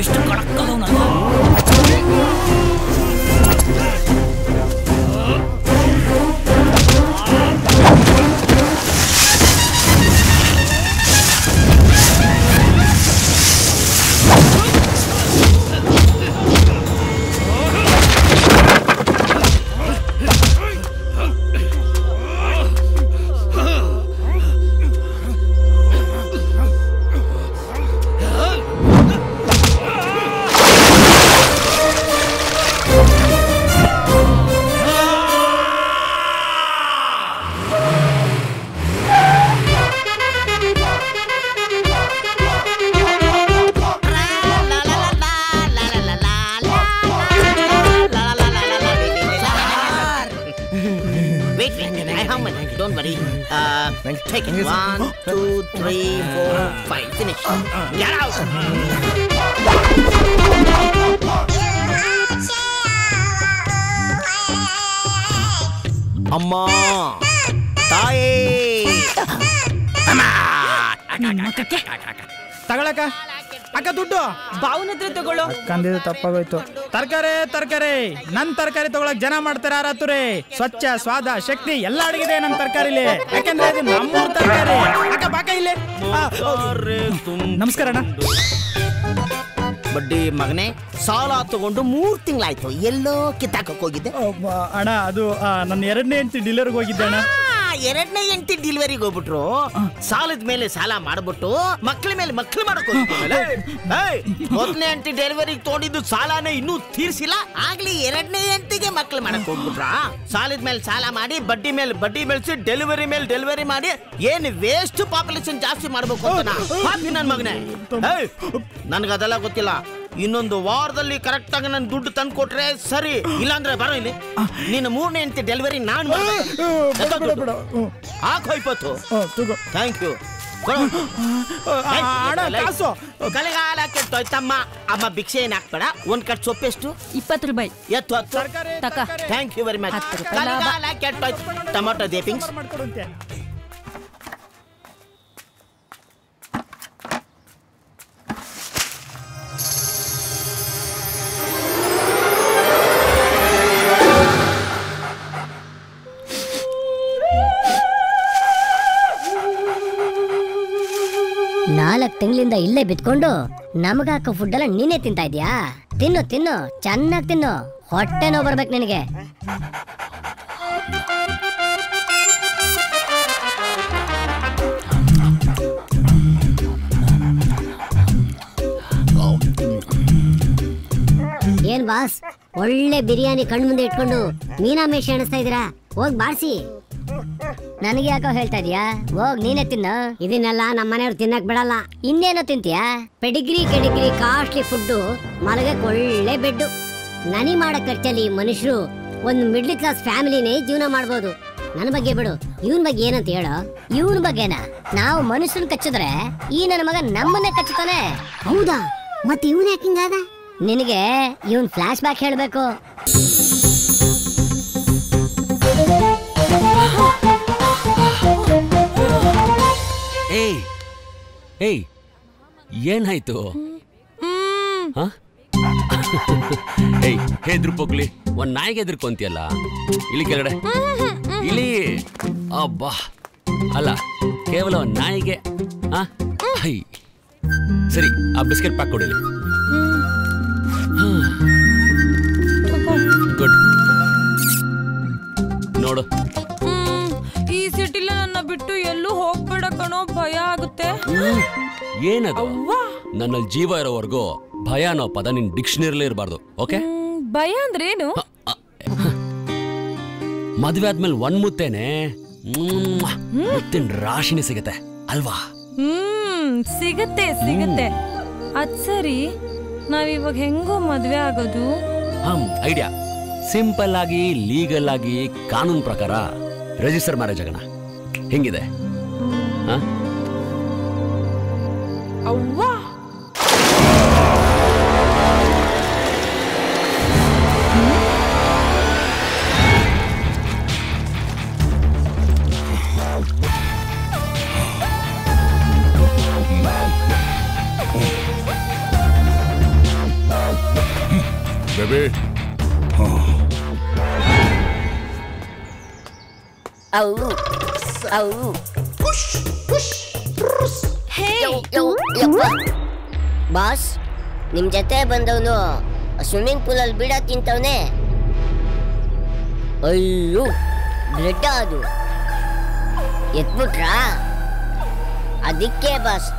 ಎಷ್ಟು ಕಡಕ್ಕದವ್ ನಾನು. Take it. 1, 2, 3, 4, 5. Finish. Get out. Amma. Taye. Amma. ತಗೊಳಕ ಅಕ್ಕ ದುಡ್ಡು ಬಾವನ ಹತ್ರ ತಗೊಳ್ಳೋ. ಕಂದಿದ್ದು ತಪ್ಪಾಗೋಯ್ತು. ತರಕಾರಿ ನನ್ ತರಕಾರಿ ತಗೊಳಕ್ ಜನ ಮಾಡ್ತಾರೆ ಆರಾತುರೆ. ಸ್ವಚ್ಛ ಸ್ವಾದ ಶಕ್ತಿ ಎಲ್ಲ ಅಡಗಿದೆ ನನ್ ತರಕಾರಿಲಿ. ಯಾಕಂದ್ರೆ ಇದು ನಮ್ಮೂರ್ ತರಕಾರಿ. ಅಕ್ಕ ಬಾಕ ಇಲ್ಲಿ. ನಮಸ್ಕಾರ ಅಣ್ಣ. ಬಡ್ಡಿ ಮಗನೇ, ಸಾಲ ತಗೊಂಡು 3 ತಿಂಗಳಾಯ್ತು. ಎಲ್ಲೋ ಕಿತ್ತಾಕಕ್ ಹೋಗಿದ್ದೆ ಅಣ್ಣ. ಅದು ನನ್ನ 2ನೇ ಹೆಂಡತಿ ಡಿಲರ್ಗೆ ಹೋಗಿದ್ದೆ ಅಣ್ಣ. 2ನೇ ಹೆಂಡತಿ ಡೆಲಿವರಿಗೆ ಹೋಗ್ಬಿಟ್ರು. ಸಾಲದ ಮೇಲೆ ಸಾಲ ಮಾಡ್ಬಿಟ್ಟು ಮಕ್ಳ ಮೇಲೆ ಮಕ್ಳು ಮಾಡಕ್ ಹೋಗ್ತೀವಲ್ಲ. 1ನೇ ಹೆಂಡತಿ ಡೆಲಿವರಿಗೆ ತಗೊಂಡಿದ್ದು ಸಾಲನೇ ಇನ್ನೂ ತೀರ್ಸಿಲ್ಲ, ಆಗ್ಲಿ 2ನೇ ಹೆಂಡತಿಗೆ ಮಕ್ಳು ಮಾಡಕ್ ಹೋಗ್ಬಿಟ್ರ. ಸಾಲದ ಮೇಲೆ ಸಾಲ ಮಾಡಿ ಬಡ್ಡಿ ಮೇಲೆ ಬಡ್ಡಿ ಬೆಳೆಸಿ ಡೆಲಿವರಿ ಮೇಲೆ ಡೆಲಿವರಿ ಮಾಡಿ ಏನ್ ವೇಸ್ಟ್ ಪಾಪ್ಯುಲೇಷನ್ ಜಾಸ್ತಿ ಮಾಡ್ಬೇಕು ಅಂತ ನನ್ ಮಗನೇ. ನನ್ಗದೆಲ್ಲ ಗೊತ್ತಿಲ್ಲ. ಇನ್ನೊಂದು ವಾರದಲ್ಲಿ ಕರೆಕ್ಟ್ ಆಗಿ ನನ್ ದುಡ್ಡು ತಂದು ಕೊಟ್ರೆ ಸರಿ, ಇಲ್ಲಾಂದ್ರೆ ಬರೋ ಇಲ್ಲಿ. ನೀನು 3ನೇ ಹೆಂಡತಿ ಡೆಲಿವರಿ ನಾನು ಹಾಕೋಯ್ಪತ್ತು. Thank you. ಕಲೆಗಾಲ ಕೆಟ್ಟೋಯ್ತಮ್ಮ. ಅಮ್ಮ ಭಿಕ್ಷೆ ಏನ್ ಹಾಕ್ಬೇಡ. 1 ಕಟ್ ಸೊಪ್ಪೆಷ್ಟು? 20 ರೂಪಾಯಿ. ಎತ್ತು 10. Thank you very much. ಕಲೆಗಾಲ ಕೆಟ್ಟೋಯ್ತು. ಟೊಮಾಟೊ ದೇಪಿಂಗ್ಸ್. ತಿಂಗಳಿಂದ ಇಲ್ಲೇ ಬಿತ್ಕೊಂಡು ನಮಗಾಕ ಫುಡ್ ಎಲ್ಲ ನೀನೇ ತಿಂತಾ ಇದೀಯಾ? ತಿನ್ನು ತಿನ್ನು, ಚೆನ್ನಾಗಿ ತಿನ್ನು. ಹೊಟ್ಟೆ ನೋವು ಬರ್ಬೇಕು ನಿನಗೆ. ಏನ್ ಬಾಸ್, ಒಳ್ಳೆ ಬಿರಿಯಾನಿ ಕಣ್ಣು ಮುಂದೆ ಇಟ್ಕೊಂಡು ಮೀನಾಮೇಶ ಎಣಿಸ್ತಾ ಇದೀರಾ? ಹೋಗ್ ಬಾರ್ಸಿ. ನನಗೆ ಯಾಕೋ ಹೇಳ್ತಾ ಇದೀಯಾ? ಹೋಗ್ ನೀನೇ ತಿನ್ನು. ಇದನ್ನೆಲ್ಲ ನಮ್ಮ ಮನೆಯವ್ರು ತಿನ್ನಕ್ ಬಿಡಲ್ಲ. ಇನ್ನೇನೋ ತಿಂತೀಯಾ? ಪೆಡಿಗ್ರಿ ಕೆಡಿಗ್ರಿ ಕಾಸ್ಟ್ಲಿ ಫುಡ್ಡು, ಮಲಗಕ್ ಒಳ್ಳೆ ಬೆಡ್ಡು. ನನಿ ಮಾಡೋ ಖರ್ಚಲ್ಲಿ ಮನುಷ್ಯರು ಒಂದು ಮಿಡ್ಲ್ ಕ್ಲಾಸ್ ಫ್ಯಾಮಿಲಿನೇ ಜೀವನ ಮಾಡ್ಬೋದು. ನನ್ನ ಬಗ್ಗೆ ಬಿಡು, ಇವನ್ ಬಗ್ಗೆ ಏನಂತ ಹೇಳೋ? ಇವನ್ ಬಗ್ಗೆನಾ? ನಾವು ಮನುಷ್ಯನ್ ಕಚ್ಚಿದ್ರೆ ಈ ನನ್ನ ಮಗ ನಮ್ಮನ್ನೇ ಕಚ್ಚುತ್ತಾನೆ. ಹೌದಾ? ಮತ್ತೆ ಇವನ್ ಯಾಕಿಂಗಾದ? ನಿನಗೆ ಇವನ್ ಫ್ಲಾಶ್ ಬ್ಯಾಕ್ ಹೇಳ್ಬೇಕು. ಏಯ್, ಏನಾಯ್ತು? ಏಯ್, ಹೆದ್ರು ಪೋಗ್ಲಿ, ಒಂದ್ ನಾಯಿಗೆ ಹೆದರ್ಕೊಂತಿಯಲ್ಲ. ಇಳಿ ಕೆಳಗಡೆ ಇಳಿ. ಅಬ್ಬಾ, ಅಲ್ಲ ಕೇವಲ ಒಂದ್ ನಾಯಿಗೆ. ಸರಿ, ಆ ಬಿಸ್ಕೆಟ್ ಪ್ಯಾಕ್ ಕೊಡಿಲಿ. ಗುಡ್. ನೋಡು, ಈ ಸಿಟಿಲ ನನ್ನ ಬಿಟ್ಟು ಎಲ್ಲೂ ಹೋಗ್ಬೇಡ ಕಣೋ, ಭಯ ಆಗುತ್ತೆ. ಏನದು? ನನ್ನಲ್ಲಿ ಜೀವ ಇರೋವರೆಗೂ ಭಯ ಅನ್ನೋ ಪದ ನಿನ್ ಡಿಕ್ಷನರಿಲೇ ಇರಬಾರ್ದು. ಓಕೆ? ಭಯ ಅಂದ್ರೆ ಏನು? ಮದ್ವೆ ಆದ್ಮೇಲೆ ಒಂದ್ ಮುತ್ತೇನೆ ಮುತ್ತಿನ ರಾಶಿನೇ ಸಿಗತ್ತೆ ಅಲ್ವಾ? ಸಿಗತ್ತೆ. ಅದ್ ಸರಿ, ನಾವಿವಾಗ ಹೆಂಗೋ ಮದ್ವೆ ಆಗೋದು? ಐಡಿಯಾ ಸಿಂಪಲ್ ಆಗಿ, ಲೀಗಲ್ ಆಗಿ, ಕಾನೂನು ಪ್ರಕಾರ ರಿಜಿಸ್ಟರ್ ಮ್ಯಾರೇಜ್ ಆಗೋಣ. ಹೆಂಗಿದೆ? ಅವ್ವಾ, ಬೇಬಿ ಬಾಸ್ ನಿಮ್ ಜೊತೆ ಬಂದವನು ಸ್ವಿಮ್ಮಿಂಗ್ ಪೂಲ್ ಅಲ್ಲಿ ಬೀಡ ತಿಂತವನೆ. ಅಯ್ಯೋ ಬ್ಲಡ್ ಅದು ಎತ್ಬಿಟ್ರಾ? ಅದಕ್ಕೆ ಬಾಸ್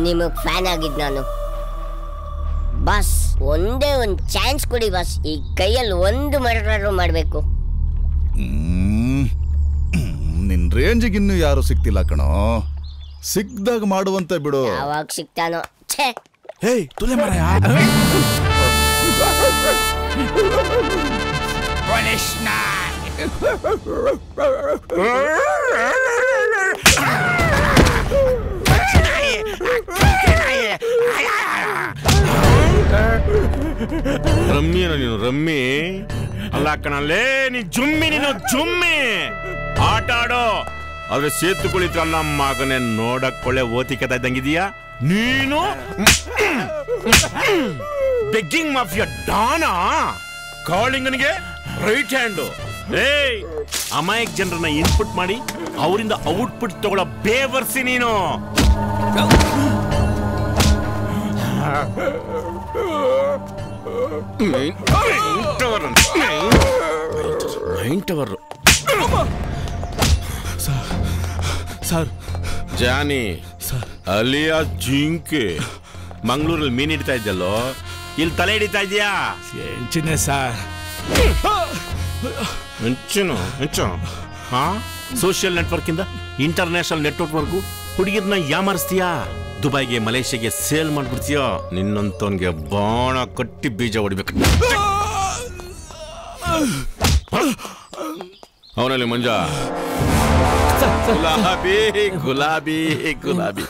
ನಿಮಗ್ ಫ್ಯಾನ್ ಆಗಿದ್ ನಾನು. ಬಾಸ್ ಒಂದೇ ಒಂದು ಚಾನ್ಸ್ ಕೊಡಿ ಬಾಸ್, ಈ ಕೈಯಲ್ಲಿ ಒಂದು ಮರ್ಡರ್ ಮಾಡ್ಬೇಕು. ನಿನ್ ರೇಂಜಿಗೆ ಇನ್ನೂ ಯಾರು ಸಿಕ್ತಿಲ್ಲ ಕಣೋ. ಸಿಕ್ದಾಗ ಮಾಡುವಂತೆ ಬಿಡು. ಯಾವಾಗ ಸಿಗ್ತಾನೋ. ಛೇ ಹೇ ತುಲೆ ಮರಯ. ರಮ್ಮಿನ ನೀನು ರಮ್ಮಿ ಅಲ್ಲ ಕಣಲ್ಲೇ, ನೀ ಜುಮ್ಮಿ, ನೀನು ಜುಮ್ಮಿ. ಆಟ ಆಡೋ. ಆದ್ರೆ ಸೇತು ಕುಳಿತಲ್ಲ ಮಗನೇ, ನೋಡಕ್ಕೊಳ್ಳೆ ಓತಿಕತ ಇದ್ದಂಗಿದೀಯಾ ನೀನು. ಬೆಗ್ಗಿಂಗ್ ಮಾಫಿಯಾ ಡಾನಾ, ಕಾಳಿಂಗನಿಗೆ ರೈಟ್ ಹ್ಯಾಂಡು. ಏಯ್ ಅಮಾಯಕ್ ಜನರನ್ನ ಇನ್ಪುಟ್ ಮಾಡಿ ಅವರಿಂದ ಔಟ್ಪುಟ್ ತಗೊಳ್ಳೋ ಬೇವರ್ಸಿ ನೀನು. ಸರ್ ಜಾನಿ ಅಲಿಯಾ ಜಿಂಕೆ ಮಂಗಳೂರಲ್ಲಿ ಮೀನ್ ಹಿಡಿತಾ ಇದ್ದಲ್ಲೋ, ಇಲ್ಲಿ ತಲೆ ಹಿಡಿತಾ ಇದೆಯಾ? ಎಂಚಿನೇ ಸರ್. ಹೆಂಚು ಹಾ? ಸೋಷಿಯಲ್ ನೆಟ್ವರ್ಕ್ ಇಂದ ಇಂಟರ್ನ್ಯಾಷನಲ್ ನೆಟ್ವರ್ಕ್ ವರ್ಗು ಹುಡುಗಿರ್ನ ಯಾಮಾರಿಸ್ತೀಯಾ? ದುಬೈಗೆ ಮಲೇಷ್ಯಾಗೆ ಸೇಲ್ ಮಾಡ್ಬಿಡ್ತೀಯೋ? ನಿನ್ನಂತವನ್ಗೆ ಬಾಣ ಕಟ್ಟಿ ಬೀಜ ಹೊಡಿಬೇಕು. ಅವನಲ್ಲಿ ಮಂಜ ಗುಲಾಬಿ ಗುಲಾಬಿ ಗುಲಾಬಿ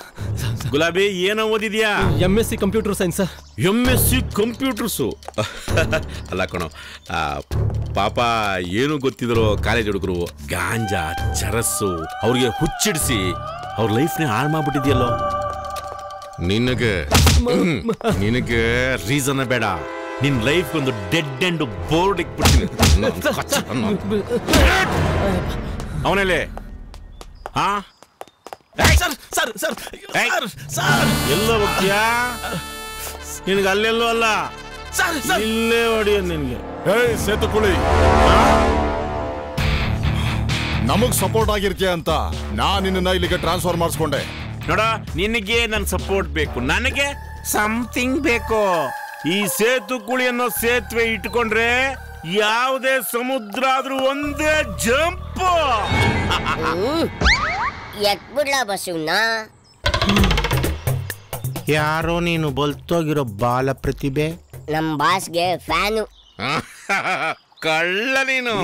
ಗುಲಾಬಿ ಏನೋ ಓದಿದ್ಯಾ? MSc computer science sir. MSc computers ಅಲ್ಲ ಕಣೋ, ಪಾಪ ಏನು ಗೊತ್ತಿದ್ರು ಕಾಲೇಜ್ ಹುಡುಗರು ಗಾಂಜಾ ಚರಸ್ಸು ಅವ್ರಿಗೆ ಹುಚ್ಚಿಡಿಸಿ ಅವ್ರ ಲೈಫ್ನೇ ಹಾಳು ಮಾಡ್ಬಿಟ್ಟಿದ್ಯಲ್ಲೋ. ನಿನಗೆ ರೀಸನ್ ಬೇಡ, ನಿನ್ ಲೈಫ್ ಒಂದು ಡೆಡ್ ಅಂಡ್ ಬೋರ್ಡ್ ಇಕ್ಬಿಡ್ತೀನಿ. ಅವನಲ್ಲಿ ಹಾ ಎಲ್ಲೋ ಹೋಗ್ತೀಯಾ? ನಿನಗೆ ಅಲ್ಲೆಲ್ಲೋ ಅಲ್ಲ, ಇಲ್ಲೇ ಹೊಡಿಯ ನಿನ್ಗೆ. ಸೇತುಕುಳಿ ನಮಗ್ ಸಪೋರ್ಟ್ ಆಗಿರ್ತೀಯ ಅಂತ ನಾನ್ ನಿನ್ನ ಇಲ್ಲಿಗೆ ಟ್ರಾನ್ಸ್ಫರ್ ಮಾಡಿಸ್ಕೊಂಡೆ. ನೋಡ, ನಿನಗೆ ನನ್ ಸಪೋರ್ಟ್ ಬೇಕು, ನನಗೆ ಸಮಥಿಂಗ್ ಬೇಕು. ಈ ಸೇತುಕುಳಿ ಅನ್ನೋ ಸೇತುವೆ ಇಟ್ಕೊಂಡ್ರೆ ಯಾವುದೇ ಸಮುದ್ರ ಆದ್ರೂ ಒಂದೇ ಜಂಪ್. ಎತ್ಬಿಡ್ಲಾ ಬಸ್ಸನ್ನ? ಯಾರೋ ನೀನು ಬಲ್ತೋಗಿರೋ ಬಾಲ ಪ್ರತಿಭೆ. ನಮ್ ಬಾಸ್ಗೆ ಫ್ಯಾನು. ಕಳ್ಳ ನೀನು.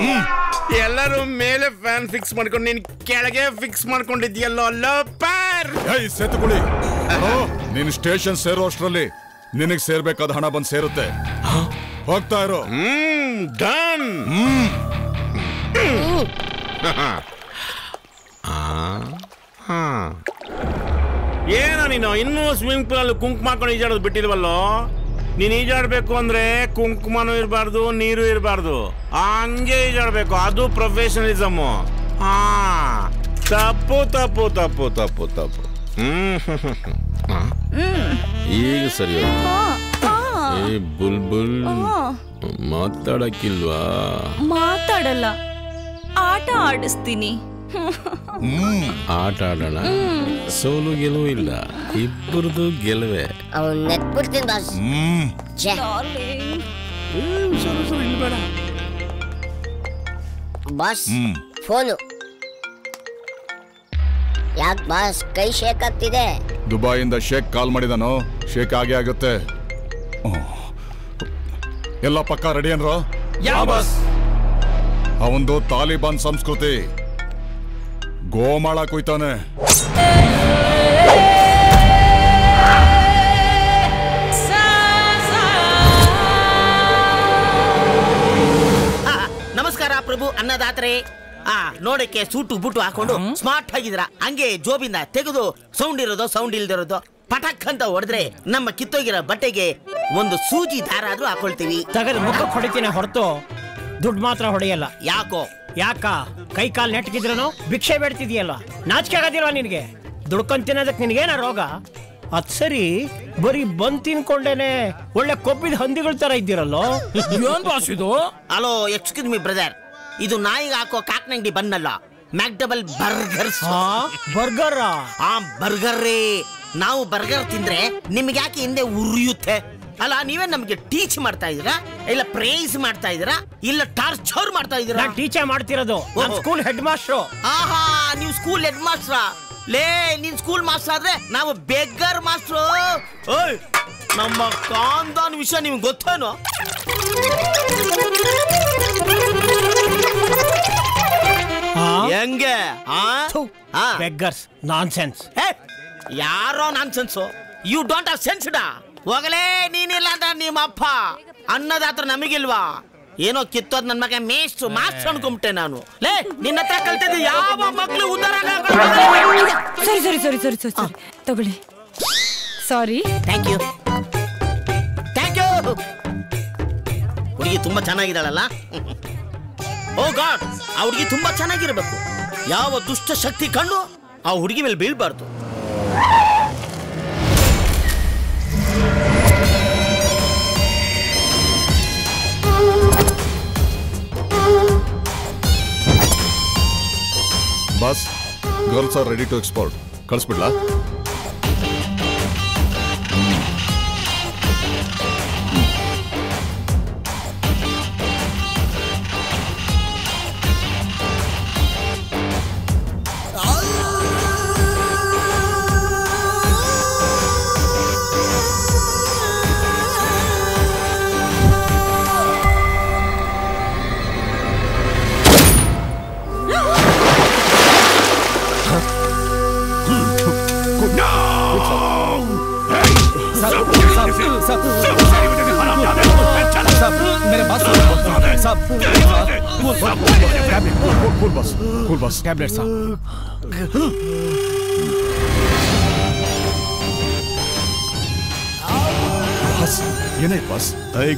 ಎಲ್ಲರೂ ಮೇಲೆ ಫ್ಯಾನ್ ಫಿಕ್ಸ್ ಮಾಡ್ಕೊಂಡು ನೀನ್ ಕೆಳಗೆ ಫಿಕ್ಸ್ ಮಾಡ್ಕೊಂಡಿದ್ಯಲ್ಲೋ ಲೋಪರ್. ಸೇತುಕುಳಿ, ನೀನ್ ಸ್ಟೇಷನ್ ಸೇರೋ ಅಷ್ಟರಲ್ಲಿ ನಿನಗ್ ಸೇರ್ಬೇಕಾದ ಹಣ ಬಂದ್ ಸೇರುತ್ತೆ. ಹೋಗ್ತಾ ಇರೋ. ಡನ್. ಏನೋ ನೀನು ಇನ್ನೂ ಸ್ವಿಮ್ಮಿಂಗ್ ಪೂಲ್ ಅಲ್ಲಿ ಕುಂಕುಮ ಹಾಕೊಂಡು ಈಜಾಡೋದು ಬಿಟ್ಟಿಲ್ವಲ್ಲೋ? ನೀನ್ ಈಜಾಡ್ಬೇಕು ಅಂದ್ರೆ ಕುಂಕುಮನೂ ಇರಬಾರ್ದು, ನೀರು ಇರಬಾರ್ದು, ಹಂಗೆ ಈಜಾಡ್ಬೇಕು. ಅದು ಪ್ರೊಫೆಷನಲಿಸಮ್. ಹಾ, ತಪ್ಪು ತಪ್ಪು ತಪ್ಪು ತಪ್ಪು ತಪ್ಪು. ಈಗ ಸರಿ ಹೋಯ್ತು. ಏ ಬುಲ್ಬುಲ್, ಮಾತಾಡಕ್ಕಿಲ್ವಾ? ಮಾತಾಡಲ್ಲ, ಆಟ ಆಡಿಸ್ತೀನಿ. ಆಟ ಆಡೋಣ. ಸೋಲು ಗೆಲುವು ಇಲ್ಲ, ಇಬ್ಬರದು ಗೆಲುವೆ. ಅವ್ನ್ ನೆಟ್ಬಿಡ್ತೀನಿ ಬಾಸ್. Boss phone. ಯಾಕೆ ಬಾಸ್ ಕೈ ಶೇಕ್ ಆಗ್ತಿದೆ? ದುಬೈಯಿಂದ ಶೇಕ್ ಕಾಲ್ ಮಾಡಿದಾನೋ? ಶೇಕ್ ಆಗೇ ಆಗುತ್ತೆ. ಎಲ್ಲ ಪಕ್ಕ ರೆಡಿ ಅನ್ರೋ? ಅವಂದು ತಾಲಿಬಾನ್ ಸಂಸ್ಕೃತಿ. ಗೋಮಾಳ ಕುಯ್ತಾನೆ. ನಮಸ್ಕಾರ ಪ್ರಭು ಅನ್ನದಾತ್ರೆ. ನೋಡಕ್ಕೆ ಸೂಟು ಬುಟ್ಟು ಹಾಕೊಂಡು ಸ್ಮಾರ್ಟ್ ಆಗಿದ್ರ, ಹಂಗೆ ಜೋಬಿಂದ ತೆಗೆದು ಸೌಂಡ್ ಇರೋದು ಸೌಂಡ್ ಇಲ್ದಿರೋದು ಪಟಕ್ ಅಂತ ಹೊಡೆದ್ರೆ ನಮ್ಮ ಕಿತ್ತೋಗಿರೋ ಬಟ್ಟೆಗೆ ಒಂದು ಸೂಜಿ ದಾರ ಆದ್ರೂ ಹಾಕೊಳ್ತೀವಿ. ತಗದ್ ಮುಖಕ್ಕೆ ಹೊಡಿತೀನಿ ಹೊರತು ದುಡ್ಡು ಮಾತ್ರ ಹೊಡೆಯಲ್ಲ. ಯಾಕೋ? ಯಾಕ ಕೈ ಕಾಲ್ ನೆಟ್ಗಿದ್ರನು ಭಿಕ್ಷೆ ಬೇಡ್ತಿದ್ಯಲ್ಲ, ನಾಚಿಕೆ ಆಗೋದಿಲ್ವಾ ನಿನ್ಗೆ? ದುಡ್ಕೊಂಡ್ ತಿನ್ನೋದಕ್ಕೆ ನಿನ್ಗೇನ ರೋಗ? ಅದ್ ಸರಿ, ಬರೀ ಬಂದ್ ತಿನ್ಕೊಂಡೇನೆ ಒಳ್ಳೆ ಕೊಬ್ಬಿದ ಹಂದಿಗಳ ತರ ಇದ್ದೀರಲ್ಲೋ. ಏನ್ ಬಾಸ್ ಇದು? ಹಲೋ, ಎಕ್ಸ್ಕ್ಯೂಸ್ ಮಿ ಬ್ರದರ್, ಇದು ನಾಯಿಗೆ ಹಾಕೋ ಕಾಕ್ನಂಗಡಿ ಬನ್ನಲ್ಲ, ಮ್ಯಾಕ್ಡಬಲ್ ಬರ್ಗರ್ಸ್. ಬರ್ಗರ್? ಆ ಬರ್ಗರ್ ರೇ. ನಾವು ಬರ್ಗರ್ ತಿಂದ್ರೆ ನಿಮ್ಗೆ ಯಾಕೆ ಹಿಂದೆ ಉರಿಯುತ್ತೆ? ಅಲ್ಲ, ನೀವೇ ನಮ್ಗೆ ಟೀಚ್ ಮಾಡ್ತಾ ಇದೀರಾ, ಇಲ್ಲ ಪ್ರೈಸ್ ಮಾಡ್ತಾ ಇದೀರಾ, ಇಲ್ಲ ಟಾರ್ಚರ್ ಮಾಡ್ತಾ ಇದೀರಾ? ನಾನು ಟೀಚರ್ ಮಾಡ್ತಿರೋದು, ಸ್ಕೂಲ್ ಹೆಡ್ ಮಾಸ್ಟ್ರು. ಆಹಾ, ನೀವು ಸ್ಕೂಲ್ ಹೆಡ್ ಮಾಸ್ಟ್ರಾ? ಲೇ, ನೀನ್ ಸ್ಕೂಲ್ ಮಾಸ್ಟರ್ ಆದ್ರೆ ನಾವು ಬೆಗ್ಗರ್ ಮಾಸ್ಟ್ರು. ನಮ್ಮ ಕಾಂದಾನ್ ವಿಷಯ ನಿಮ್ಗೆ ಗೊತ್ತೇನೋ? ಹೆಂಗೆ? Beggars nonsense. ಯಾರೋ ನಾನ್ಸೆನ್ಸು? ಯು ಡೋಂಟ್ ಹ್ಯಾವ್ ಸೆನ್ಸ್ ಡಾ. ಹೋಗಲೇ, ನೀನಿಲ್ಲ ಅಂತ ನಿಮ್ಮ ಅಪ್ಪ ಅನ್ನದಾತ್ರ ನಮಗಿಲ್ವಾ? ಏನೋ ಕಿತ್ತೋದ್ ನನ್ ಮಗ ಮಾಸ್ಟರ್ ಅನ್ಕೊಂಬಿಟ್ಟೆ ನಾನು. ಲೇ, ನಿನ್ನ ಹತ್ರ ಕಲ್ತಿದ್ದು ಯಾವ ಮಕ್ಳು ಉದ್ದಾರ? ಸರಿ ಸರಿ ಸರಿ ಸರಿ ಸರಿ ಸರಿ ತಗೊಳ್ಳಿ. Sorry. Thank you, thank you. ಹುಡುಗಿ ತುಂಬಾ ಚೆನ್ನಾಗಿದ್ದಾಳಲ್ಲ. ಓ ಗಾಡ್, ಆ ಹುಡುಗಿ ತುಂಬಾ ಚೆನ್ನಾಗಿರ್ಬೇಕು. ಯಾವ ದುಷ್ಟ ಶಕ್ತಿ ಕಣ್ಣು ಆ ಹುಡುಗಿ ಮೇಲೆ ಬೀಳ್ಬಾರ್ದು. Boss, girls are ready to export. ಕಳಿಸ್ಬಿಡ್ಲಾ? मेरे पास सब कूल बस टैबलेट साहब. बस ये नहीं बस.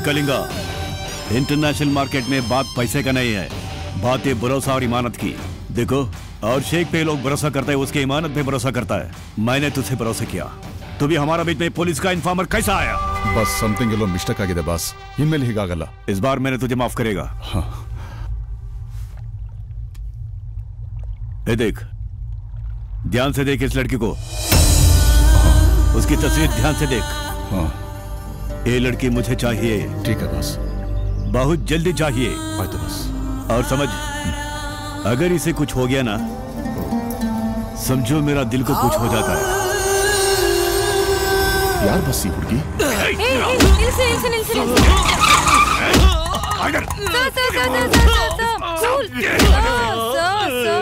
कलिंगा, इंटरनेशनल मार्केट में बात पैसे का नहीं है, बात है भरोसा और इमानत की. देखो, और शेख पे लोग भरोसा करते हैं, उसके इमानत पे भरोसा करता है. मैंने तुझसे भरोसा किया, तो भी हमारा बीच में पुलिस का इन्फॉर्मर कैसा आया? बस समथिंग ಎಲ್ಲೋ ಮಿಸ್ಟೇಕ್ ಆಗಿದೆ ಬಾಸ್. ಇನ್ಮೇಲೆ ಹೀಗಾಗಲ್ಲ. इस बार मैंने तुझे माफ करेगा. हाँ. ए देख, ध्यान से देख इस लड़की को. उसकी तस्वीर ध्यान से देख. हाँ. ये लड़की मुझे चाहिए. ठीक है बस, बहुत जल्दी चाहिए. तो बस. और समझ, अगर इसे कुछ हो गया ना, समझो मेरा दिल को कुछ हो जाता है. यार बस ये हुड़की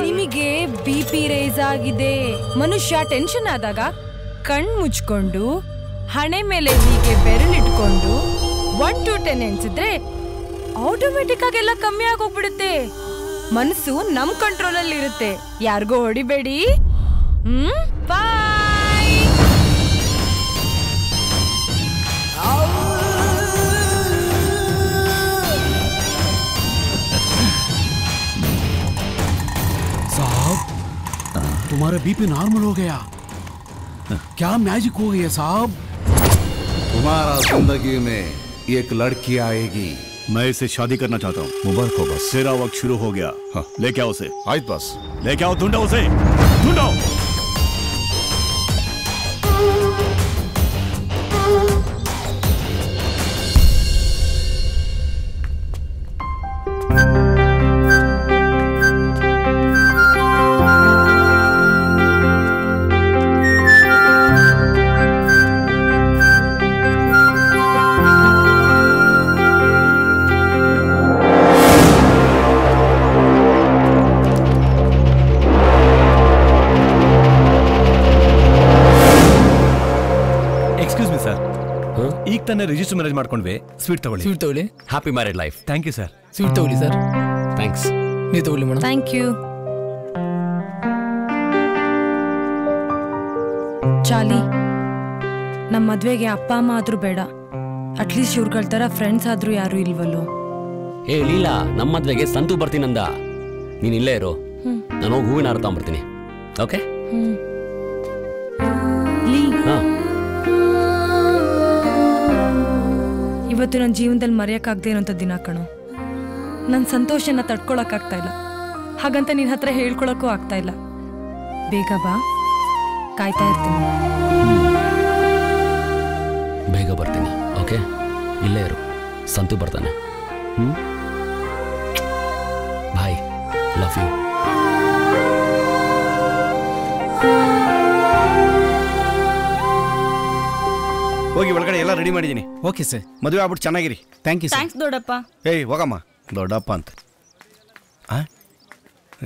ನಿಮಗೆ ಬಿಪಿ ರೈಸ್ ಆಗಿದೆ. ಮನುಷ್ಯ ಟೆನ್ಷನ್ ಆದಾಗ ಕಣ್ ಮುಚ್ಕೊಂಡು ಹಣೆ ಮೇಲೆ ಹೀಗೆ ಬೆರಳಿಟ್ಕೊಂಡು 1 to 10 ಎಣಿಸಿದ್ರೆ ಆಟೋಮೆಟಿಕ್ ಆಗಿ ಎಲ್ಲ ಕಮ್ಮಿ ಆಗೋಗ್ಬಿಡುತ್ತೆ. ಮನಸ್ಸು ನಮ್ ಕಂಟ್ರೋಲ್ ಅಲ್ಲಿ ಇರುತ್ತೆ. ಯಾರಿಗೂ ಹೊಡಿಬೇಡಿ. ಬಾಯ್. साहब, तुम्हारा बीपी नॉर्मल हो गया. क्या मैजिक हो गया साहब? तुम्हारा जिंदगी में एक लड़की आएगी. मैं इसे शादी करना चाहता हूँ. मुबारक हो बस. तेरा वक्त शुरू हो गया. हाँ. लेके आओ उसे. आयत बस. लेके आओ, ढूंढो उसे, ढूंढो. ಈಗ ತಾನೇ ರಿಜಿಸ್ಟರ್ ಮ್ಯಾರೇಜ್ ಮಾಡ್ಕೊಂಡ್ವಿ. ಸ್ವೀಟ್ ತಗೊಳ್ಳಿ. ಸ್ವೀಟ್ ತಗೊಳ್ಳಿ. Happy married life. Thank you sir. Sweet ತಗೊಳ್ಳಿ ಸರ್. ಥ್ಯಾಂಕ್ಸ್. ನೀವು ತಗೊಳ್ಳಿ ಮೇಡಮ್. Thank you. ಚಾಲಿ, ನಮ್ಮ ಮದ್ವೆಗೆ ಅಪ್ಪ ಅಮ್ಮ ಆದ್ರೂ ಬೇಡ, ಅಟ್ಲೀಸ್ಟ್ ಇವ್ರುಗಳ ತರ ಫ್ರೆಂಡ್ಸ್ ಆದ್ರೂ ಯಾರು ಇಲ್ವಲ್ಲೋ. ಏ ಲೀಲಾ, ನಮ್ಮ ಮದ್ವೆಗೆ ಸಂತು ಬರ್ತೀನಂದ. ನೀನ್ ಇಲ್ಲೇ ಇರು, ನಾನು ಹೋಗಿ ಹೂವಿನ ಹಾರ ತಗೊಂಡ್ಬರ್ತೀನಿ. ಓಕೆ? ಇವತ್ತು ನನ್ನ ಜೀವನದಲ್ಲಿ ಮರೆಯಕ್ಕಾಗದೇ ಇರೋಂಥ ದಿನ ಕಣೋ. ನನ್ನ ಸಂತೋಷನ ತಡ್ಕೊಳಕ್ಕಾಗ್ತಾ ಇಲ್ಲ, ಹಾಗಂತ ನಿನ್ನ ಹತ್ರ ಹೇಳ್ಕೊಳಕ್ಕೂ ಆಗ್ತಾ ಇಲ್ಲ. ಬೇಗ ಬಾ, ಕಾಯ್ತಾ ಇರ್ತೀನಿ. ಬೇಗ ಬರ್ತೀನಿ. ಓಕೆ? ಇಲ್ಲೇ ಇರು, ಸಂತು ಬರ್ತಾನೆ. ಬಾಯ್, ಲವ್ ಯು. ಹೋಗಿ ಒಳಗಡೆ ಎಲ್ಲ ರೆಡಿ ಮಾಡಿದ್ದೀನಿ. Okay sir. ಮದುವೆ ಆಗ್ಬಿಟ್ಟು ಚೆನ್ನಾಗಿರಿ. Thank you. ಥ್ಯಾಂಕ್ಸ್ ದೊಡ್ಡಪ್ಪ. ಏಯ್ ಹೋಗಮ್ಮ, ದೊಡ್ಡಪ್ಪ ಅಂತ.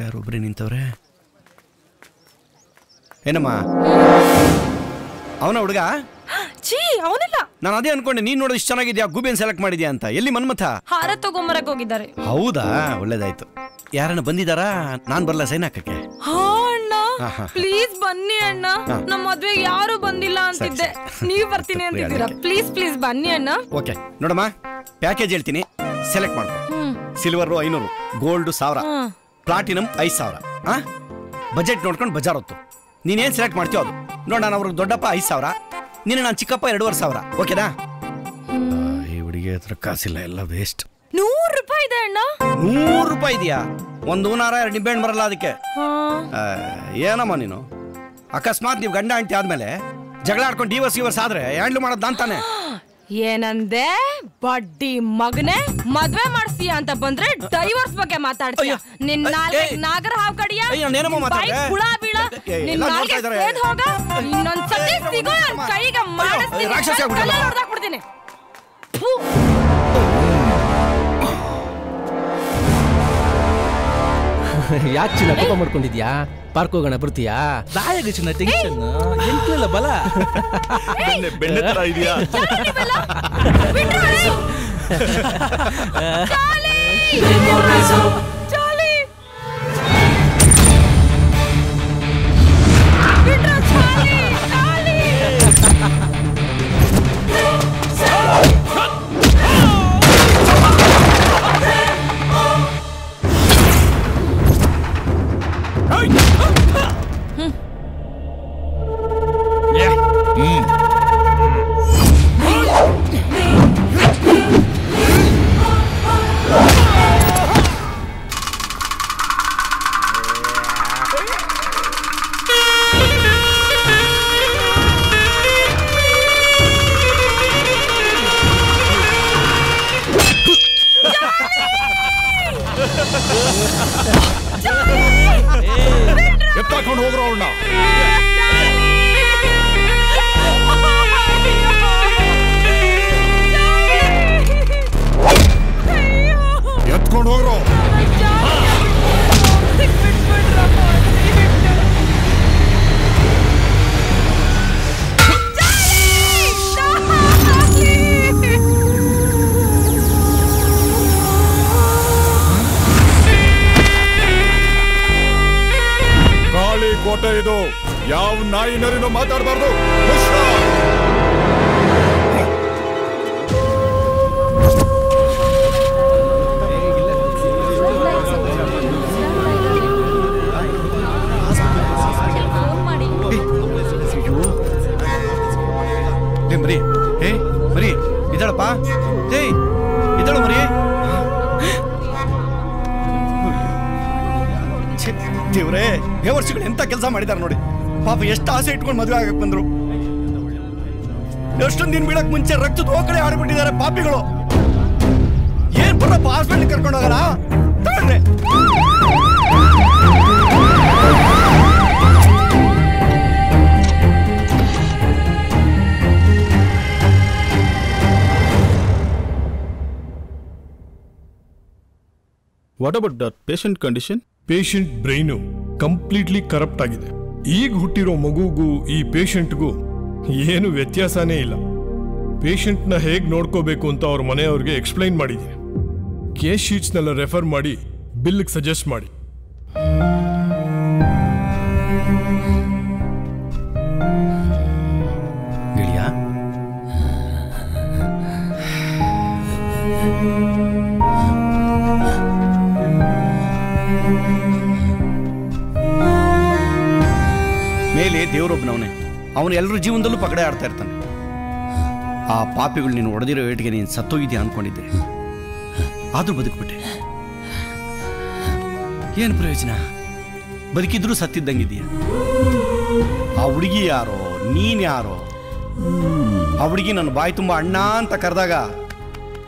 ಯಾರೊಬ್ಬರೇ ನಿಂತವ್ರೆ. ಏನಮ್ಮ ಅವನ ಹುಡುಗ? ಛೀ, ಅವನಲ್ಲ. ನಾನು ಅದೇ ಅನ್ಕೊಂಡೆ, ನೀನ್ ನೋಡೋ ಇಷ್ಟು ಚೆನ್ನಾಗಿದ್ಯಾ, ಗುಬೇನ್ ಸೆಲೆಕ್ಟ್ ಮಾಡಿದ್ಯಾ ಅಂತ. ಎಲ್ಲಿ ಮನ್ಮಥ? ಹಾರ ತಗೊಂಬರಕ್ ಹೋಗಿದ್ದಾರೆ. ಹೌದಾ, ಒಳ್ಳೇದಾಯ್ತು. ಯಾರನ್ನ ಬಂದಿದಾರಾ? ನಾನ್ ಬರ್ಲಾ ಸೈನ್ ಹಾಕಕ್ಕೆ? ಹಾ ಅಣ್ಣ, ಪ್ಲೀಸ್ ಬನ್ನಿ ಅಣ್ಣ. ನಮ್ಮ ಮದ್ವೆಗೆ ಯಾರು ಬಂದಿಲ್ಲ ಅಂತಿದ್ದೆ, ನೀವ್ ಬರ್ತೀನಿ ಅಂತಿದ್ದೀರಾ. ಪ್ಲೀಸ್ ಪ್ಲೀಸ್ ಬನ್ನಿ ಅಣ್ಣ. ಓಕೆ ನೋಡಮ್ಮ, ಪ್ಯಾಕೇಜ್ ಹೇಳ್ತೀನಿ, ಸೆಲೆಕ್ಟ್ ಮಾಡ್ಕೊ. Silver 500, gold 1000, platinum 5000. ಬಜೆಟ್ ನೋಡ್ಕೊಂಡು ಬಜಾರ್ ಹೊತ್ತು ನೀನೇನ್ ಸೆಲೆಕ್ಟ್ ಮಾಡ್ತೀವೋ ಅದು. ನೋಡ, ನಾನು ಅವ್ರಿಗೆ ದೊಡ್ಡಪ್ಪ 5000, ನೀನು ನಾನು ಚಿಕ್ಕಪ್ಪ 2500. ಓಕೆನಾ? ಈ ಹುಡುಗಿ ಹತ್ರ ಕಾಸಿಲ್ಲ, ಎಲ್ಲ ವೇಸ್ಟ್. 100 ರೂಪಾಯಿ ಇದೆ ಅಣ್ಣ. 100 ರೂಪಾಯಿ ಇದೆಯಾ? ಒಂದು ಹೂನಾರ 2 ನಿಂಬೆಹಣ್ಣು ಬರಲ್ಲ ಅದಕ್ಕೆ. ಏನಮ್ಮ ನೀನು, ಅಕಸ್ಮಾತ್ ನೀವು ಗಂಡ ಹೆಂಡತಿ ಆದ್ಮೇಲೆ ಜಗಳ ಆಡ್ಕೊಂಡು ಡಿವರ್ಸ್ ಆದ್ರೆ ಹ್ಯಾಂಡ್ಲ್ ಮಾಡೋದು ನಾನು ತಾನೆ. ಏನಂದೆ ಬಡ್ಡಿ ಮಗನೇ? ಮದ್ವೆ ಮಾಡಿಸ್ತೀಯ ಅಂತ ಬಂದ್ರೆ ಡೈವರ್ಸ್ ಬಗ್ಗೆ ಮಾತಾಡ್ತೀಯ. ನಿನ್ನ ನಾಗರ ಹಾವು ಕಡಿಯ ಹುಳ ಬೀಳ, ನಿನ್ನ ಹೋಗ. ಇನ್ನೊಂದ್ಸತಿ ಸಿಗೋ, ನನ್ನ ಕೈಗೆ ಮಾಡಿಸ್ತೀನಿ, ಹೊಡೆದಾಕ್ಬಿಡ್ತೀನಿ. ಯಾಕೆ ಚಿನ್ನ ಕೋಪ ಮಾಡ್ಕೊಂಡಿದ್ಯಾ? ಪಾರ್ಕ್ ಹೋಗೋಣ, ಬರ್ತೀಯಾ? ದಾಯಾಗ ಚಿನ್ನ ಟೆನ್ಷನ್ ಎಂಟ್ಲಿಲ್ಲ ಬಲ. ಬೆಣ್ಣೆ ತರ ಇದೆಯಾ? ಎತ್ತಾಕೊಂಡು ಹೋಗ್ರೋ ಅವನ್ನ. ಎತ್ಕೊಂಡು ಹೋಗ್ರೋ. ಕೋಟೆ ಇದು, ಯಾವ ನಾಯಿ ನರಿನೂ ಮಾತಾಡಬಾರ್ದು. ಮರಿ, ಹೇ ಮರಿ ಇದ್ದಾಳಪ್ಪ, ಹೇ ಇದ್ದಾಳು ಮರಿ. ದೇವ್ರೇ, ಬೇವರ್ಸಿಗಳು ಎಂತ ಕೆಲಸ ಮಾಡಿದಾರೆ ನೋಡಿ. ಪಾಪ ಎಷ್ಟು ಆಸೆ ಇಟ್ಕೊಂಡು ಮದುವೆ ಆಗಕ್ ಬಂದ್ರು. ಎಷ್ಟೊಂದು ದಿನ ಬೀಳಕ್ ಮುಂಚೆ ರಕ್ತದ ಹೋಕಡೆ ಆಡ್ಬಿಟ್ಟಿದ್ದಾರೆ ಪಾಪಿಗಳು. ಏನ್ ಬರಪ್ಪ, ಹಾಸ್ಪಿಟಲ್ ಕರ್ಕೊಂಡು ಹೋಗಲ್ಲ ತಗೊಂಡ್ರೆ. What about the patient condition? Patient brain completely corrupt ಆಗಿದೆ. ಈಗ ಹುಟ್ಟಿರೋ ಮಗುಗೂ ಈ ಪೇಷಂಟ್ಗೂ ಏನು ವ್ಯತ್ಯಾಸನೇ ಇಲ್ಲ. ಪೇಷಂಟ್ನ ಹೇಗೆ ನೋಡ್ಕೋಬೇಕು ಅಂತ ಅವ್ರ ಮನೆಯವ್ರಿಗೆ ಎಕ್ಸ್ಪ್ಲೈನ್ ಮಾಡಿದ್ದೀನಿ. ಕೇಸ್ ಶೀಟ್ಸ್ನೆಲ್ಲ ರೆಫರ್ ಮಾಡಿ ಬಿಲ್ಗೆ ಸಜೆಸ್ಟ್ ಮಾಡಿ. ಗೆಳೆಯ, ಮೇಲೆ ದೇವರೊಬ್ಬನವನೇ, ಅವನು ಎಲ್ಲರ ಜೀವನದಲ್ಲೂ ಪಗಡೆ ಆಡ್ತಾ ಇರ್ತಾನೆ. ಆ ಪಾಪಿಗಳು ನೀನು ಹೊಡೆದಿರೋ ಏಟಿಗೆ ನೀನು ಸತ್ತೋಗಿದ್ಯಾ ಅನ್ಕೊಂಡಿದ್ದೆ, ಆದ್ರೂ ಬದುಕ್ಬಿಟ್ಟೆ. ಏನು ಪ್ರಯೋಜನ? ಬದುಕಿದ್ರೂ ಸತ್ತಿದ್ದಂಗಿದೆಯಾ? ಆ ಹುಡುಗಿ ಯಾರೋ, ನೀನ್ ಯಾರೋ? ಆ ಹುಡುಗಿ ನನ್ನ ಬಾಯಿ ತುಂಬ ಅಣ್ಣ ಅಂತ ಕರೆದಾಗ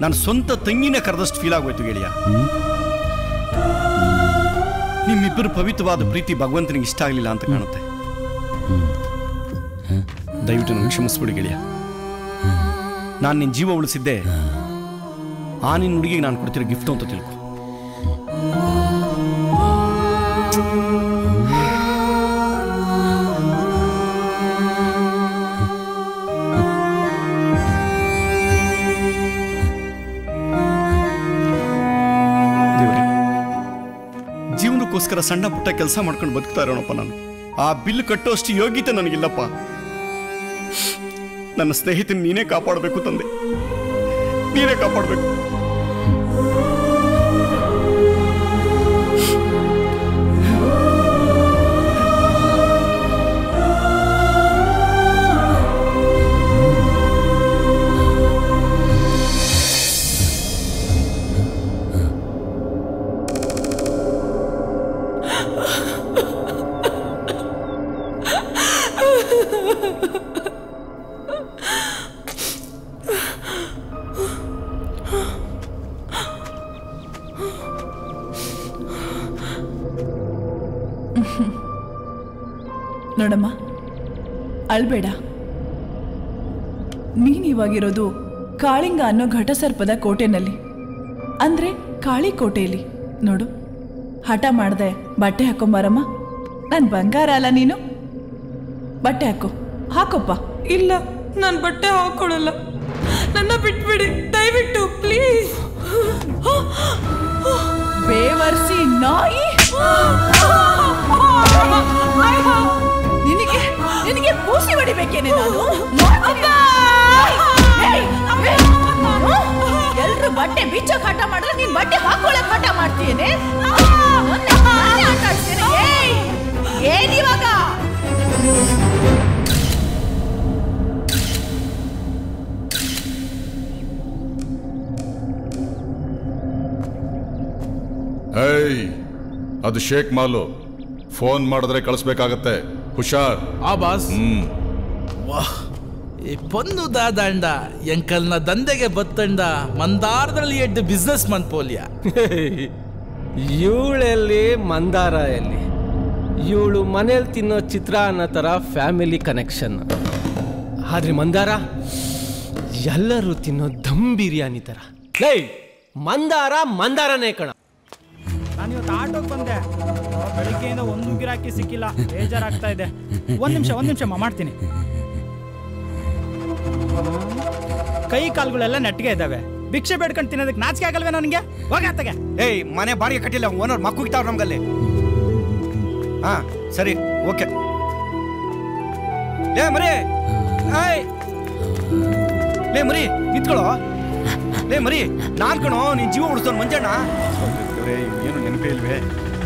ನನ್ನ ಸ್ವಂತ ತಂಗಿನೇ ಕರೆದಷ್ಟು ಫೀಲ್ ಆಗೋಯ್ತು ಗೆಳೆಯ. ನಿಮ್ಮಿಬ್ಬರು ಪವಿತ್ರವಾದ ಪ್ರೀತಿ ಭಗವಂತನಿಗೆ ಇಷ್ಟ ಆಗಲಿಲ್ಲ ಅಂತ ಕಾಣುತ್ತೆ. ದಯವಿಟ್ಟು ನನಗೆ ಕ್ಷಮಿಸ್ಬಿಡಿ ಗೆಳೆಯ. ನಾನು ನಿನ್ನ ಜೀವ ಉಳಿಸಿದ್ದೆ ಆ ನಿನ್ನ ಹುಡುಗಿಗೆ ನಾನು ಕೊಡ್ತಿರೋ ಗಿಫ್ಟ್ ಅಂತ ತಿಳ್ಕೊ. ಜೀವನಕ್ಕೋಸ್ಕರ ಸಣ್ಣ ಪುಟ್ಟ ಕೆಲಸ ಮಾಡ್ಕೊಂಡು ಬದುಕ್ತಾ ಇರೋಣಪ್ಪ ನಾನು. ಆ ಬಿಲ್ ಕಟ್ಟೋಷ್ಟು ಯೋಗ್ಯತೆ ನನಗಿಲ್ಲಪ್ಪ. ನನ್ನ ಸ್ನೇಹಿತನ ನೀನೇ ಕಾಪಾಡಬೇಕು ತಂದೆ, ನೀನೇ ಕಾಪಾಡಬೇಕು. ನೋಡಮ್ಮ, ಅಳ್ಬೇಡ. ನೀನಿವಾಗಿರೋದು ಕಾಳಿಂಗ ಅನ್ನೋ ಘಟಸರ್ಪದ ಕೋಟೆನಲ್ಲಿ, ಅಂದ್ರೆ ಕಾಳಿ ಕೋಟೆಯಲ್ಲಿ. ನೋಡು, ಹಠ ಮಾಡ್ದೆ ಬಟ್ಟೆ ಹಾಕೊಂಬಾರಮ್ಮ. ನನ್ ಬಂಗಾರ ಅಲ್ಲ ನೀನು. ಬಟ್ಟೆ ಹಾಕೋಪ್ಪ. ಇಲ್ಲ, ನಾನು ಬಟ್ಟೆ ಹಾಕೊಳ್ಳಲ್ಲ. ನನ್ನ ಬಿಟ್ಬಿಡಿ ದಯವಿಟ್ಟು, ಪ್ಲೀಸ್. ಬೇವರ್ಸಿ ನಾಯಿ. ನಿನಗೆ ಪೂಸಿ ಹೊಡಿಬೇಕೇನೆ ನಾನು? ಎಲ್ರು ಬಟ್ಟೆ ಬಿಚ್ಚಕ್ ಹಠ ಮಾಡಿದ್ರೆ ನೀನ್ ಬಟ್ಟೆ ಹಾಕೊಳ್ಳಕ್ ಹಠ ಮಾಡ್ತೀಯೇನೆ? ಏನಿವಾಗ? ಅದು ಶೇಕ್ ಮಾಲು. ಫೋನ್ ಮಾಡಿದ್ರೆ ಕಳಿಸ್ಬೇಕಾಗತ್ತೆ, ಹುಷಾರ್. ಆ ಬಾಸ್. ವಾಹ್, ಈ ಪೊನ್ನು ದಾದಂಡ ಎಂಕಲ್ನ ದಂಧೆಗೆ ಬತ್ತಂಡ ಮಂದಾರದಲ್ಲಿ ಎಡ್ಡು ಬಿಸ್ನೆಸ್ ಮನ್ ಪೋಲಿಯ. ಇವಳೆಲ್ಲಿ ಮಂದಾರ ಎಲ್ಲಿ? ಇವಳು ಮನೇಲಿ ತಿನ್ನೋ ಚಿತ್ರಾನ್ನ ಥರ ಫ್ಯಾಮಿಲಿ ಕನೆಕ್ಷನ್. ಆದ್ರೆ ಮಂದಾರ ಎಲ್ಲರೂ ತಿನ್ನೋ ದಮ್ ಬಿರಿಯಾನಿ ಥರ. ಲೈ, ಮಂದಾರನೇ ಕಣ. ನಾನು ಇವತ್ತು ಆಟೋಗೆ ಬಂದೆ, ಬೆಳಿಗ್ಗೆಯಿಂದ ಒಂದು ಗಿರಾಕಿ ಸಿಕ್ಕಿಲ್ಲ, ಬೇಜಾರಾಗ್ತಾ ಇದೆ. ಒಂದ್ ನಿಮಿಷ ಮಾಡ್ತೀನಿ. ಕೈ ಕಾಲುಗಳೆಲ್ಲ ನೆಟ್ಟಿಗೆ ಇದ್ದಾವೆ. ಭಿಕ್ಷೆ ಬೇಡ್ಕೊಂಡು ತಿನ್ನೋದಕ್ಕೆ ನಾಚಿಕೆ ಆಗಲ್ವೇ ನನಗೆ? ಹೋಗಾತಗೆ. ಏಯ್, ಮನೆ ಬಾಡಿಗೆ ಕಟ್ಟಿಲ್ಲ, ಓನರ್ ಮಕ್ಕಳಿತಾವ್ರು ನಮ್ಗಲ್ಲಿ. ಹಾ ಸರಿ, ಓಕೆ. ಲೇ ಮರಿ, ಲೇ ಮರಿ ನಿಂತ್ಕೊಳ್ಳೋ. ಲೇ ಮರಿ, ನಾನ್ ಕಣೋ ನಿನ್ ಜೀವ ಉಳಿಸ್ತೋನ್ ಮಂಜಣ್ಣ. ಏನು ನೆನಪೇ ಇಲ್ವೇ?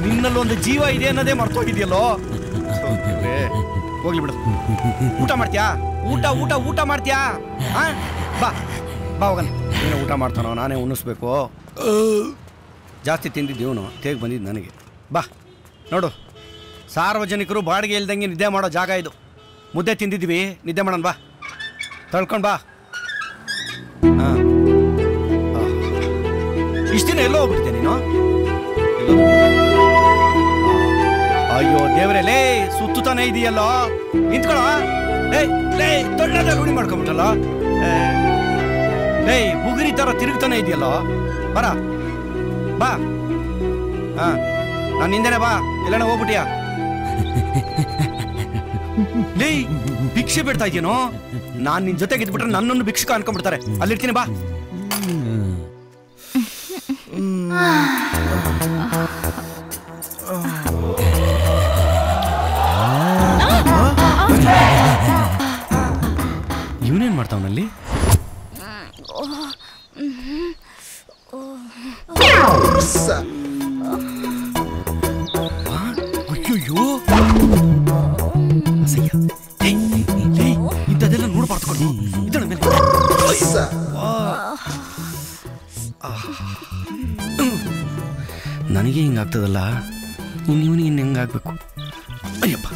ನಿನ್ನಲ್ಲೊಂದು ಜೀವ ಇದೆ ಅನ್ನೋದೇ ಮರ್ತೋಗಿದೆಯಲ್ಲೋ. ಹೋಗ್ಲಿ ಬಿಡು. ಊಟ ಮಾಡ್ತೀಯಾ? ಊಟ ಮಾಡ್ತೀಯಾ? ಬಾ ಹೋಗಣ. ನೀನು ಊಟ ಮಾಡ್ತಾನೋ, ನಾನೇ ಉಣಿಸ್ಬೇಕು. ಜಾಸ್ತಿ ತಿಂದಿದ್ದೀವನು, ತೇಗ ಬಂದಿದ್ದು ನನಗೆ. ಬಾ ನೋಡು, ಸಾರ್ವಜನಿಕರು ಬಾಡಿಗೆ ಇಲ್ದಂಗೆ ನಿದ್ದೆ ಮಾಡೋ ಜಾಗ ಇದು. ಮುದ್ದೆ ತಿಂದಿದ್ವಿ, ನಿದ್ದೆ ಮಾಡೋಣ ಬಾ. ತಳ್ಕೊಂಡು ಬಾ. ಹಾಂ, ಇಷ್ಟು ದಿನ ಎಲ್ಲೋ ಹೋಗ್ಬಿಡ್ತೀಯ ನೀನು? ಅಯ್ಯೋ ದೇವ್ರೆ, ಲೇ ಸುತ್ತಾನೆ ಇದೆಯಲ್ಲೋ. ನಿಂತ್ಕೊಳ್ಳೋ. ಲೇ ತೊಳ್ಳದ ರೂಢಿ ಮಾಡ್ಕೊಂಬಿಟ್ಟಲ್ಲ. ಲೇ ಬುಗುರಿ ತರ ತಿರುಗ್ತಾನೆ ಇದೆಯಲ್ಲೋ. ಬರ ಬಾ. ಹಾ, ನಾನು ನಿಂದೇನೆ ಬಾ. ಎಲ್ಲಾನ ಹೋಗ್ಬಿಟ್ಟಿಯಾ? ಲೇ ಭಿಕ್ಷೆ ಬಿಡ್ತಾ ಇದೆಯೇನೋ? ನಾನು ನಿನ್ ಜೊತೆಗೆ ಇದ್ಬಿಟ್ರೆ ನನ್ನನ್ನು ಭಿಕ್ಷಕ ಅನ್ಕೊಂಡ್ಬಿಡ್ತಾರೆ. ಅಲ್ಲಿರ್ತೀನಿ ಬಾ. ಇವನೇನ್ ಮಾಡ್ತಾವನಲ್ಲಿ? ಅಯ್ಯೋ ಇಂಥದ್ದೆಲ್ಲ ನೋಡ್ಬಾರ್ದು ಇದಳ ಮೇಲೆ ನನಗೆ ಹಿಂಗಾಗ್ತದಲ್ಲ ಇವನಿಗೆ ಇನ್ನು ಹೆಂಗಾಗ್ಬೇಕು ಅಯ್ಯಪ್ಪ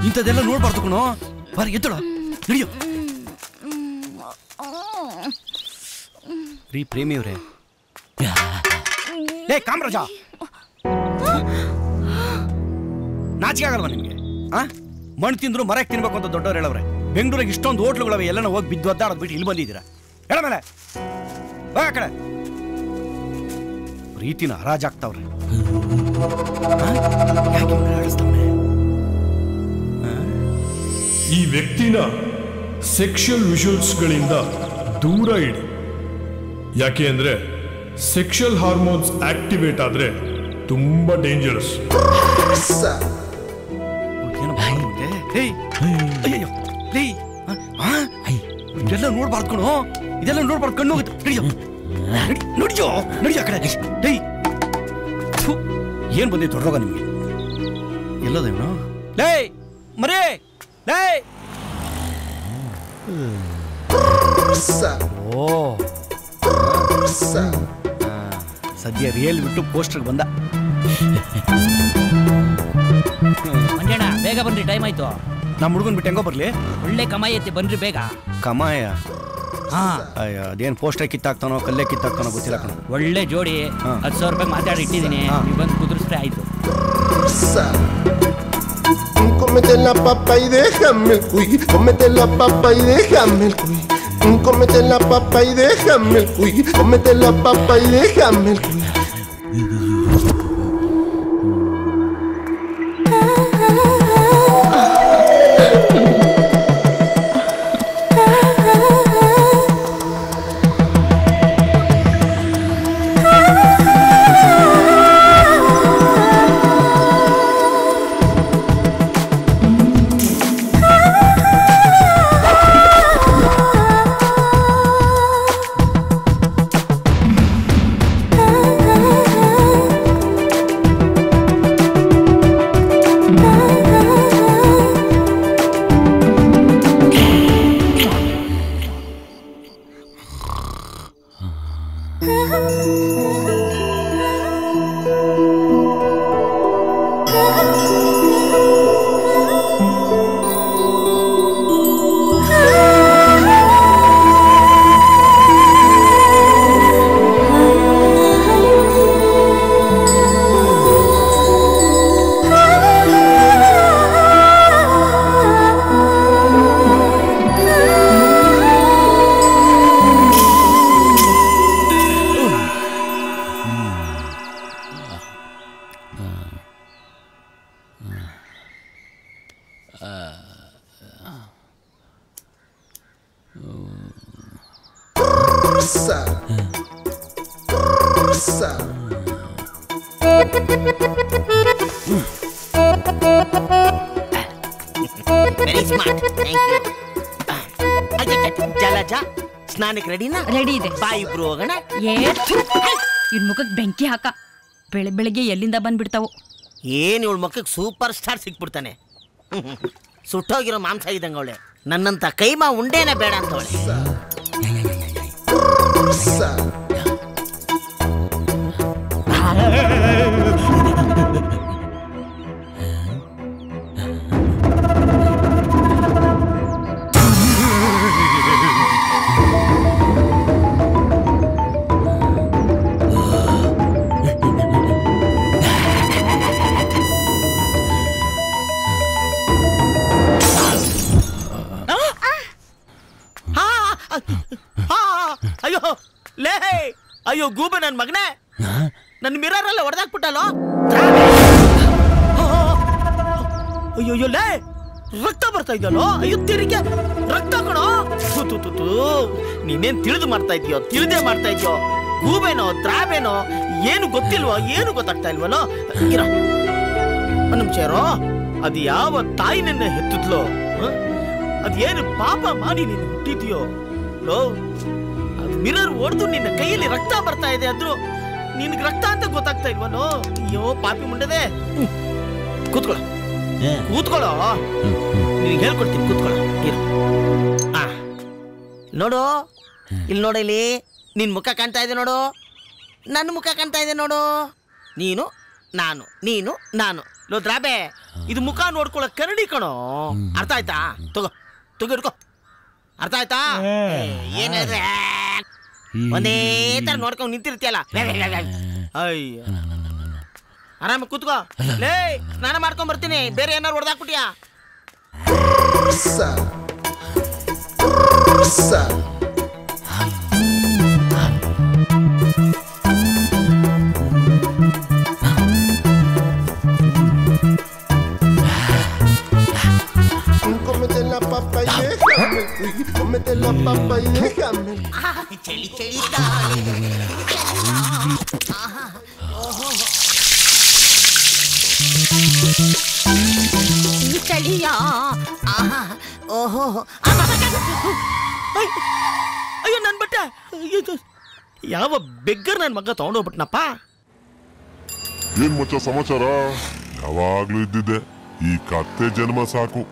ಇಂಥದ್ದೆಲ್ಲ ನೋಡ್ಬಾರ್ದು ಕಣೋ ಬಾರಿ ಎದ್ದಳ ನಡೆಯೋ ರೀ ಪ್ರೇಮಿಯವ್ರೆ ಲೇ ಕಾಮರಾಜ ನಾಚಿಕೆ ಆಗಲ್ವಾ ನಿಮ್ಗೆ ಮಣ್ಣು ತಿಂದ್ರು ಮರಕ್ಕೆ ತಿನ್ಬೇಕು ಅಂತ ದೊಡ್ಡವ್ರು ಹೇಳವ್ರೆ ಬೆಂಗಳೂರಿಗೆ ಇಷ್ಟೊಂದು ಹೋಟ್ಲುಗಳವೆ ಎಲ್ಲನ ಹೋಗಿ ಬಿದ್ದು ಒದ್ದಾಡೋದು ಬಿಟ್ಟು ಇಲ್ಲಿ ಬಂದಿದ್ದೀರಾ ಹೇಳ ಮೇಲೆ ಬಾ ಕಡೆ ರೀತಿನ ಹರಾಜಾಗ್ತಾವ್ರೆ ಈ ವ್ಯಕ್ತಿನ ಸೆಕ್ಷುಯಲ್ ವಿಜುವಲ್ಸ್ಗಳಿಂದ ದೂರ ಇಡಿ. ಯಾಕೆ ಅಂದ್ರೆ ಸೆಕ್ಷುಯಲ್ ಹಾರ್ಮೋನ್ಸ್ ಆಕ್ಟಿವೇಟ್ ಆದ್ರೆ ತುಂಬಾ ಡೇಂಜರಸ್. ಇದೆಲ್ಲ ನೋಡ್ಬಾರ್ದು ಕಣೋ, ಇದೆಲ್ಲ ನೋಡ್ಬಾರ್ದು, ಕಣ್ಣು ಹೋಗುತ್ತೆ. ನಡಿಯೋ ನಡಿಯೋ ಆ ಕಡೆ. ಏನ್ ಬಂದಿ ದೊಡ್ಡರೋಗ ನಿಮ್ಗೆ? ಎಲ್ಲದೇವನು ಲೇ ಮರೇ ಲೇ. ಓ ಸದ್ಯ ರಿಯಲ್ ಬಿಟ್ಟು ಪೋಸ್ಟರ್ ಬಂದ. ಮಂಜಣ್ಣ ಬೇಗ ಬನ್ರಿ, ಟೈಮ್ ಆಯ್ತು. ನಮ್ಮ ಹುಡುಗನ್ ಬಿಟ್ಟು ಹೆಂಗೋ ಬರ್ಲಿ? ಒಳ್ಳೆ ಕಮಾಯಿ ಐತಿ, ಬನ್ರಿ ಬೇಗ. ಕಮಾಯ? ಅಯ್ಯ ಅದೇನು ಪೋಸ್ಟರ್ ಕಿತ್ತಾಕ್ತಾನೋ ಕಲ್ಲೇ ಕಿತ್ತಾಕ್ತಾನೋ ಗೊತ್ತಿಲ್ಲ ಕಣ. ಒಳ್ಳೆ ಜೋಡಿ 10,000 ರೂಪಾಯಿ ಮಾತಾಡಿ ಇಟ್ಟಿದ್ದೀನಿ, ನೀವು ಬಂದು ಕುದುರಿಸ್ರೆ ಆಯ್ತು. Cómete la papa y déjame el cuy. Cómete la papa y déjame el cuy. Cómete la papa y déjame el cuy. Cómete la papa y déjame el cuy. Very smart, thank you. Jalaja ಸ್ನಾನಕ್ಕೆ ರೆಡಿನಾ? Ready ಇದೆ. ಬಾ ಇಬ್ರು ಹೋಗೋಣ. ಇವ್ರ ಮುಖಕ್ಕೆ ಬೆಂಕಿ ಹಾಕ. ಬೆಳಗ್ಗೆ ಎಲ್ಲಿಂದ ಬಂದ್ಬಿಡ್ತಾವು. ಏನ್ ಇವಳ ಮಕ್ಕಕ್ಕೆ ಸೂಪರ್ ಸ್ಟಾರ್ ಸಿಕ್ಬಿಡ್ತಾನೆ. ಸುಟ್ಟೋಗಿರೋ ಮಾಂಸ ಇದ್ದಂಗ ಅವಳೆ. ನನ್ನಂತ ಕೈಮಾ ಉಂಡೇನೆ ಬೇಡ ಅಂತವಳೆ. ಅಯ್ಯೋ ಲೇ, ಅಯ್ಯೋ ಗೂಬೆ ನನ್ ಮಗನೇ, ನನ್ನ ಮಿರರ್ ಎಲ್ಲ ಹೊಡೆದಾಕ್ಬಿಟ್ಟಲ್ಲೋ. ಅಯ್ಯೋ ಲೇ, ರಕ್ತ ಬರ್ತಾ ಇದ್ದಲ್ಲೋ. ಅಯ್ಯೋ ತಿರುಗಿ ರಕ್ತ ಕಣೋ. ನೀನೇನ್ ತಿಳಿದು ಮಾಡ್ತಾ ಇದೆಯೋ, ತಿಳಿದೇ ಮಾಡ್ತಾ ಇದೆಯೋ? ಗೂಬೆನೋ ದ್ರಾಬೇನೋ ಏನು ಗೊತ್ತಿಲ್ವೋ, ಏನು ಗೊತ್ತಾಗ್ತಾ ಇಲ್ವಲ್ಲೋ. ಇರೋ ಒಂದು ನಿಮಿಷ ಇರೋ. ಅದು ಯಾವ ತಾಯಿ ನಿನ್ನ ಹೆತ್ತಿದ್ಲೋ, ಅದೇನು ಪಾಪ ಮಾಡಿ ನೀನು ಹುಟ್ಟಿದ್ಯೋ ಲೋ. ಮಿರರ್ ಹೊಡೆದು ನಿನ್ನ ಕೈಯಲ್ಲಿ ರಕ್ತ ಬರ್ತಾ ಇದೆ ಅಂದ್ರು ನಿನ್ಗೆ ರಕ್ತ ಅಂತ ಗೊತ್ತಾಗ್ತಾ ಇಲ್ವಲ್ಲೋ. ಅಯ್ಯೋ ಪಾಪಿ ಮುಂಡದೆ. ಕೂತ್ಕೊಳ್ಳ ಕೂತ್ಕೊಳ್ಳೋ, ನಿನಗೆ ಹೇಳ್ಕೊಡ್ತೀನಿ ಕೂತ್ಕೊಳ್ಳ. ಇರು ನೋಡು, ಇಲ್ಲಿ ನೋಡು, ಇಲ್ಲಿ ನಿನ್ ಮುಖ ಕಾಣ್ತಾ ಇದೆ ನೋಡು, ನನ್ನ ಮುಖ ಕಾಣ್ತಾ ಇದೆ ನೋಡು. ನೀನು ನಾನು, ನೀನು ನಾನು. ಲೋದ್ರಾಬೆ, ಇದು ಮುಖ ನೋಡ್ಕೊಳ್ಳೋ ಕರಡಿ ಕಣೋ. ಅರ್ಥ ಆಯ್ತಾ? ತಗೋ ತಗೋ ಇಡ್ಕೋ. ಅರ್ಥ ಆಯ್ತಾ? ಏನ್ ಹೇಳಿದ್ರೆ ಒಂದೇ ತರ ನೋಡ್ಕೊಂಡು ನಿಂತಿರ್ತೀಯಲ್ಲ. ಅಯ್ಯ, ಆರಾಮ ಕೂತ್ಕೋ. ಲೇ, ಸ್ನಾನ ಮಾಡ್ಕೊಂಡ್ ಬರ್ತೀನಿ. ಬೇರೆ ಏನಾರು ಹೊಡೆದಾಕ್ಬಿಟ್ಟಿಯಾ? Cómete la papa y déjame el cuy. Cómete la papa y déjame. ಚಳಿ ಚಳಿ ತಾಳಿ. ಈ ಚಳಿಯ ಓಹೋ. ಅಯ್ಯೋ ನನ್ ಬಟ್ಟೆ. ಯಾವ ಬೆಗ್ಗರ್ ನನ್ ಮಗ ತಗೊಂಡೋಗ್ಬಿಟ್ನಪ್ಪ. ಏನ್ ಮಚ್ಚ ಸಮಾಚಾರ? ಯಾವಾಗ್ಲೂ ಇದ್ದಿದ್ದೆ, ಈ ಕತ್ತೆ ಜನ್ಮ ಸಾಕು.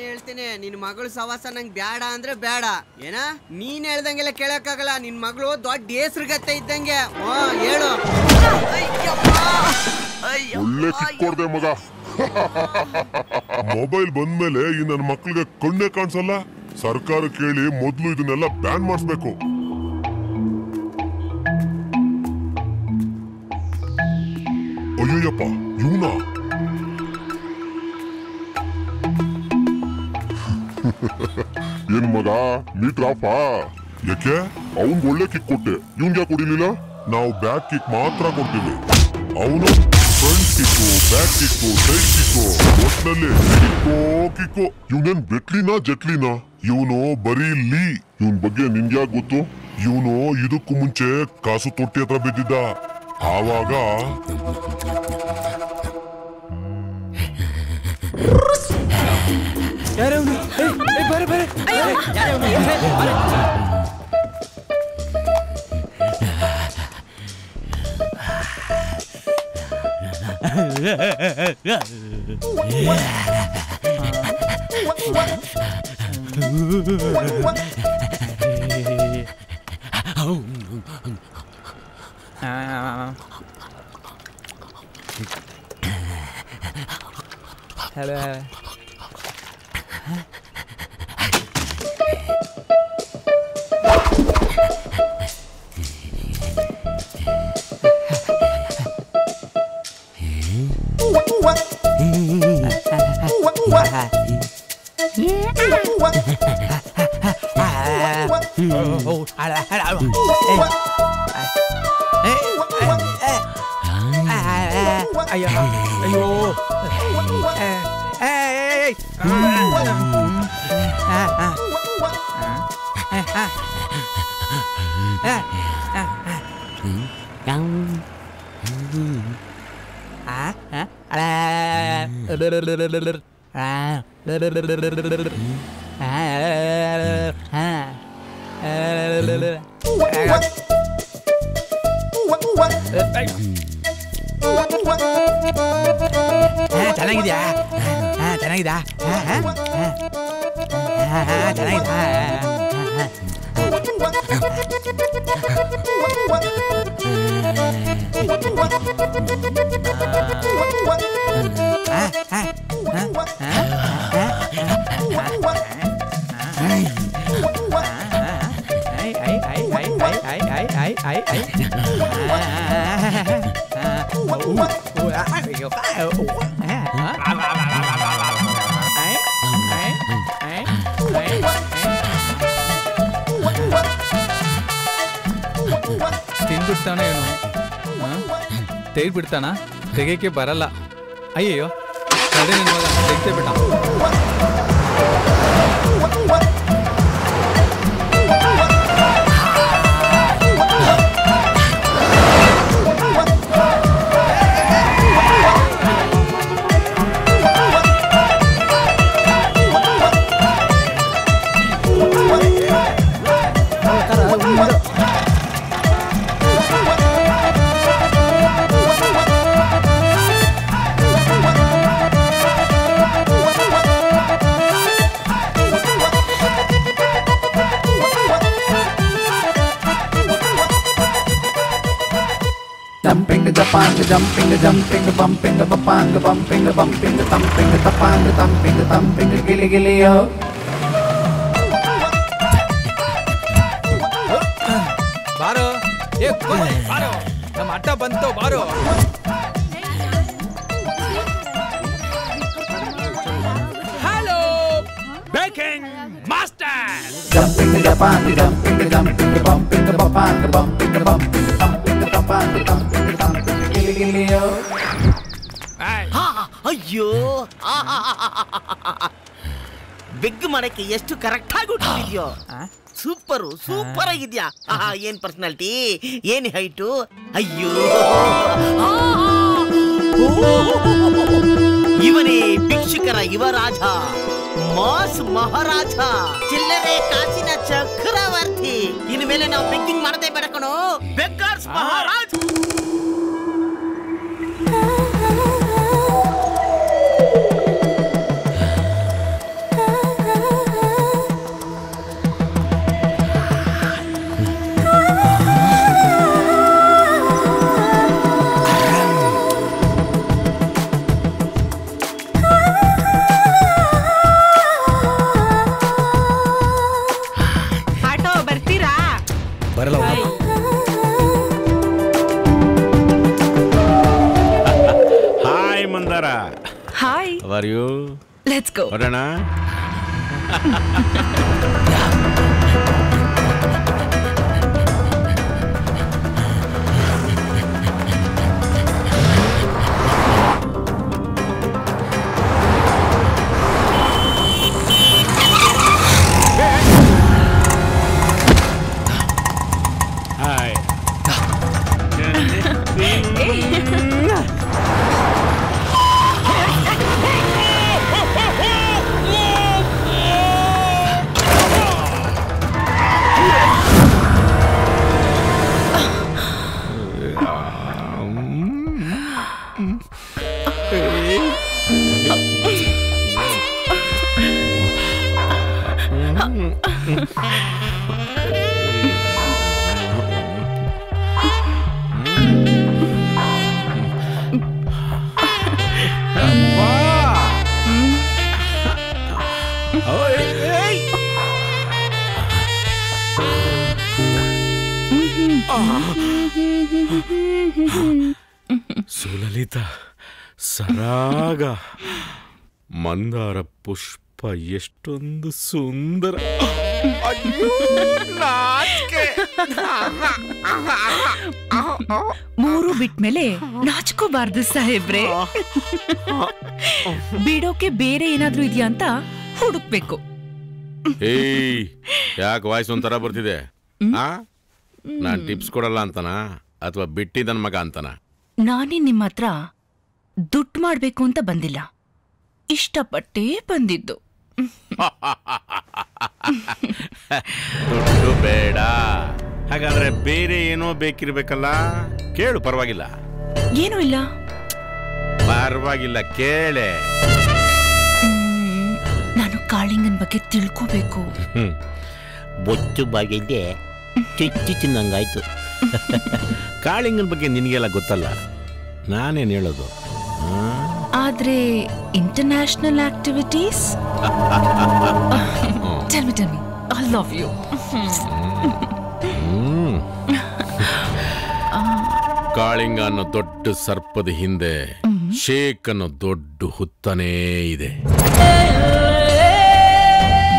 ಹೇಳ್ತೀನಿ, ನಿನ್ ಮಗಳು ಸವಾಸ ನಂಗೆ ಬೇಡ ಅಂದ್ರೆ ಬೇಡ. ಏನ ನೀನ್ ಹೇಳ್ದಂಗೆಲ್ಲ ಕೇಳಕ್ಕಾಗಲ್ಲ. ನಿನ್ ಮಗಳು ದೊಡ್ಡ ಹೆಸ್ರುಗತ್ತೆ ಇದ್ದಂಗೆ. ಹೇಳು. ಒಳ್ಳೆ ಕಿಕ್ಕೊಡ್ದೆ ಮಗ. ಮೊಬೈಲ್ ಬಂದ್ಮೇಲೆ ಈ ನನ್ನ ಮಕ್ಳಿಗೆ ಕಣ್ಣೆ ಕಾಣಿಸಲ್ಲ. ಸರ್ಕಾರ ಕೇಳಿ ಮೊದ್ಲು ಇದನ್ನೆಲ್ಲ ಬ್ಯಾನ್ ಮಾಡಿಸ್ಬೇಕು. ಅಯ್ಯಯ್ಯಪ್ಪ, ಇವನಾ? ಏನ್ ಮಗ ಮೀಟರ್ ಆಫಾ? ಯಾಕೆ? ಅವನ್ಗೆ ಒಳ್ಳೆ ಕಿಕ್ ಕೊಟ್ಟೆ, ಇವ್ನ್ಗೆ ಕೊಡಿಲಿಲ್ಲ? ನಾವು ಬ್ಯಾಕ್ ಕಿಕ್ ಮಾತ್ರ ಕೊಡ್ತೀವಿ. ಅವನು front kick, back kick, side kick, ಒಟ್ನಲ್ಲಿ ಕಿಕ್ಕು. ಇವನೇನ್ ಬೆಟ್ಲಿನಾ ಜಟ್ಲಿನಾ? ಇವನು ಬರೀ ಲೀ. ಇವನ್ ಬಗ್ಗೆ ನಿನ್ಗೆ ಗೊತ್ತು? ಇವನು ಇದಕ್ಕೂ ಮುಂಚೆ ಕಾಸು ತೊಟ್ಟಿ ಹತ್ರ ಬಿದ್ದಿದ್ದ. ಆವಾಗ ಚೆನ್ನಾಗಿದ್ಯಾ? ಚೆನ್ನಾಗಿದಾ? ತಿಂದ್ಬಿಡ್ತಾನ ಏನು? ತೆಗೆದ್ಬಿಡ್ತಾನ? ತೆಗೆಯಕ್ಕೆ ಬರಲ್ಲ. ಅಯ್ಯಯ್ಯೋ, ಅದೇ ನಿನ್ ಮಗ ತೆಗ್ದೇ ಬಿಟ್ಟ. tapang jumping jumping bumping bapang bumping bumping thumping tapang thumping gili gili yo. ಬಾರೋ ಬಾರೋ ನಮ್ಮ ಅಡ್ಡ ಬಂತು ಬಾರೋ. Hello baking master. Jumping japang jumping bumping bapang bumping thumping tapang thumping gili gili yo. ಅಯ್ಯೋ ಬೆಗ್ ಮಾಡಕ್ಕೆ ಎಷ್ಟು ಕರೆಕ್ಟ್ ಆಗಿ ಹುಟ್ಟಿದ್ಯೋ. ಸೂಪರ್ ಆಗಿದ್ಯಾ. ಏನ್ ಪರ್ಸನಾಲಿಟಿ, ಏನ್ ಹೈಟು. ಅಯ್ಯೋ ಇವನೇ ಭಿಕ್ಷುಕರ ಯುವರಾಜ, ಮಾಸ್ ಮಹಾರಾಜ, ಚಿಲ್ಲರೆ ಕಾಸಿನ ಚಕ್ರವರ್ತಿ. ಇನ್ನು ಮೇಲೆ ನಾವು ಬೆಗ್ಗಿಂಗ್ ಮಾಡದೆ ಬೇಡ ಕಣೋ, beggars Maharaj. Hi Mandara. Hi. How are you? Let's go. ಹೊರಡೋಣ. ಹಾಯ್. ಸುಲಲಿತ, ಸರಾಗ, ಮಂದಾರ ಪುಷ್ಪ ಎಷ್ಟೊಂದು ಸುಂದರ. ಮೂರು ಬಿಟ್ಮೇಲೆ ನಾಚ್ಕೋಬಾರ್ದು ಸಾಹೇಬ್ರೆ. ಬಿಡೋಕೆ ಬೇರೆ ಏನಾದ್ರೂ ಇದೆಯಾ ಅಂತ ಹುಡುಕ್ಬೇಕು. ಏಯ್, ಯಾಕೆ ವಾಯ್ಸ್ ಒಂಥರ ಬರ್ತಿದೆ? ನಾನ್ ಟಿಪ್ಸ್ ಕೊಡಲ್ಲ ಅಂತನಾ ಅಥವಾ ಬಿಟ್ಟಿದ್ದನ್ ಮಗ ಅಂತನ? ನಾನೇ ನಿಮ್ಮ ಹತ್ರ ದುಡ್ಡು ಮಾಡ್ಬೇಕು ಅಂತ ಬಂದಿಲ್ಲ, ಇಷ್ಟಪಟ್ಟೇ ಬಂದಿದ್ದು. ದುಡ್ಡು ಬೇಡ, ಹಾಗಾದ್ರೆ ಬೇರೆ ಏನೋ ಬೇಕಿರ್ಬೇಕಲ್ಲ. ಕೇಳು, ಪರವಾಗಿಲ್ಲ. ಏನೂ ಇಲ್ಲ. ಪರವಾಗಿಲ್ಲ, ಕೇಳೆ. ನಾನು ಕಾಳಿಂಗನ್ ಬಗ್ಗೆ ತಿಳ್ಕೋಬೇಕು. ಬೊಚ್ಚು ಬಾಗಿದ್ದೆ ಚುಚ್ಚು ತಿನ್ನಂಗಾಯ್ತು. ಕಾಳಿಂಗನ ಬಗ್ಗೆ ನಿನಗೆಲ್ಲ ಗೊತ್ತಲ್ಲ, ನಾನೇನು ಹೇಳೋದು. ಆದ್ರೆ international activities, tell me I love you. Kalinga ಅನ್ನೋ ದೊಡ್ಡ ಸರ್ಪದ ಹಿಂದೆ ಶೇಕ್ ಅನ್ನೋ ದೊಡ್ಡ ಹುತ್ತನೇ ಇದೆ.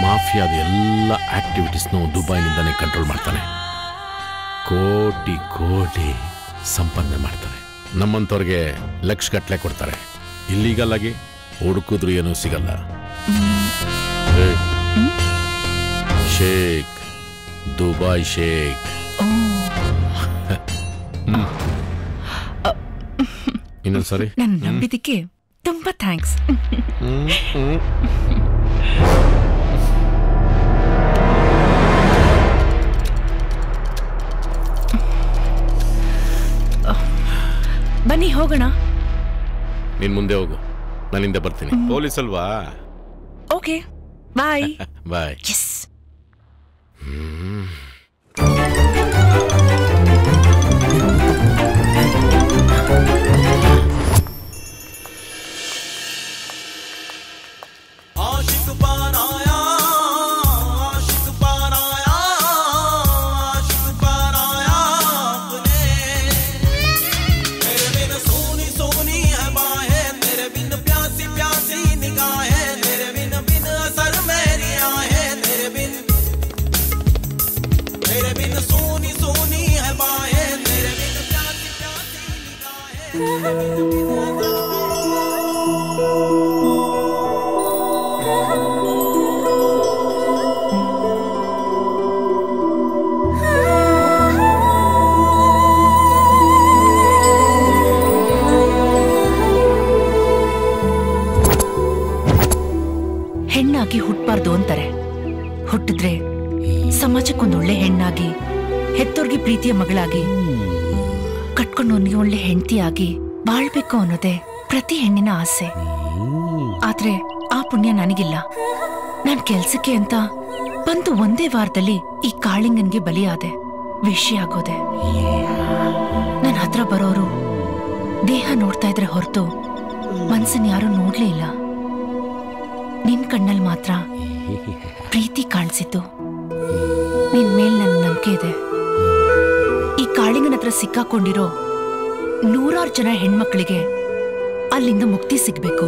ಮಾಫಿಯಾದ ಎಲ್ಲ ಆಕ್ಟಿವಿಟೀಸ್ನು ದುಬೈನಿಂದಾನೇ ಕಂಟ್ರೋಲ್ ಮಾಡ್ತಾನೆ. ಕೋಟಿ ಕೋಟಿ ಸಂಪಾದನೆ ಮಾಡ್ತಾರೆ. ನಮ್ಮಂಥವ್ರಿಗೆ ಲಕ್ಷಗಟ್ಟಲೆ ಕೊಡ್ತಾರೆ. ಇಲ್ಲೀಗಲ್ ಆಗಿ ಹುಡುಕಿದ್ರು ಏನೂ ಸಿಗಲ್ಲ. ಶೇಕ್, ದುಬೈ ಶೇಕ್. ಇನ್ನೊಂದ್ಸರಿ ನನ್ನ ನಂಬಿದ್ದಕ್ಕೆ ತುಂಬಾ ಥ್ಯಾಂಕ್ಸ್. ಬನ್ನಿ ಹೋಗೋಣ. ನೀನ್ ಮುಂದೆ ಹೋಗು, ನಾನಿಂದ ಬರ್ತೀನಿ. ಪೊಲೀಸ್ ಅಲ್ವಾ? ಓಕೆ, ಬಾಯ್. ಬಾಯ್. ಎಸ್. तेरे बिन सोनी सोनी है बाहें तेरे बिन प्यासी प्यासी ಹೆಣ್ಣಾಗಿ ಹುಟ್ಟಬಾರ್ದು ಅಂತಾರೆ. ಹುಟ್ಟಿದ್ರೆ ಸಮಾಜಕ್ಕೊಂದೊಳ್ಳೆ ಹೆಣ್ಣಾಗಿ, ಹೆತ್ತೋರ್ಗೆ ಪ್ರೀತಿಯ ಮಗಳಾಗಿ, ಕಟ್ಕೊಂಡವನಿಗೆ ಒಳ್ಳೆ ಹೆಂಡತಿಯಾಗಿ ಬಾಳ್ಬೇಕು ಅನ್ನೋದೇ ಪ್ರತಿ ಹೆಣ್ಣಿನ ಆಸೆ. ಆದ್ರೆ ಆ ಪುಣ್ಯ ನನಗಿಲ್ಲ. ನಾನ್ ಕೆಲ್ಸಕ್ಕೆ ಅಂತ ಬಂದು ಒಂದೇ ವಾರದಲ್ಲಿ ಈ ಕಾಳಿಂಗನ್ಗೆ ಬಲಿಯಾದೆ. ವಿಷಯ ಆಗೋದೆ. ನನ್ನ ಹತ್ರ ಬರೋರು ದೇಹ ನೋಡ್ತಾ ಇದ್ರೆ ಹೊರತು ಮನ್ಸನ್ ಯಾರು ನೋಡ್ಲೇ ಇಲ್ಲ. ನಿನ್ ಕಣ್ಣಲ್ಲಿ ಮಾತ್ರ ಪ್ರೀತಿ ಕಾಣಿಸಿತ್ತು. ನಿನ್ ಮೇಲ್ ನನ್ ನಂಬಿಕೆ ಇದೆ. ಈ ಕಾಳಿಂಗನ ಹತ್ರ ಸಿಕ್ಕಾಕೊಂಡಿರೋ 100 ಜನ ಹೆಣ್ಮಕ್ಳಿಗೆ ಅಲ್ಲಿಂದ ಮುಕ್ತಿ ಸಿಗ್ಬೇಕು.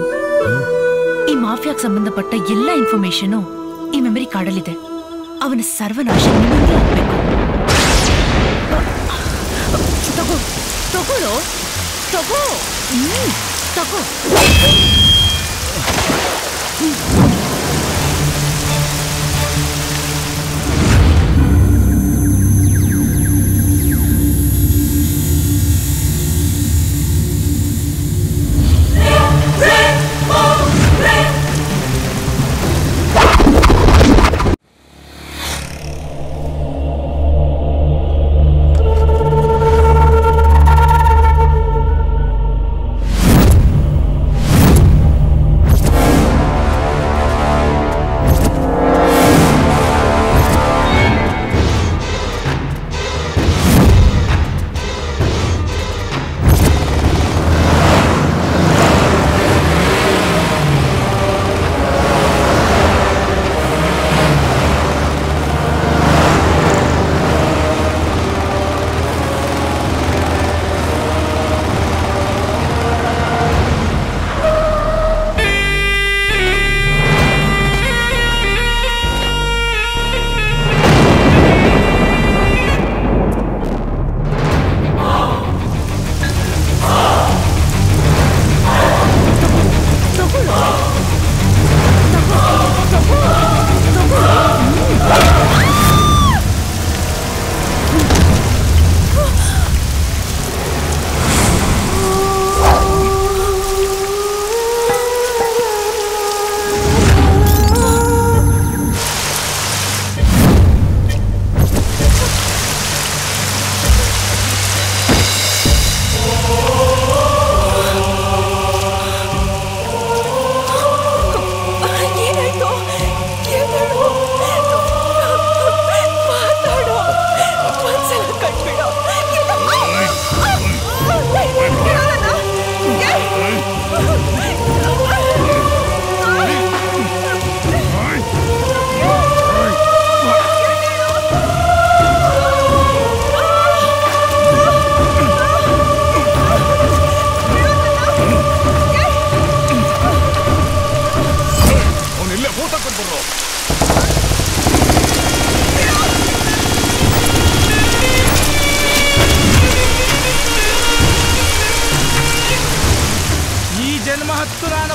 ಈ ಮಾಫಿಯಾಗ್ ಸಂಬಂಧಪಟ್ಟ ಎಲ್ಲ ಇನ್ಫಾರ್ಮೇಶನ್ ಈ ಮೆಮರಿ ಕಾರ್ಡಲ್ಲಿದೆ. ಅವನ ಸರ್ವನಾಶ ನಿಮ್ಮಂತೆ ಆಗ್ಬೇಕು. ತಗೋ ತಗೊಳ್ಳೋ ತಗೋ ತಗೋ.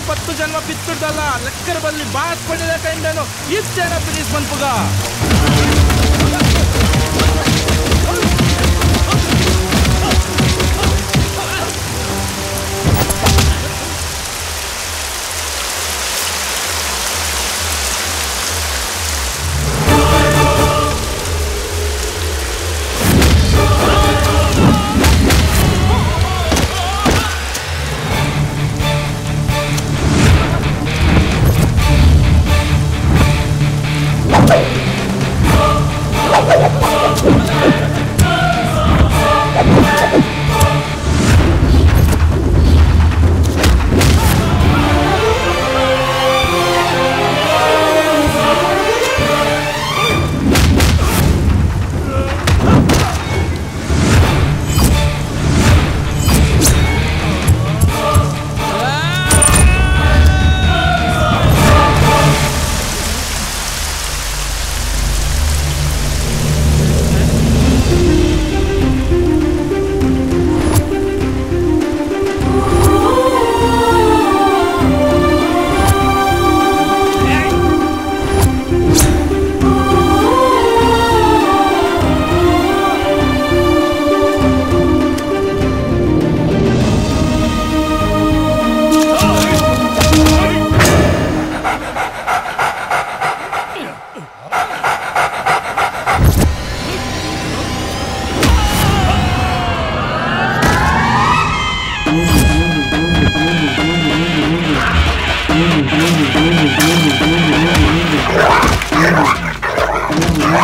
ಪತ್ತು ಜನ್ಮ ಬಿತ್ತುದಲ್ಲ ಲೆಕ್ಕರ ಬಲ್ಲಿ ಬಾಸ್ ಪಡೆದ ಕಂಡನು ಇಷ್ಟೇನ ಫಿನಿಶ್ ಬಂದ್ಪುಗ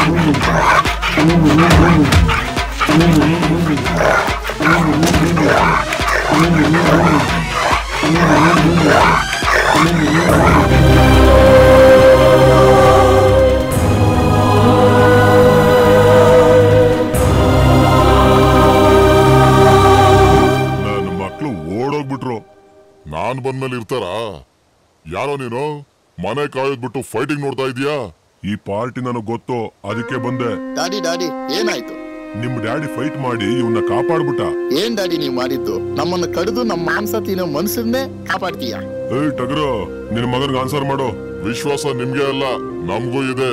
ನನ್ನ ಮಕ್ಳು ಓಡೋಗ್ಬಿಟ್ರು. ನಾನ್ ಬಂದ್ಮೇಲೆ ಇರ್ತಾರ? ಯಾರೋ ನೀನು ಮನೆ ಕಾಯೋದ್ಬಿಟ್ಟು ಫೈಟಿಂಗ್ ನೋಡ್ತಾ ಇದೀಯಾ? ಈ ಪಾರ್ಟಿ ನನಗ್ ಗೊತ್ತು, ಅದಕ್ಕೆ ಬಂದೆ. ಡ್ಯಾಡಿ ಡ್ಯಾಡಿ ಏನಾಯ್ತು? ನಿಮ್ ಡ್ಯಾಡಿ ಫೈಟ್ ಮಾಡಿ ಇವನ್ನ ಕಾಪಾಡ್ಬಿಟ್ಟ. ಏನ್ ಡ್ಯಾಡಿ ನೀವ್ ಮಾಡಿದ್ದು? ನಮ್ಮನ್ನ ಕಡಿದು ನಮ್ಮ ಮಾಂಸ ತಿನ್ನೋ ಮನ್ಸನ್ನೇ ಕಾಪಾಡ್ತೀಯ? ಏಯ್ ಟಗರು, ನಿನ್ ಮಗನ್ಗೆ ಆನ್ಸರ್ ಮಾಡು. ವಿಶ್ವಾಸ ನಿಮ್ಗೆ ಅಲ್ಲ, ನಮ್ಗೂ ಇದೆ.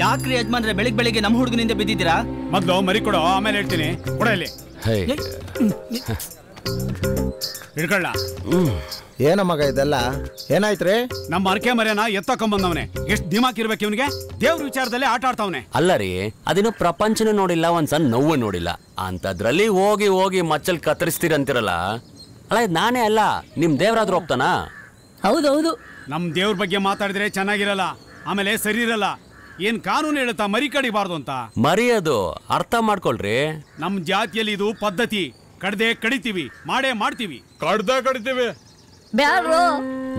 ಯಾಕ್ರಿ ಯಜಮಾನ್ರೆ ಬೆಳಿಗ್ಗೆ ನಮ್ಮ ಹುಡುಗನಿಂದ ಬಿದ್ದಿದ್ದೀರಾ? ಮೊದ್ಲು ಮರಿ ಕೊಡೋ, ಆಮೇಲೆ ಹೇಳ್ತೀನಿ. ಕೊಡ ಇಲ್ಲಿ ಹಿಡ್ಕೊಳ್ಳ. ಏನ ಮಗ ಇದೆಲ್ಲ ಏನಾಯ್ತ್ರಿ? ನಮ್ಮ ಅರ್ಕೆ ಮರ್ಯಾನ ಎತ್ತಕೊಂಬಂದವನೆ. ಎಷ್ಟು ದಿಮಾಕ್ ಇರ್ಬೇಕು ಇವನಿಗೆ? ದೇವ್ರ ವಿಚಾರದಲ್ಲಿ ಆಟ ಆಡ್ತಾವನೆ. ಅಲ್ಲ ರೀ, ಅದೇನು ಪ್ರಪಂಚನ ನೋಡಿಲ್ಲ, ಒಂದ್ ಸಣ್ಣ ನೋವು ನೋಡಿಲ್ಲ ಅಂತದ್ರಲ್ಲಿ ಹೋಗಿ ಹೋಗಿ ಮಚ್ಚಲ್ ಕತ್ತರಿಸ್ತೀರಂತಿರಲ್ಲ. ಅಲ್ಲ ಇದ್ ನಾನೇ ಅಲ್ಲ, ನಿಮ್ ದೇವ್ರಾದ್ರೂ ಹೋಗ್ತಾನ? ಹೌದೌದು. ನಮ್ ದೇವ್ರ ಬಗ್ಗೆ ಮಾತಾಡಿದ್ರೆ ಚೆನ್ನಾಗಿರಲ್ಲ, ಆಮೇಲೆ ಸರಿ ಇರಲ್ಲ. ಏನ್ ಕಾನೂನು ಹೇಳುತ್ತಾ ಮರಿ ಕಡಿಬಾರ್ದು ಅಂತ? ಮರಿಯೋದು ಅರ್ಥ ಮಾಡ್ಕೊಳ್ರಿ. ನಮ್ ಜಾತಿಯಲ್ಲಿ ಇದು ಪದ್ಧತಿ. ಕಡ್ದೆ ಕಡಿತೀವಿ, ಮಾಡೇ ಮಾಡ್ತೀವಿ. ಕಡಿತೀವಿ.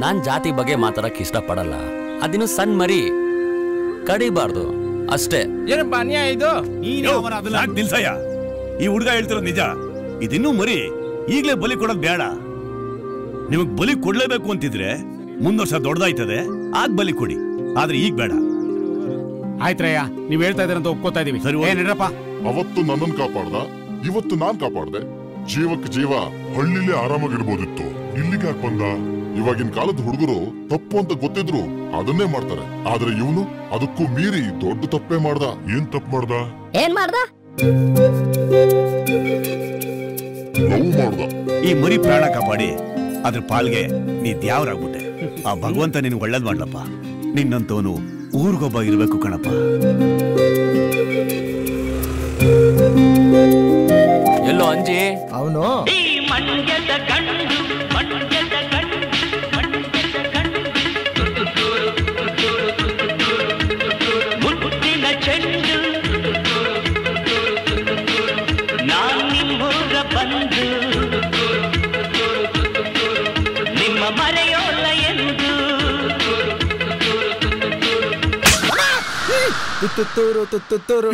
ನಾನ್ ಜಾತಿ ಬಗ್ಗೆ ಮಾತಾಡಕ್ ಇಷ್ಟ ಪಡಲ್ಲ. ಅದಿನ್ನು ಸಣ್ಣ ಮರಿ, ಕಡಿಬಾರ್ದು ಅಷ್ಟೇ. ಏನಪ್ಪ ಅನ್ಯಾಯ ಇದು? ನಿಲ್ಸಯ್ಯ, ಈ ಹುಡುಗ ಹೇಳ್ತಿರೋ ನಿಜ. ಇದಿನ್ನೂ ಮರಿ, ಈಗ್ಲೇ ಬಲಿ ಕೊಡೋದ್ ಬೇಡ. ನಿಮಗ್ ಬಲಿ ಕೊಡ್ಲೇಬೇಕು ಅಂತಿದ್ರೆ ಮುಂದ್ ವರ್ಷ ದೊಡ್ಡದಾಯ್ತದೆ, ಆಗ ಬಲಿ ಕೊಡಿ. ಆದ್ರೆ ಈಗ ಬೇಡ. ಆಯ್ತ್ರಯ್ಯ, ನೀವ್ ಹೇಳ್ತಾ ಇದ್ರಂತ ಒಪ್ಕೋತಾ ಇದೀವಿ. ಸರಿ ಏನಪ್ಪ? ಅವತ್ತು ನನ್ನನ್ನು ಕಾಪಾಡ್ದ, ಇವತ್ತು ನಾನ್ ಕಾಪಾಡ್ದೆ. ಜೀವಕ್ಕೆ ಜೀವ, ಹಳ್ಳಿಲೇ ಆರಾಮಾಗಿರ್ಬೋದಿತ್ತು. ಇಲ್ಲಿಗೆ ಯಾಕೆ ಬಂದ? ಇವಾಗಿನ ಕಾಲದ ಹುಡುಗರು ತಪ್ಪು ಅಂತ ಗೊತ್ತಿದ್ರು ಅದನ್ನೇ ಮಾಡ್ತಾರೆ. ಆದ್ರೆ ಇವನು ಅದಕ್ಕೂ ಮೀರಿ ದೊಡ್ಡ ತಪ್ಪೇ ಮಾಡ್ದ. ಏನ್ ತಪ್ಪು ಮಾಡ್ದ? ಲವ್ ಮಾಡ್ದ. ಈ ಮರಿ ಪ್ರಾಣ ಕಾಪಾಡಿ ಅದ್ರ ಪಾಲ್ಗೆ ನೀ ದ್ಯಾವ್ರಾಗ್ಬಿಟ್ಟೆ. ಆ ಭಗವಂತ ನಿನ್ ಒಳ್ಳೇದ್ ಮಾಡ್ಲಪ್ಪ. ನಿನ್ನಂತವನು ಊರಿಗೊಬ್ಬ ಇರ್ಬೇಕು ಕಣಪ್ಪ. ಎಲ್ಲೋ ಅಂಜಿ ಅವನು ಮುತ್ತಿನ ಚೆಂಡು ನಾನಿಮ್ಮೂರ ಬಂದು ನಿಮ್ಮ ಮರೆಯೋಲ್ಲ ಎಂದು ತುತ್ತೂರು.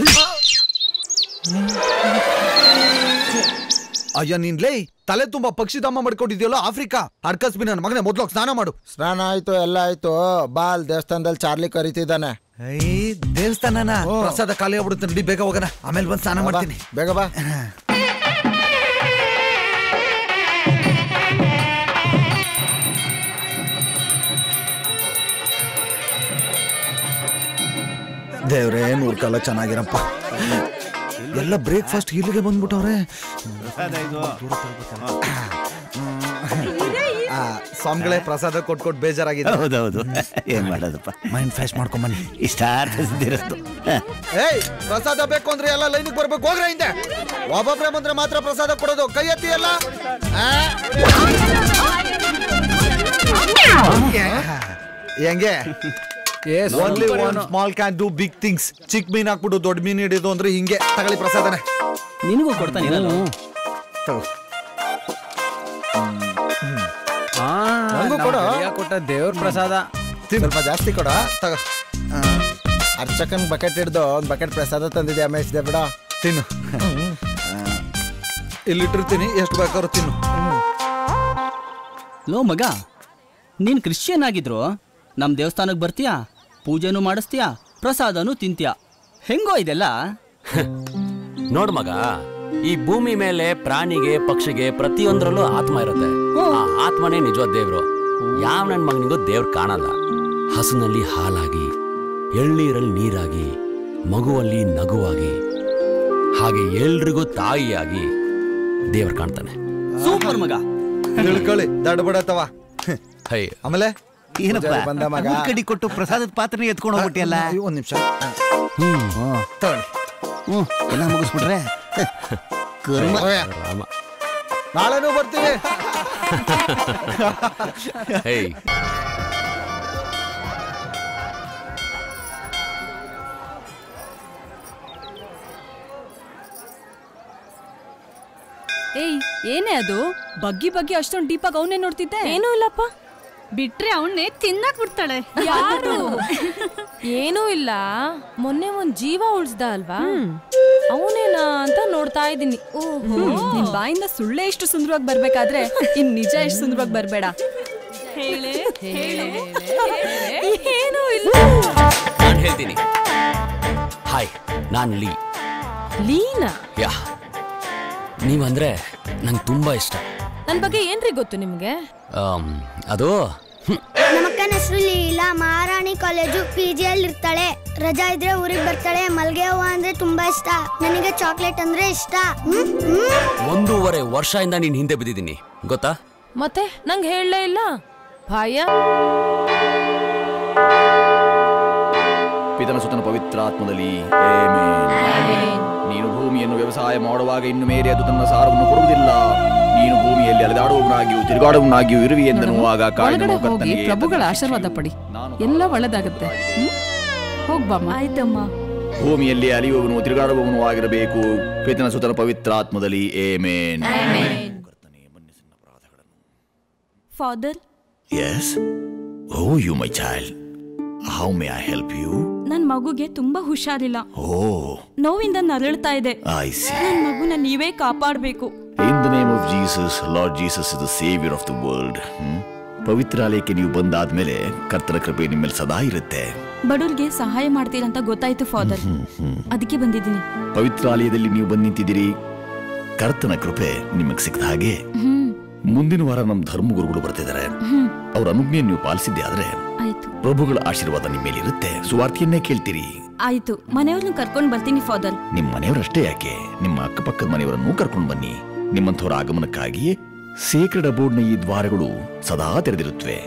ಅಯ್ಯ ನೀನ್ಲೇ ತಲೆ ತುಂಬಾ ಪಕ್ಷಿಧಾಮ ಮಾಡ್ಕೊಂಡಿದ್ಯಲ್ಲ ಆಫ್ರಿಕಾ. ಅರ್ಕಸ್ಬಿ ನನ್ನ ಮಗನೇ ಮೊದ್ಲು ಸ್ನಾನ ಮಾಡು. ಸ್ನಾನ ಆಯ್ತು, ಎಲ್ಲ ಆಯ್ತು. ಬಾಲ್ ದೇವಸ್ಥಾನದಲ್ಲಿ ಚಾರ್ಲಿ ಕರೀತಿದ್ದಾನೆ. ದೇವಸ್ಥಾನನ ಪ್ರಸಾದ ಖಾಲಿ ಆಗ್ಬಿಡುತ್ತೆ. ನಡಿ ಬೇಗ ಹೋಗೋಣ, ಆಮೇಲೆ ಬಂದು ಸ್ನಾನ ಮಾಡ್ತೀನಿ. ಬೇಗ ಬಾ. ದೇವ್ರೇ, 100 ಕಾಲ ಚೆನ್ನಾಗಿರಪ್ಪ. ಎಲ್ಲ ಬ್ರೇಕ್ಫಾಸ್ಟ್ ಇಲ್ಲಿಗೆ ಬಂದ್ಬಿಟ್ಟವ್ರೆ. ಸ್ವಾಮಿಗಳೇ, ಪ್ರಸಾದ ಕೊಟ್ಕೊಟ್ ಬೇಜಾರಾಗಿದೆ. ಹೌದೌದು, ಏನ್ ಮಾಡೋದಪ್ಪ, ಮೈಂಡ್ ಫ್ರೆಶ್ ಮಾಡ್ಕೊಂಬನ್ನಿ. ಇಷ್ಟ ಅರ್ಥದಿರತ್ತು. ಏಯ್, ಪ್ರಸಾದ ಬೇಕು ಅಂದ್ರೆ ಎಲ್ಲ ಲೈನಿಗೆ ಬರ್ಬೇಕು. ಹೋಗ್ರೆ ಹಿಂದೆ. ಒಬ್ಬೊಬ್ರೆ ಬಂದ್ರೆ ಮಾತ್ರ ಪ್ರಸಾದ ಕೊಡೋದು. ಕೈ ಎತ್ತಿ ಎಲ್ಲ. ಹೆಂಗೆ? Only one small can do big things. ಚಿಕ್ಕ ಮೀನ್ ಹಾಕ್ಬಿಟ್ಟು ದೊಡ್ಡ ಮೀನ್ ಹಿಡಿಯೋದು ಅಂದ್ರೆ ಹಿಂಗೆ. ತಗೊಳ್ಳಿ ಪ್ರಸಾದನೆ. ನಿನಗೂ ಕೊಡ್ತಾನೆ. ಕೊಟ್ಟ ದೇವ್ರ ಪ್ರಸಾದ ಸ್ವಲ್ಪ ಜಾಸ್ತಿ ಕೊಡ. ತಗೋ. ಅರ್ಚಕನ್ ಬಕೆಟ್ ಹಿಡ್ದು ಒಂದ್ ಬಕೆಟ್ ಪ್ರಸಾದ ತಂದಿದ್ದೆ, ಅಮೇಶ್ ಬಿಡ. ತಿನ್ನು. ಇಲ್ಲಿಟ್ಟಿರ್ತೀನಿ, ಎಷ್ಟು ಬೇಕಾದ್ರೂ ತಿನ್ನು. ಲೋ ಮಗ, ನೀನ್ ಕ್ರಿಶ್ಚಿಯನ್ ಆಗಿದ್ರು ನಮ್ ದೇವಸ್ಥಾನಕ್ಕೆ ಬರ್ತೀಯಾ, ಪೂಜೆನೂ ಮಾಡಿಸ್ತೀಯಾ, ಪ್ರಸಾದನು ತಿಂತ್ಯ. ಹೆಂಗೋ ಇದೆಲ್ಲ? ನೋಡ್ ಮಗ, ಈ ಭೂಮಿ ಮೇಲೆ ಪ್ರಾಣಿಗೆ ಪಕ್ಷಿಗೆ ಪ್ರತಿಯೊಂದರಲ್ಲೂ ಆತ್ಮ ಇರುತ್ತೆ. ಆ ಆತ್ಮನೇ ನಿಜವಾದ ದೇವ್ರು. ಯಾವ ನನ್ ಮಗನಿಗೂ ದೇವ್ರು ಕಾಣಲ್ಲ. ಹಸುನಲ್ಲಿ ಹಾಲಾಗಿ, ಎಳ್ನೀರಲ್ಲಿ ನೀರಾಗಿ, ಮಗುವಲ್ಲಿ ನಗುವಾಗಿ, ಹಾಗೆ ಎಲ್ರಿಗೂ ತಾಯಿಯಾಗಿ ದೇವ್ರು ಕಾಣ್ತಾನೆ. ಸೂಪರ್ ಮಗ. ತಿಳ್ಕೊಳ್ಳಿ ದಡ್ಬಡತ್ತವ. ಹೈ ಆಮೇಲೆ ಏನಪ್ಪ ಬಂದ ಮಗ ಊರ್ ಕಡಿ ಕೊಟ್ಟು ಪ್ರಸಾದದ ಪಾತ್ರೆ ಎತ್ಕೊಂಡು ಹೋಗ್ಬಿಟ್ಟಿಯಲ್ಲ. ಒಂದ್ ನಿಮಿಷ ತಗೊಳ್ಳಿ. ಎಲ್ಲ ಮುಗಿಸ್ಬಿಟ್ರೆ ಕರ್ಮ. ನಾಳೆನೂ ಬರ್ತೀವಿ. ಹೇ ಏಯ್, ಏನೇ ಅದು ಬಗ್ಗಿ ಬಗ್ಗಿ ಅಷ್ಟೊಂದು ಡೀಪಾಗಿ ಅವನೇ ನೋಡ್ತಿದ್ದೆ? ಏನೂ ಇಲ್ಲಪ್ಪ. ಬಿಟ್ರೆ ಅವನ್ನೇ ತಿನ್ನಕ್ ಬಿಡ್ತಾಳೆ. ಯಾರು? ಏನೂ ಇಲ್ಲ, ಮೊನ್ನೆ ಒಂದ್ ಜೀವ ಉಳಿಸ್ದ ಅಲ್ವಾ, ಅವನೇನಾ ಅಂತ ನೋಡ್ತಾ ಇದ್ದೀನಿ. ನಿನ್ ಬಾಯಿಂದ ಸುಳ್ಳೆ ಎಷ್ಟು ಸುಂದರವಾಗಿ ಬರ್ಬೇಕಾದ್ರೆ ಇನ್ ನಿಜ ಎಷ್ಟು ಸುಂದರವಾಗಿ ಬರ್ಬೇಡ. ಏನೂ ಇಲ್ಲ. ನಾನು ಹೇಳ್ತೀನಿ. ಹಾಯ್, ನಾನ್ ಲೀನಾ. ಯಾ, ನೀವಂದ್ರೆ ನಂಗೆ ತುಂಬಾ ಇಷ್ಟ. ನನ್ ಬಗ್ಗೆ ಏನ್ರಿ ಗೊತ್ತು ನಿಮ್ಗೆ? ಅದು ನಮ್ಮಕ್ಕನ ಹೆಸರು ಲೀಲಾ. ಮಹಾರಾಣಿ ಕಾಲೇಜು PGಯಲ್ಲಿ ಇರ್ತಾಳೆ. ರಜಾ ಇದ್ರೆ ಊರಿಗೆ ಬರ್ತಾಳೆ. ಮಲ್ಗೆ ಹೂವ ಅಂದ್ರೆ ತುಂಬಾ ಇಷ್ಟ. ನನಗೆ ಚಾಕ್ಲೇಟ್ ಅಂದ್ರೆ ಇಷ್ಟ. 1.5 ವರ್ಷದಿಂದ ನೀನ್ ಹಿಂದೆ ಬಿದ್ದಿದ್ದೀನಿ ಗೊತ್ತಾ? ಮತ್ತೆ ನಂಗೆ ಹೇಳಲೇ ಇಲ್ಲ. ಭಯ. ಪಿತನ ಸುತನ ಪವಿತ್ರಾತ್ಮದಲ್ಲಿ ನೀನು ಭೂಮಿಯನ್ನು ವ್ಯವಸಾಯ ಮಾಡುವಾಗ ಇನ್ನು ಮೇರೆ ಅದು ತನ್ನ ಸಾರವನ್ನು ಕೊಡುವುದಿಲ್ಲ. ನೀನು ಭೂಮಿಯಲ್ಲಿ ಅಲೆದಾಡುವವನಾಗಿಯೂ ತಿರುಗಾಡುವವನಾಗಿಯೂ ಇರುವಿ ಎಂದನು. ಆಗ ಹೋಗಿ ಪ್ರಭುಗಳ ಆಶೀರ್ವಾದ ಪಡಿ, ಎಲ್ಲ ಒಳ್ಳೆದಾಗತ್ತೆ. ಹೋಗ್ಬಮ್ಮ. ಆಯ್ತಮ್ಮ. ಭೂಮಿಯಲ್ಲಿ ಅಲಿಯುವವನು ತಿರುಗಾಡುವವನು ಆಗಿರಬೇಕು. ಪಿತನ ಸುತನ ಪವಿತ್ರಾತ್ಮದಲ್ಲಿ amen. Father. Yes. Oh, you my child. How may I help you? ನನ್ ಮಗುಗೆ ತುಂಬಾ ಹುಷಾರಿಲ್ಲ. Oh. ನೋವಿಂದ ನರಳ್ತಾ ಇದೆ. I see. ನನ್ ಮಗುನ ನೀವೇ ಕಾಪಾಡಬೇಕು. In the name of Jesus, Lord Jesus is the savior of the world. ಪವಿತ್ರಾಲಯಕ್ಕೆ ನೀವು ಬಂದಾದ್ಮೇಲೆ ಕರ್ತನ ಕೃಪೆ ನಿಮ್ಮ ಮೇಲೆ ಸದಾ ಇರುತ್ತೆ. ಬಡವ್ರಿಗೆ ಸಹಾಯ ಮಾಡ್ತೀರಾ ಅಂತ ಗೊತ್ತಾಯ್ತು ಫಾದರ್, ಅದಕ್ಕೆ ಬಂದಿದ್ದೀನಿ. ಪವಿತ್ರಾಲಯದಲ್ಲಿ ನೀವು ಬಂದು ನಿಂತಿದ್ದೀರಿ. ಕರ್ತನ ಕೃಪೆ ನಿಮಗೆ ಸಿಕ್ಕಿದ ಹಾಗೆ ಮುಂದಿನ ವಾರ ನಮ್ಮ ಧರ್ಮಗುರುಗಳು ಬರ್ತಿದ್ದಾರೆ. ಅವ್ರ ಅನುಜ್ಞೆಯನ್ನು ನೀವು ಪಾಲಿಸಿದ್ದೆ ಆದ್ರೆ ಪ್ರಭುಗಳ ಆಶೀರ್ವಾದ ನಿಮ್ಮ ಮೇಲೆ ಇರುತ್ತೆ. ಸುವಾರ್ತೆಯನ್ನೇ ಕೇಳ್ತೀರಿ. ಆಯ್ತು, ಮನೆಯವ್ರನ್ನ ಕರ್ಕೊಂಡ್ ಬರ್ತೀನಿ ಫಾದರ್. ನಿಮ್ಮ ಮನೆಯವರಷ್ಟೇ ಯಾಕೆ, ನಿಮ್ಮ ಅಕ್ಕಪಕ್ಕದ ಮನೆಯವರನ್ನು ಕರ್ಕೊಂಡು ಬನ್ನಿ. ನಿಮ್ಮಂಥವರ ಆಗಮನಕ್ಕಾಗಿ ಸೇಕ್ರೆಡ್ ಅಬೋರ್ಡ್ನ ಈ ದ್ವಾರಗಳು ಸದಾ ತೆರೆದಿರುತ್ತವೆ.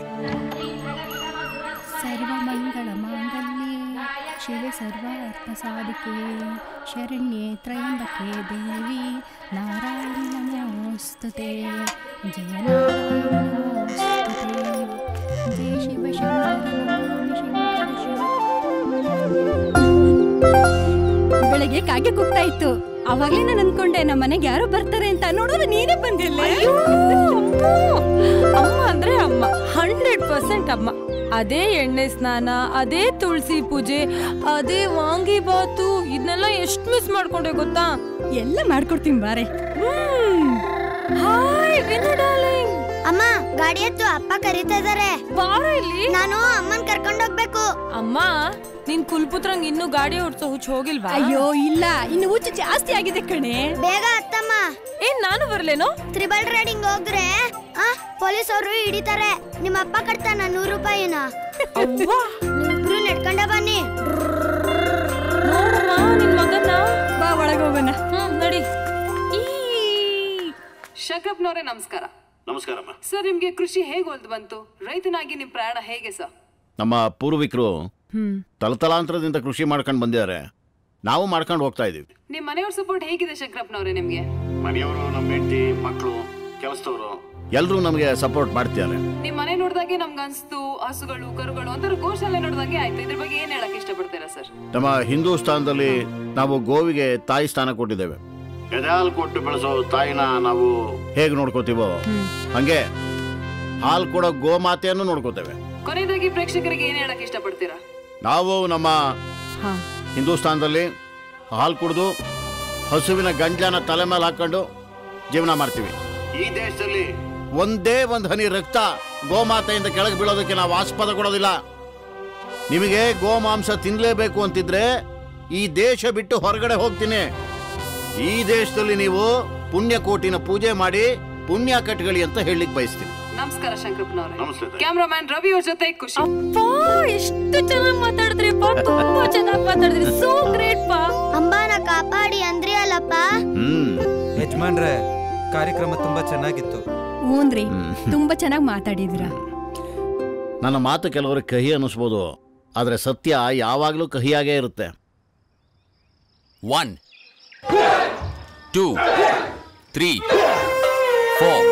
ಸರ್ವಮಂಗಳ ಮಾಂಗಲ್ಯೆ ಶಿವೆ ಸರ್ವಾರ್ಥ ಸಾಧಿಕೆ ಶರಣ್ಯೆ ತ್ರಯಂಬಕೆ ದೇವಿ ನಾರಾಯಣ ನಮೋಸ್ತುತೆ. ಜಯ ನಾರಾಯಣ ನಮೋಸ್ತುತೆ. ಜಯ ಶಿವ ಶಂಕರ ನಮಾಮಿ ಶಂಕರ ಶಿವ. ಬೆಳಗ್ಗೆ ಕಾಗೆ ಕೂಗ್ತಾ ಇತ್ತು. ಅವಾಗ್ಲೇ ನಾನು ಅನ್ಕೊಂಡೆ ನಮ್ಮ ಮನೆಗೆ ಯಾರೋ ಬರ್ತಾರೆ ಅಂತ. ನೋಡೋದು ನೀನೇ ಬಂದಿಲ್ಲ. ಅಮ್ಮ ಅಂದ್ರೆ ಅಮ್ಮ, 100% ಅಮ್ಮ. ಅದೇ ಎಣ್ಣೆ ಸ್ನಾನ, ಅದೇ ತುಳಸಿ ಪೂಜೆ, ಅದೇ ವಾಂಗಿ ಬಾತು, ಇದನ್ನೆಲ್ಲ ಎಷ್ಟು ಮಿಸ್ ಮಾಡ್ಕೊಂಡೆ ಗೊತ್ತಾ? ಎಲ್ಲ ಮಾಡ್ಕೊಡ್ತೀನಿ ಬಾರೆ. Hi Vinu darling. ಅಮ್ಮ ಗಾಡಿ ಎತ್ತು, ಅಪ್ಪ ಕರೀತಾ ಇದಾರೆ. ಬಾರೋ ಇಲ್ಲಿ. ನಾನು ಅಮ್ಮನ್ ಕರ್ಕೊಂಡು ಹೋಗ್ಬೇಕು. ಅಮ್ಮ, ನಿನ್ ಕುಲ್ಪುತ್ರಂಗ್ ಇನ್ನೂ ಗಾಡಿ ಓಡಿಸೋ ಹುಚ್ಚ ಹೋಗಿಲ್ವಾ? ಅಯ್ಯೋ ಇಲ್ಲ, ಇನ್ನು ಹುಚ್ಚು ಜಾಸ್ತಿ ಆಗಿದೆ ಕಣೆ. ಬೇಗ ಹತ್ತಮ್ಮ. ಏನ್ ನಾನು ಬರ್ಲೇನೋ? ತ್ರಿಬಲ್ ರೈಡಿಂಗ್ ಹೋದ್ರೆ ಪೊಲೀಸ್ ಅವರು ಹಿಡಿತಾರೆ. ನಿಮ್ಮ ಅಪ್ಪ ಕಟ್ತಾನ 100 ರೂಪಾಯಿನ. ನೀವಿಬ್ರು ನಡ್ಕೊಂಡ ಬನ್ನಿ. ನೋಡಮ್ಮ ನಿನ್ ಮಗನ್ನ. ಬಾ ಒಳಗೆ ಹೋಗೋಣ. ನಡಿ. ಶಂಕರಪ್ಪನವರೇ ನಮಸ್ಕಾರ. ನಮಸ್ಕಾರಮ್ಮ. ಸರ್, ನಿಮ್ಗೆ ಕೃಷಿ ಹೇಗೆ ಒಲ್ದು ಬಂತು? ರೈತನಾಗಿ ನಿಮ್ ಪ್ರಯಾಣ ಹೇಗೆ ಸರ್? ನಮ್ಮ ಪೂರ್ವಿಕರು ತಲತಲಾಂತರದಿಂದ ಕೃಷಿ ಮಾಡ್ಕೊಂಡು ಬಂದಿದ್ದಾರೆ. ನಾವು ಮಾಡ್ಕೊಂಡು ಹೋಗ್ತಾ ಇದೀವಿ. ನಿಮ್ ಮನೆಯವ್ರ ಸಪೋರ್ಟ್ ಹೇಗಿದೆ ಶಂಕರಪ್ಪನವರೇ ನಿಮ್ಗೆ? ಮನೆಯವರು, ನಮ್ಮ ಹೆಂಡತಿ, ಮಕ್ಕಳು, ಕೆಲಸದವರು ಎಲ್ಲರೂ ನಮಗೆ ಸಪೋರ್ಟ್ ಮಾಡ್ತಿದ್ದಾರೆ. ನಿಮ್ ಮನೆ ನೋಡಿದಾಗೆ ನಮ್ಗೆ ಅನ್ಸ್ತು ಹಸುಗಳು ಕರುಗಳು ಒಂಥರ ಗೋಶಾಲೆ ನೋಡಿದಾಗೆ ಆಯ್ತು. ಇದ್ರ ಬಗ್ಗೆ ಏನ್ ಹೇಳಕ್ ಇಷ್ಟಪಡ್ತೀರಾ ಸರ್? ನಮ್ಮ ಹಿಂದೂಸ್ತಾನದಲ್ಲಿ ನಾವು ಗೋವಿಗೆ ತಾಯಿ ಸ್ಥಾನ ಕೊಟ್ಟಿದ್ದೇವೆ. ಎದೆಹಾಲು ಕೊಟ್ಟು ಬೆಳೆಸೋ ತಾಯಿನ ನಾವು ಹೇಗೆ ನೋಡ್ಕೋತೀವೋ ಹಂಗೆ ಹಾಲು ಕೊಡೋ ಗೋಮಾತೆಯನ್ನು ನೋಡ್ಕೋತೇವೆ. ಕೊನೆಯದಾಗಿ ಪ್ರೇಕ್ಷಕರಿಗೆ ಏನ್ ಹೇಳಕ್ ಇಷ್ಟಪಡ್ತೀರಾ? ನಾವು ನಮ್ಮ ಹಿಂದೂಸ್ತಾನದಲ್ಲಿ ಹಾಲು ಕುಡಿದು ಹಸುವಿನ ಗಂಜಲನ ತಲೆ ಮೇಲೆ ಹಾಕೊಂಡು ಜೀವನ ಮಾಡ್ತೀವಿ. ಈ ದೇಶದಲ್ಲಿ ಒಂದೇ ಒಂದು ಹನಿ ರಕ್ತ ಗೋಮಾತೆಯಿಂದ ಕೆಳಗೆ ಬೀಳೋದಕ್ಕೆ ನಾವು ಆಸ್ಪದ ಕೊಡೋದಿಲ್ಲ. ನಿಮಗೆ ಗೋಮಾಂಸ ತಿನ್ಲೇಬೇಕು ಅಂತಿದ್ರೆ ಈ ದೇಶ ಬಿಟ್ಟು ಹೊರಗಡೆ ಹೋಗ್ತೀನಿ. ಈ ದೇಶದಲ್ಲಿ ನೀವು ಪುಣ್ಯಕೋಟಿನ ಪೂಜೆ ಮಾಡಿ ಪುಣ್ಯ ಕಟ್ಗಳಿ ಅಂತ ಹೇಳಿಕ್ ಬಯಸ್ತೀನಿ. ನಮಸ್ಕಾರ ಶಂಕರಪ್ಪನವ್ರೆ. ಕ್ಯಾಮ್ರಾಮನ್ ರವಿ ಅವ್ರ ಜೊತೆ ಖುಷಿ. ಎಷ್ಟು ಚೆನ್ನಾಗಿ ಮಾತಾಡಿದ್ರಿಪ್ಪ, ತುಂಬಾ ಚೆನ್ನಾಗಿ ಮಾತಾಡಿದ್ರಿ. ಸೋ ಗ್ರೇಟ್ ಪಾ. ಅಂಬಾನ ಕಾಪಾಡಿ ಅಂದ್ರಿ ಅಲ್ಲಪ್ಪ. ಯಜಮಾನ್ರೆ, ಕಾರ್ಯಕ್ರಮ ತುಂಬಾ ಚೆನ್ನಾಗಿತ್ತು. ಹೂನ್ರಿ, ತುಂಬಾ ಚೆನ್ನಾಗಿ ಮಾತಾಡಿದಿರ. ನನ್ನ ಮಾತು ಕೆಲವರಿಗೆ ಕಹಿ ಅನ್ನಿಸ್ಬೋದು, ಆದ್ರೆ ಸತ್ಯ ಯಾವಾಗ್ಲೂ ಕಹಿಯಾಗೇ ಇರುತ್ತೆ. 1 2 3 4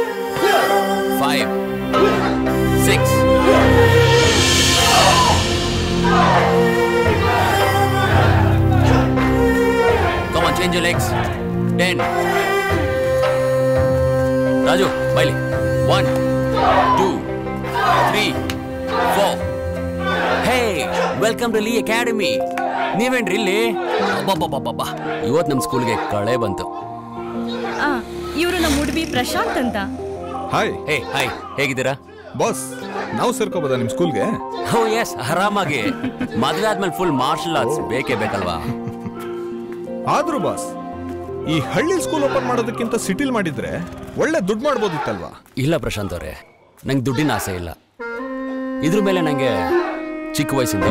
5 6 Come on, change your legs. 10 Raju, baili. 1 2 3 4 Hey, welcome to Lee Academy. ನೀವೇನ್ರಿ ಇಲ್ಲಿ? ಅಬ್ಬಬ್ಬಬ್ಬಬ್ಬ, ಇವತ್ತು ನಮ್ಮ ಸ್ಕೂಲ್ಗೆ ಕಳೆ ಬಂತು. ಇವರು ನಮ್ಮ ಹುಡುಗಿ ಪ್ರಶಾಂತ್ ಅಂತ. ಹಾಯ್. ಹೇ ಹಾಯ್, ಹೇಗಿದ್ದೀರಾ ಬಾಸ್? ನಾವು ಸೇರ್ಕೋಬೋದಾ ನಿಮ್ ಸ್ಕೂಲ್ಗೆ? ಓ ಎಸ್, ಆರಾಮಾಗಿ. ಮದುವೆ ಆದ್ಮೇಲೆ ಫುಲ್ ಮಾರ್ಷಲ್ ಆರ್ಟ್ಸ್ ಬೇಕೇ ಬೇಕಲ್ವಾ? ಆದ್ರೂ ಬಾಸ್, ಈ ಹಳ್ಳಿ ಸ್ಕೂಲ್ ಓಪನ್ ಮಾಡೋದಕ್ಕಿಂತ ಸಿಟಿಲ್ ಮಾಡಿದ್ರೆ ಒಳ್ಳೆ ದುಡ್ಡು ಮಾಡ್ಬೋದಿತ್ತಲ್ವಾ? ಇಲ್ಲ ಪ್ರಶಾಂತ್ ಅವರೇ, ನಂಗೆ ದುಡ್ಡಿನ ಆಸೆ ಇಲ್ಲ. ಇದ್ರ ಮೇಲೆ ನಂಗೆ ಚಿಕ್ಕ ವಯಸ್ಸಿಂದ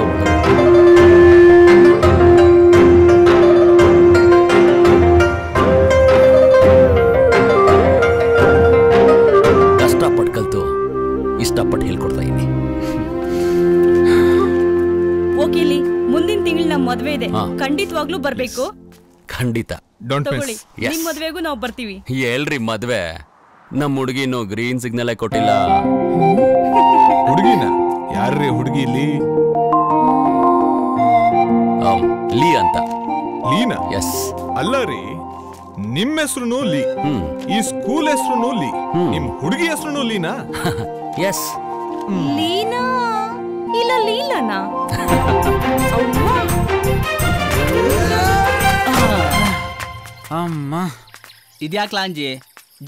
ಕಷ್ಟಪಟ್ಟು ಕಲ್ತು ಇಷ್ಟಪಟ್ಟು ಹೇಳ್ಕೊಡ್ತಾ ಇದ್ದೀನಿ. ಓಕೆಲಿ, ಮುಂದಿನ ತಿಂಗಳು ನಮ್ಮ ಮದ್ವೆ ಇದೆ, ಖಂಡಿತವಾಗ್ಲೂ ಬರ್ಬೇಕು. ಖಂಡಿತ. ತಗೊಳ್ಳಿ, ನಿಮ್ ಮದ್ವೆಗೂ ನಾವು ಬರ್ತೀವಿ. ಎಲ್ರಿ ಮದ್ವೆ? ನಮ್ಮ ಹುಡುಗಿನು ಗ್ರೀನ್ ಸಿಗ್ನಲ್ ಕೊಟ್ಟಿಲ್ಲ. ಹುಡುಗಿನ ಯಾರ್ರೀ ಹುಡುಗಿ? ಲೀ ಅಂತ. ಲೀನಾ? ಎಸ್. ಅಲ್ಲ ರೀ, ನಿಮ್ಮ ಹೆಸರು ಲೀ, ಈ ಸ್ಕೂಲ್ ಹೆಸರು ಲೀ, ನಿಮ್ ಹುಡುಗಿ ಹೆಸರು ಲೀನಾ? ಎಸ್. ಲೀನಾ ಇಲ್ಲ ಲೀಲಾನಾ? ಅಮ್ಮ, ಇದ್ಯಾಕ್ ಲಾಂಜಿ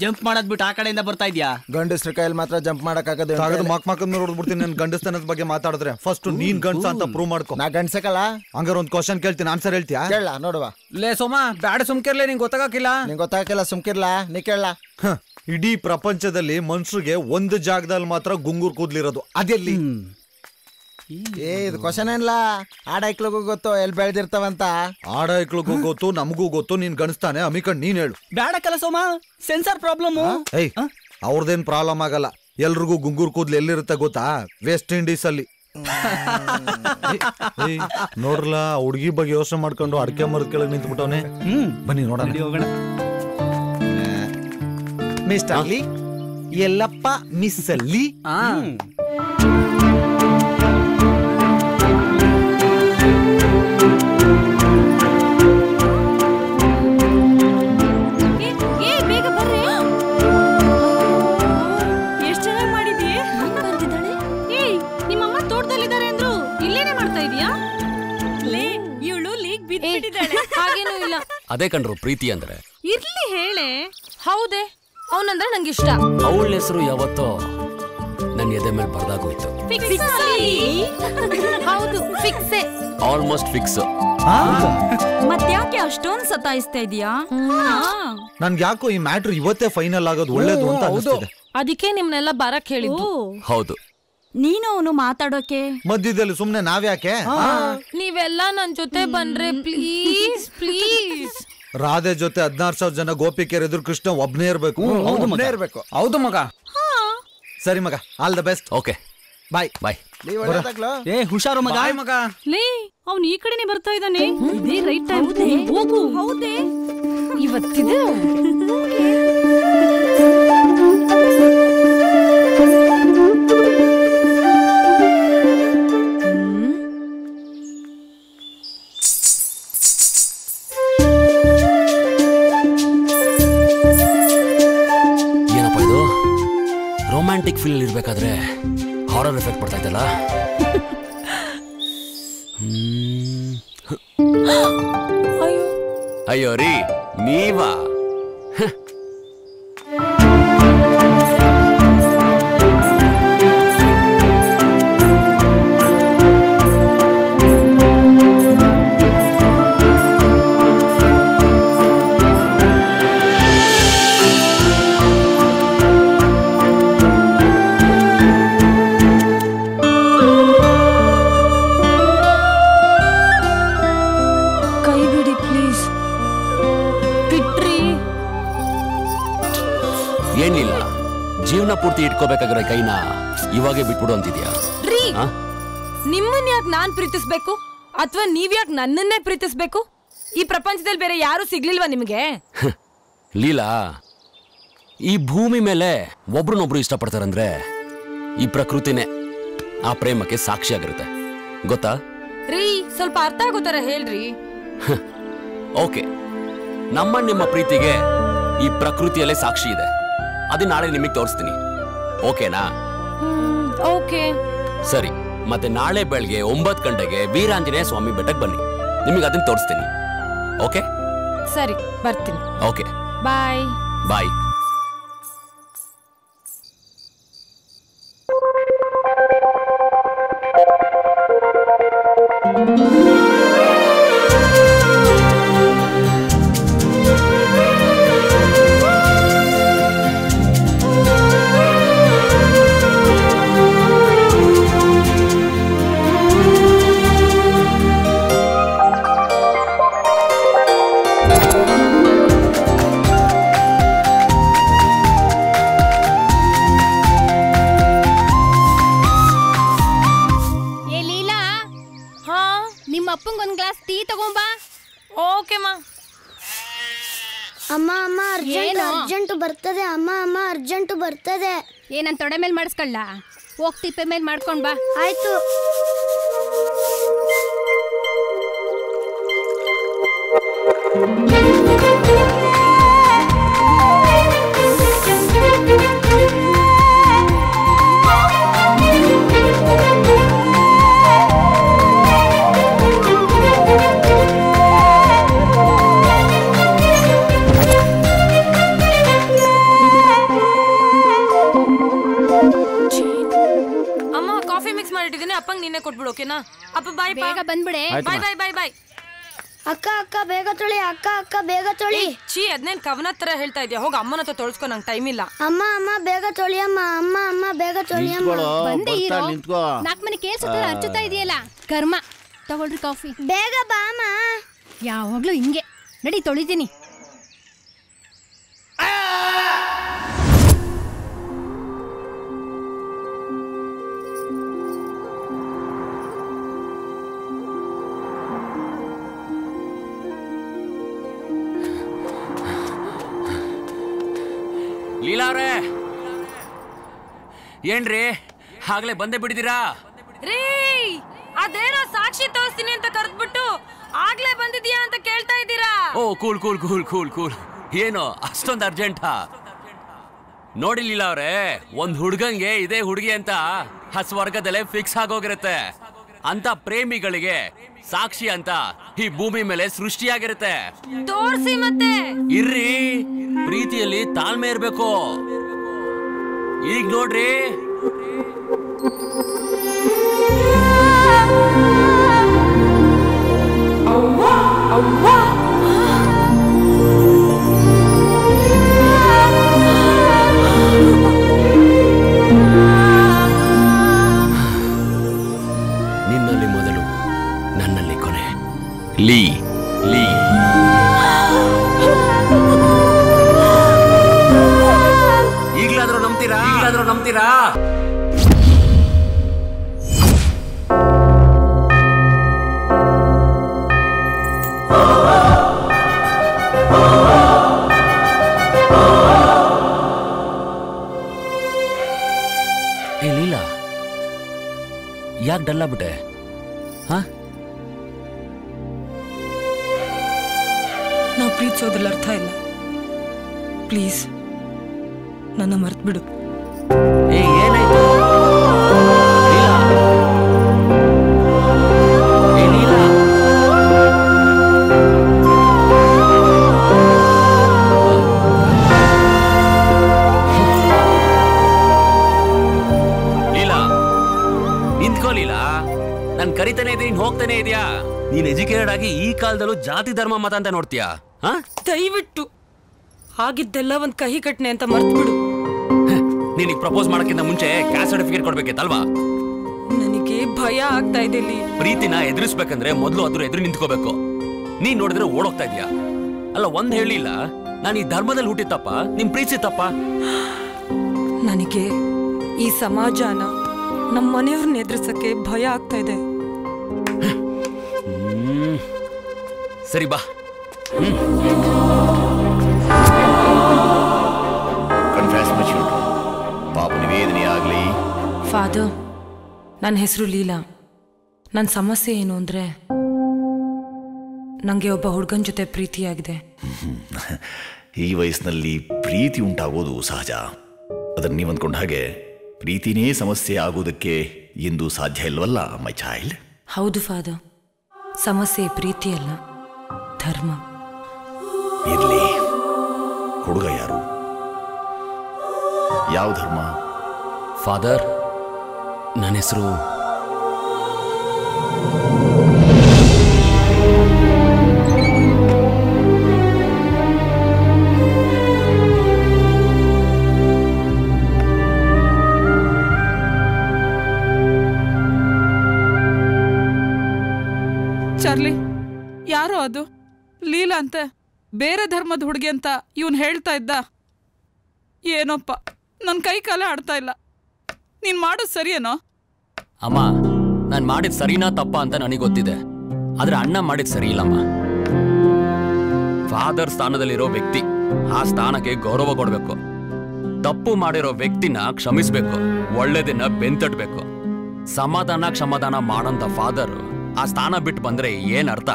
ಜಂಪ್ ಮಾಡೋದ್ ಬಿಟ್ಟು ಆ ಕಡೆಯಿಂದ ಬರ್ತಾ ಇದ್ಯಾ? ಗಂಡಸ್ರ ಕೈಯಲ್ಲಿ ಮಾತ್ರ ಜಂಪ್ ಮಾಡಕ್ ಆಗದೆ. ಮಕ್ ನೋಡ್ಬಿಡ್ತೀನಿ. ನನ್ ಗಂಡಸ್ತನದ ಬಗ್ಗೆ ಮಾತಾಡಿದ್ರೆ ಫಸ್ಟ್ ನೀನ್ ಗಂಡಸ ಅಂತ ಪ್ರೂವ್ ಮಾಡ್ಕೊ. ನಾ ಗಂಡಸಕಲ್ಲ. ಹಂಗಾರ ಒಂದ್ ಕ್ವಶನ್ ಕೇಳ್ತೀನಿ, ಆನ್ಸರ್ ಹೇಳ್ತೀಯಾ? ಕೇಳ ನೋಡುವ. ಲೇ ಸೋಮ, ಬ್ಯಾಡ ಸುಮ್ಕಿರ್ಲೆ, ನಿಂಗೆ ಗೊತ್ತಾಗಕ್ಕಿಲ್ಲ. ನಿಂಗೆ ಗೊತ್ತಾಗಕ್ಕಿಲ್ಲ, ಸುಮ್ಕಿರ್ಲಾ. ನೀ ಕೇಳ. ಇಡೀ ಪ್ರಪಂಚದಲ್ಲಿ ಮನುಷ್ಯರಿಗೆ ಒಂದು ಜಾಗದಲ್ಲಿ ಮಾತ್ರ ಗುಂಗುರ್ ಕೂದ್ಲಿರೋದು, ಅದೆಲ್ಲಿ? ಇದು ಕ್ವಶನ್ ಏನಿಲ್ಲ. ಆಡೈಕ್ಳಿಗೂ ಗೊತ್ತು ಎಲ್ಲಿ ಬೆಳೆದಿರ್ತಾವಂತ. ಆಡೈಕ್ಳಿಗೂ ಗೊತ್ತು, ನಮಗೂ ಗೊತ್ತು. ನೀನ್ ಗಣಿಸ್ತಾನೆ ಅಮಿಕಂಡ್, ನೀನ್ ಹೇಳು. ಬ್ಯಾಡಕ್ಕಲ್ಲ ಸೋಮ, ಸೆನ್ಸರ್ ಪ್ರಾಬ್ಲಮ್. ಏಯ್, ಅವ್ರದೇನ್ ಪ್ರಾಬ್ಲಮ್ ಆಗಲ್ಲ. ಎಲ್ರಿಗೂ ಗುಂಗುರ್ ಕೂದ್ಲು ಎಲ್ಲಿರುತ್ತೆ ಗೊತ್ತಾ? ವೆಸ್ಟ್ ಇಂಡೀಸ್ ಅಲ್ಲಿ. ನೋಡ್ರಲ್ಲ, ಹುಡುಗಿ ಬಗ್ಗೆ ಯೋಚನೆ ಮಾಡ್ಕೊಂಡು ಅಡಕೆ ಮರದ ಕೆಳಗೆ ನಿಂತ್ಬಿಟ್ಟವನೆ. ಬನ್ನಿ ನೋಡೋಣ. ಮಿಸ್ಟರ್ ಲೀ, ಎಲ್ಲಪ್ಪ ಮಿಸ್ ಲೀ? ಬೇಗ ಬರ್ರಿ. ಎಷ್ಟ್ ಚೆನ್ನಾಗಿ ಮಾಡಿದೀಯ. ಏಯ್, ನಿಮ್ಮಮ್ಮ ತೋಟದಲ್ಲಿದ್ದಾರೆ ಅಂದ್ರು, ಇಲ್ಲೇನೆ ಮಾಡ್ತಾ ಇದೀಯಾ? ಲೇ, ಇವಳು ಲೀಗ್ ಬಿದ್ದಿದ್ದಾಳೆ. ಹಾಗೇನೂ ಇಲ್ಲ. ಅದೇ ಕಣ್ರು ಪ್ರೀತಿ ಅಂದ್ರೆ. ಇರ್ಲಿ ಹೇಳೆ. ಹೌದೇ, ಅವನಂದ್ರೆ ನಂಗೆ ಇಷ್ಟ. ಅವಳ ಹೆಸರು ಯಾವತ್ತೋ ನನ್ನ ಎದೆ ಮೇಲೆ ಬರ್ದಾಗೋಯ್ತು. ಹೌದು, ಫಿಕ್ಸೆ. Almost fix. ಮತ್ತ್ಯಾಕೆ ಅಷ್ಟೊಂದು ಸತಾಯಿಸ್ತಾ ಇದೀಯಾ? ನನ್ಗೆ ಯಾಕೋ ಈ ಮ್ಯಾಟ್ರ್ ಇವತ್ತೇ ಫೈನಲ್ ಆಗೋದು ಒಳ್ಳೇದು ಅಂತ ಅನಿಸ್ತಿದೆ. ಅದಕ್ಕೆ ನಿಮ್ನೆಲ್ಲ ಬರಕ್ ಹೇಳಿದ್ದು. ಹೌದು. ನೀನು ಅವನು ಮಾತಾಡೋಕೆ ಮಧ್ಯದಲ್ಲಿ ಸುಮ್ನೆ ನಾವ್ಯಾಕೆ? ನೀವೆಲ್ಲ ನನ್ ಜೊತೆ ಬಂದ್ರೆ ಪ್ಲೀಸ್ ಪ್ಲೀಸ್. ರಾಧೆ ಜೊತೆ 16,000 ಜನ ಗೋಪಿಕೆಯರ್ ಎದುರು ಕೃಷ್ಣ ಒಬ್ನೇ ಇರ್ಬೇಕು. ಇರ್ಬೇಕು. ಹೌದು ಮಗ. ಸರಿ ಮಗ, ಆಲ್ ದ ಬೆಸ್ಟ್. ಓಕೆ, ಬಾಯ್ ಬಾಯ್. ಏ ಹುಷಾರು ಮಗ. ಮಗ ಲೇ, ಅವ್ನು ಈ ಕಡೆನೆ ಬರ್ತಾ ಇದ್ದಾನೆ. ಇದೇ ರೈಟ್ ಟೈಮ್. ಹೋಗು. ಹೌದೇ, ಇವತ್ತಿದೆ. ಏನಪ್ಪ ಇದು? ರೊಮ್ಯಾಂಟಿಕ್ ಫೀಲ್ ಇರ್ಬೇಕಾದ್ರೆ ಹಾರರ್ ಎಫೆಕ್ಟ್ ಬರ್ತಾ ಇದ್ದಲ್ಲ. ಅಯ್ಯೋ ರೀ, ನೀವಾ? ಏನಿಲ್ಲ, ಜೀವನ ಪೂರ್ತಿ ಇಟ್ಕೋಬೇಕಾಗಿರೋ ಕೈನ ಇವಾಗೆ ಬಿಟ್ಬಿಡು ಅಂತಿದ್ಯಾ? ರೀ, ನಿಮ್ಮನ್ನ ಯಾಕೆ ನಾನ್ ಪ್ರೀತಿಸ್ಬೇಕು ಅಥವಾ ನೀವ್ಯಾಕೆ ನನ್ನನ್ನೇ ಪ್ರೀತಿಸ್ಬೇಕು? ಈ ಪ್ರಪಂಚದಲ್ಲಿ ಬೇರೆ ಯಾರು ಸಿಗ್ಲಿಲ್ವಾ ನಿಮಗೆ? ಲೀಲಾ, ಈ ಭೂಮಿ ಮೇಲೆ ಒಬ್ರನ್ನೊಬ್ರು ಇಷ್ಟಪಡ್ತಾರಂದ್ರೆ ಈ ಪ್ರಕೃತಿನೇ ಆ ಪ್ರೇಮಕ್ಕೆ ಸಾಕ್ಷಿಯಾಗಿರುತ್ತೆ, ಗೊತ್ತಾ? ರೀ, ಸ್ವಲ್ಪ ಅರ್ಥ ಆಗೋ ತರ ಹೇಳ್ರಿ. ಓಕೆ, ನಿಮ್ಮ ಪ್ರೀತಿಗೆ ಈ ಪ್ರಕೃತಿಯಲ್ಲೇ ಸಾಕ್ಷಿ ಇದೆ. ಅದನ್ನ ನಾಳೆ ನಿಮಗೆ ತೋರಿಸ್ತೀನಿ, ಓಕೆನಾ? ಓಕೆ. ಸರಿ, ಮತ್ತೆ ನಾಳೆ ಬೆಳಗ್ಗೆ 9 ಗಂಟೆಗೆ ವೀರಾಂಜನೇಯ ಸ್ವಾಮಿ ಬೆಟ್ಟಕ್ಕೆ ಬನ್ನಿ, ನಿಮಗೆ ಅದನ್ನ ತೋರಿಸ್ತೀನಿ. ಓಕೆ? ಸರಿ, ಬರ್ತೀನಿ. ಓಕೆ, ಬಾಯ್. ಬಾಯ್. ಬರ್ತದೆ ಅಮ್ಮ, ಅಮ್ಮ ಅರ್ಜೆಂಟ್ ಬರ್ತದೆ. ಏನಂತ ತೊಡೆ ಮೇಲೆ ಮಾಡಿಸ್ಕೊಳ್ಳ, ಹೋಗ್ ತಿಪ್ಪೆ ಮೇಲೆ ಮಾಡ್ಕೊಂಡ್ ಬಾ. ಆಯ್ತು. ಅಪ್ಪಂಗ್ ನೀನೆ ಕೊಟ್ಬಿಡು, ಓಕೆನಾ? ಅಪ್ಪ ಬಾಯ್. ಬೇಗ ಬಂದ್ಬಿಡೆ. ಬಾಯ್ ಬಾಯ್ ಬಾಯ್ ಬಾಯ್. ಅಕ್ಕ ಅಕ್ಕ ಬೇಗ ತೊಳಿ, ಅಕ್ಕ ಅಕ್ಕ ಬೇಗ ತೊಳಿ. ಛೀ, ಅದನ್ನೇನ್ ಕವನ ತರ ಹೇಳ್ತಾ ಇದ್ಯಾ? ಹೋಗ ಅಮ್ಮನ ಹತ್ರ ತೊಳ್ಸ್ಕೊ, ನಂಗೆ ಟೈಮ್ ಇಲ್ಲ. ಅಮ್ಮ ಅಮ್ಮ ಬೇಗ ತೊಳಿ ಅಮ್ಮ, ಅಮ್ಮ ಅಮ್ಮ ಬೇಗ ತೊಳಿ ಅಮ್ಮ. ಬಂದೆ ಇರೋ, 4 ಮನೆ ಕೇಳ್ಸುತ್ತ ಅರ್ಚುತ್ತಾ ಇದೆಯಲ್ಲ, ಕರ್ಮ. ತಗೊಳ್ರಿ ಕಾಫಿ. ಬೇಗ ಬಾ ಅಮ್ಮ. ಯಾವಾಗ್ಲೂ ಹಿಂಗೆ ನಡಿ, ತೊಳಿತೀನಿ. ಲೀಲಾ ಅವ್ರೆ, ಏನ್ರಿ ಆಗ್ಲೇ ಬಂದೇ ಬಿಡಿದೀರಾ? ರೀ, ಅದೇನೋ ಸಾಕ್ಷಿ ತೋರಿಸ್ತೀನಿ ಅಂತ ಕರೆದ್ಬಿಟ್ಟು ಆಗ್ಲೇ ಬಂದಿದ್ಯಾ ಅಂತ ಕೇಳ್ತಾ ಇದ್ದೀರಾ? Oh, cool cool cool cool cool. ಏನೋ ಅಷ್ಟೊಂದು ಅರ್ಜೆಂಟಾ? ನೋಡಿ ಲೀಲಾ ಅವ್ರೆ, ಒಂದ್ ಹುಡ್ಗಂಗೆ ಇದೇ ಹುಡುಗಿ ಅಂತ ಸ್ವರ್ಗದಲ್ಲೇ ಫಿಕ್ಸ್ ಆಗೋಗಿರುತ್ತೆ. ಅಂತ ಪ್ರೇಮಿಗಳಿಗೆ ಸಾಕ್ಷಿ ಅಂತ ಈ ಭೂಮಿ ಮೇಲೆ ಸೃಷ್ಟಿಯಾಗಿರುತ್ತೆ. ತೋರ್ಸಿ ಮತ್ತೆ. ಇರ್ರಿ, ಪ್ರೀತಿಯಲ್ಲಿ ತಾಳ್ಮೆ ಇರ್ಬೇಕು. ಈಗ ನೋಡ್ರಿ, ನಿನ್ನಲ್ಲಿ ಮೊದಲು, ನನ್ನಲ್ಲಿ ಕೊನೆ. ಲೀ ಲೀ ಈಗ್ಲಾದ್ರೂ ನಂಬ್ತೀರಾ? ನಂಬ್ತೀರಾ? ಏ ಲೀಲಾ, ಯಾಕೆ ಡಲ್ ಆಗ್ಬಿಟ್ಟೆ? ನಾವು ಪ್ರೀತಿಸೋದ್ರಲ್ಲಿ ಅರ್ಥ ಇಲ್ಲ. ಪ್ಲೀಸ್ ನನ್ನ ಮರ್ತ್ಬಿಡು. ಏನಾಯ್ತು? ಲೀಲಾ, ನಿಂತ್ಕೋ ಲೀಲಾ. ನಾನು ಕರಿತಾನೆ ಇದ್ದೀನಿ, ಹೋಗ್ತಾನೆ ಇದೆಯಾ? ನೀನ್ ಎಜುಕೇಟೆಡ್ ಆಗಿ ಈ ಕಾಲದಲ್ಲೂ ಜಾತಿ ಧರ್ಮ ಮತ ಅಂತ ನೋಡ್ತೀಯಾ? ದಯವಿಟ್ಟು ಆಗಿದ್ದೆಲ್ಲ ಒಂದ್ ಕಹಿ ಘಟನೆ ಅಂತ ಮರ್ತ್ಬಿಡು. ನೀನಿಗೆ ಪ್ರಪೋಸ್ ಮಾಡಕ್ಕಿಂತ ಮುಂಚೆ ಕ್ಯಾಸ್ಟ್ ಸರ್ಟಿಫಿಕೇಟ್ ಕೊಡ್ಬೇಕಿತ್ತಲ್ವಾ? ನನಗೆ ಭಯ ಆಗ್ತಾ ಇದೆ. ಪ್ರೀತಿನ ಎದುರಿಸ್ಬೇಕಂದ್ರೆ ಮೊದಲು ಅದ್ರ ಎದುರು ನಿಂತ್ಕೋಬೇಕು. ನೀನ್ ನೋಡಿದ್ರೆ ಓಡೋಗ್ತಾ ಇದೀಯಾ? ಅಲ್ಲ, ಒಂದ್ ಹೇಳಿಲ್ಲ, ನಾನು ಈ ಧರ್ಮದಲ್ಲಿ ಹುಟ್ಟಿತ್ತಪ್ಪ, ನಿಮ್ ಪ್ರೀತಿ ತಪ್ಪ. ನನಗೆ ಈ ಸಮಾಜನ ನಮ್ಮ ಮನೆಯವ್ರನ್ನ ಎದುರಿಸಕ್ಕೆ ಭಯ ಆಗ್ತಾ ಇದೆ. ಸರಿ ಬಾ. ಕನ್ಫೆಸ್ ಮಚ್ ಪಾಪ ನಿವೇದನೆ ಆಗಲಿ. ಫಾದರ್, ನನ್ನ ಹೆಸರು ಲೀಲಾ. ನನ್ನ ಸಮಸ್ಯೆ ಏನು ಅಂದರೆ ನನಗೆ ಒಬ್ಬ ಹುಡುಗನ ಜೊತೆ ಪ್ರೀತಿಯಾಗಿದೆ. ಈ ವಯಸ್ಸಿನಲ್ಲಿ ಪ್ರೀತಿ ಉಂಟಾಗೋದು ಸಹಜ. ಅದನ್ನು ನೀವು ಅಂದ್ಕೊಂಡ ಹಾಗೆ ಪ್ರೀತಿನೇ ಸಮಸ್ಯೆ ಆಗೋದಕ್ಕೆ ಎಂದು ಸಾಧ್ಯ ಇಲ್ವಲ್ಲ ಮೈ ಚೈಲ್ಡ್. ಹೌದು ಫಾದರ್, ಸಮಸ್ಯೆ ಪ್ರೀತಿ ಅಲ್ಲ, ಧರ್ಮ. ಇರ್ಲಿ, ಹುಡುಗ ಯಾರು, ಯಾವ ಧರ್ಮ? ಫಾದರ್, ನನ್ನ ಹೆಸರು ಚಾರ್ಲಿ. ಯಾರೋ ಅದು ಲೀಲಾ ಅಂತೆ, ಬೇರೆ ಧರ್ಮದ ಹುಡುಗಿ ಅಂತ ಇವನ್ ಹೇಳ್ತಾ ಇದ್ದ. ಏನೋಪ್ಪ, ನನ್ನ ಕೈ ಕಾಲ ಆಡ್ತಾ ಇಲ್ಲ. ನೀನ್ ಮಾಡೋದು ಸರಿಯೇನೋ? ಅಮ್ಮ, ನಾನು ಮಾಡಿದ ಸರಿನಾ ತಪ್ಪ ಅಂತ ನನಗೆ ಗೊತ್ತಿದೆ, ಆದ್ರೆ ಅಣ್ಣ ಮಾಡಿದ ಸರಿ ಇಲ್ಲಮ್ಮ. ಫಾದರ್ ಸ್ಥಾನದಲ್ಲಿರೋ ವ್ಯಕ್ತಿ ಆ ಸ್ಥಾನಕ್ಕೆ ಗೌರವ ಕೊಡ್ಬೇಕು. ತಪ್ಪು ಮಾಡಿರೋ ವ್ಯಕ್ತಿನ ಕ್ಷಮಿಸ್ಬೇಕು, ಒಳ್ಳೆದನ್ನ ಬೆಂತಟ್ಬೇಕು. ಸಮಾಧಾನ ಕ್ಷಮಾಧಾನ ಮಾಡಂತ ಫಾದರ್ ಆ ಸ್ಥಾನ ಬಿಟ್ಟು ಬಂದ್ರೆ ಏನ್ ಅರ್ಥ?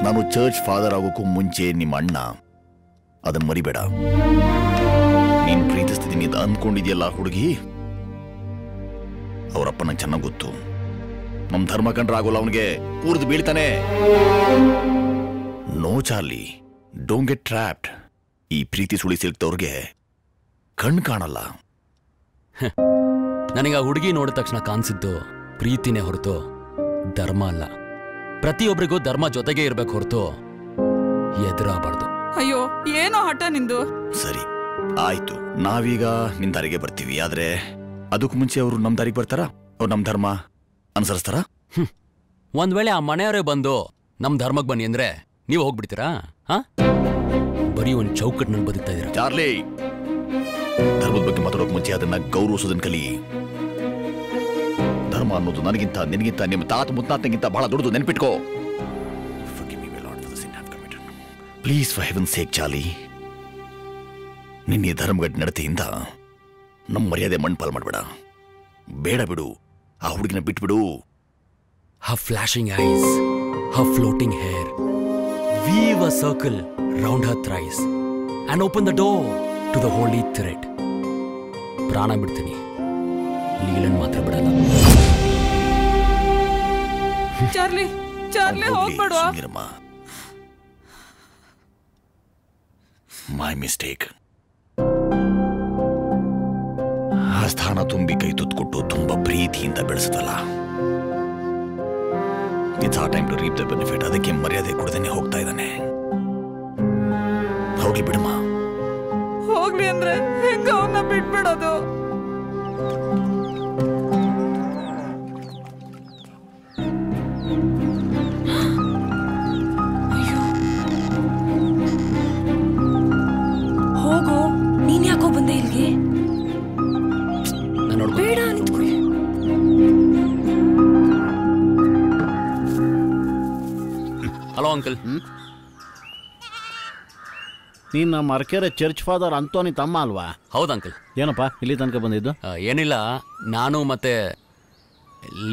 ನಾನು ಚರ್ಚ್ ಫಾದರ್ ಆಗೋಕ್ಕೂ ಮುಂಚೆ ನಿಮ್ಮ ಅಣ್ಣ, ಅದನ್ನ ಮರಿಬೇಡ. ನೀನು ಪ್ರೀತಿಸ್ತಿದ್ದೀನಿ ಅಂತ ಅಂದ್ಕೊಂಡಿದ್ಯಲ್ಲ ಹುಡುಗಿ, ಅವರಪ್ಪ ನಂಗೆ ಚೆನ್ನಾಗಿ ಗೊತ್ತು. ನಮ್ಮ ಧರ್ಮ ಕಂಡ್ರೆ ಆಗೋಲ್ಲ, ಅವನಿಗೆ ಕೂರ್ದು ಬೀಳ್ತಾನೆ. No Charlie, don't get trapped. ಈ ಪ್ರೀತಿ ಸುಳಿ ಸಿಲ್ಕ್ತವ್ರಿಗೆ ಕಣ್ಣು ಕಾಣಲ್ಲ. ನನಗೆ ಆ ಹುಡುಗಿ ನೋಡಿದ ತಕ್ಷಣ ಕಾಣಿಸಿದ್ದು ಪ್ರೀತಿನೇ ಹೊರತು ಧರ್ಮ ಅಲ್ಲ. ಪ್ರತಿಯೊಬ್ಬರಿಗೂ ಧರ್ಮ ಜೊತೆಗೆ ಇರ್ಬೇಕು ಹೊರತು ಎದುರಾಗಬಾರ್ದು. ಅಯ್ಯೋ, ಏನೋ ಹಠ ನಿಂದು. ಸರಿ ಆಯ್ತು, ನಾವೀಗ ನಿನ್ ದಾರಿಗೆ ಬರ್ತೀವಿ. ಆದ್ರೆ ಅದಕ್ಕೂ ಮುಂಚೆ ಅವರು ನಮ್ ದಾರಿಗೆ ಬರ್ತಾರ? ಅವ್ರು ನಮ್ ಧರ್ಮ ಅನುಸರಿಸ್ತಾರ? ಒಂದ್ ವೇಳೆ ಆ ಮನೆಯವರೇ ಬಂದು ನಮ್ ಧರ್ಮಕ್ಕೆ ಬನ್ನಿ ಅಂದ್ರೆ ನೀವು ಹೋಗ್ಬಿಡ್ತೀರಾ? ಬರೀ ಒಂದ್ ಚೌಕಟ್ಟಿನಲ್ಲಿ ಬದುಕ್ತಾ ಇದೀರ. ಚಾರ್ಲಿ, ಧರ್ಮದ ಬಗ್ಗೆ ಮಾತಾಡೋಕ್ ಮುಂಚೆ ಅದನ್ನ ಗೌರವಿಸೋದನ್ನ ಕಲಿ. ಧರ್ಮ ಅನ್ನೋದು ನನಗಿಂತ ನಿನಗಿಂತ ನಿಮ್ಮ ತಾತ ಮುತ್ತಾತನಿಗಿಂತ ಬಹಳ ದೊಡ್ಡದು, ನೆನ್ಪಿಟ್ಕೋ. Please for heaven sake Charlie, ನಿನ್ನ ಧರ್ಮಗಡ್ ನಡತೆಯಿಂದ ನಮ್ಮ ಮರ್ಯಾದೆ ಮಣ್ಪಾಲ್ ಮಾಡಬೇಡ. ಬೇಡ ಬಿಡು, ಆ ಹುಡುಗಿನ ಬಿಟ್ಬಿಡು. Her flashing eyes, her floating hair, weave a circle round her thrice and open the door to the holy thread. ಪ್ರಾಣ ಬಿಡ್ತೀನಿ, ಲೀಲನ್ ಮಾತ್ರ ಬಿಡಲ್ಲ. ಚಾರ್ಲಿ, ಚಾರ್ಲಿ ಹೋಗ್ಬೇಡುವ. My mistake. ಆ ಸ್ಥಾನ ತುಂಬಿ ಕೈ ತುತ್ಕೊಟ್ಟು ತುಂಬಾ ಪ್ರೀತಿಯಿಂದ ಬೆಳೆಸದಲ್ಲ. It's a time to reap the benefit. ಅದಕ್ಕೆ ಮರ್ಯಾದೆ ಕೊಡದೇನೆ ಹೋಗ್ತಾ ಇದ್ದಾನೆ. ಹೋಗ್ಲಿ ಬಿಡಮ್ಮ. ಹೋಗ್ಲಿ ಅಂದ್ರೆ ಹೆಂಗ ಅವನ್ನ ಬಿಟ್ಬಿಡೋದು? ಹೋಗೋ, ನೀನ್ ಯಾಕೋ ಬಂದೆ ಇಲ್ಲಿಗೆ? ಬೇಡ, ನಿಂತ್ಕೊಳ್ಳಿ. Hello uncle. ನೀನು ನಮ್ಮ ಅರ್ಕೆರೆ ಚರ್ಚ್ ಫಾದರ್ ಅಂತೋನಿ ತಮ್ಮ ಅಲ್ವಾ? ಹೌದು ಅಂಕಲ್. ಏನಪ್ಪ ಇಲ್ಲಿ ತನಕ ಬಂದಿದ್ದು? ಏನಿಲ್ಲ, ನಾನು ಮತ್ತೆ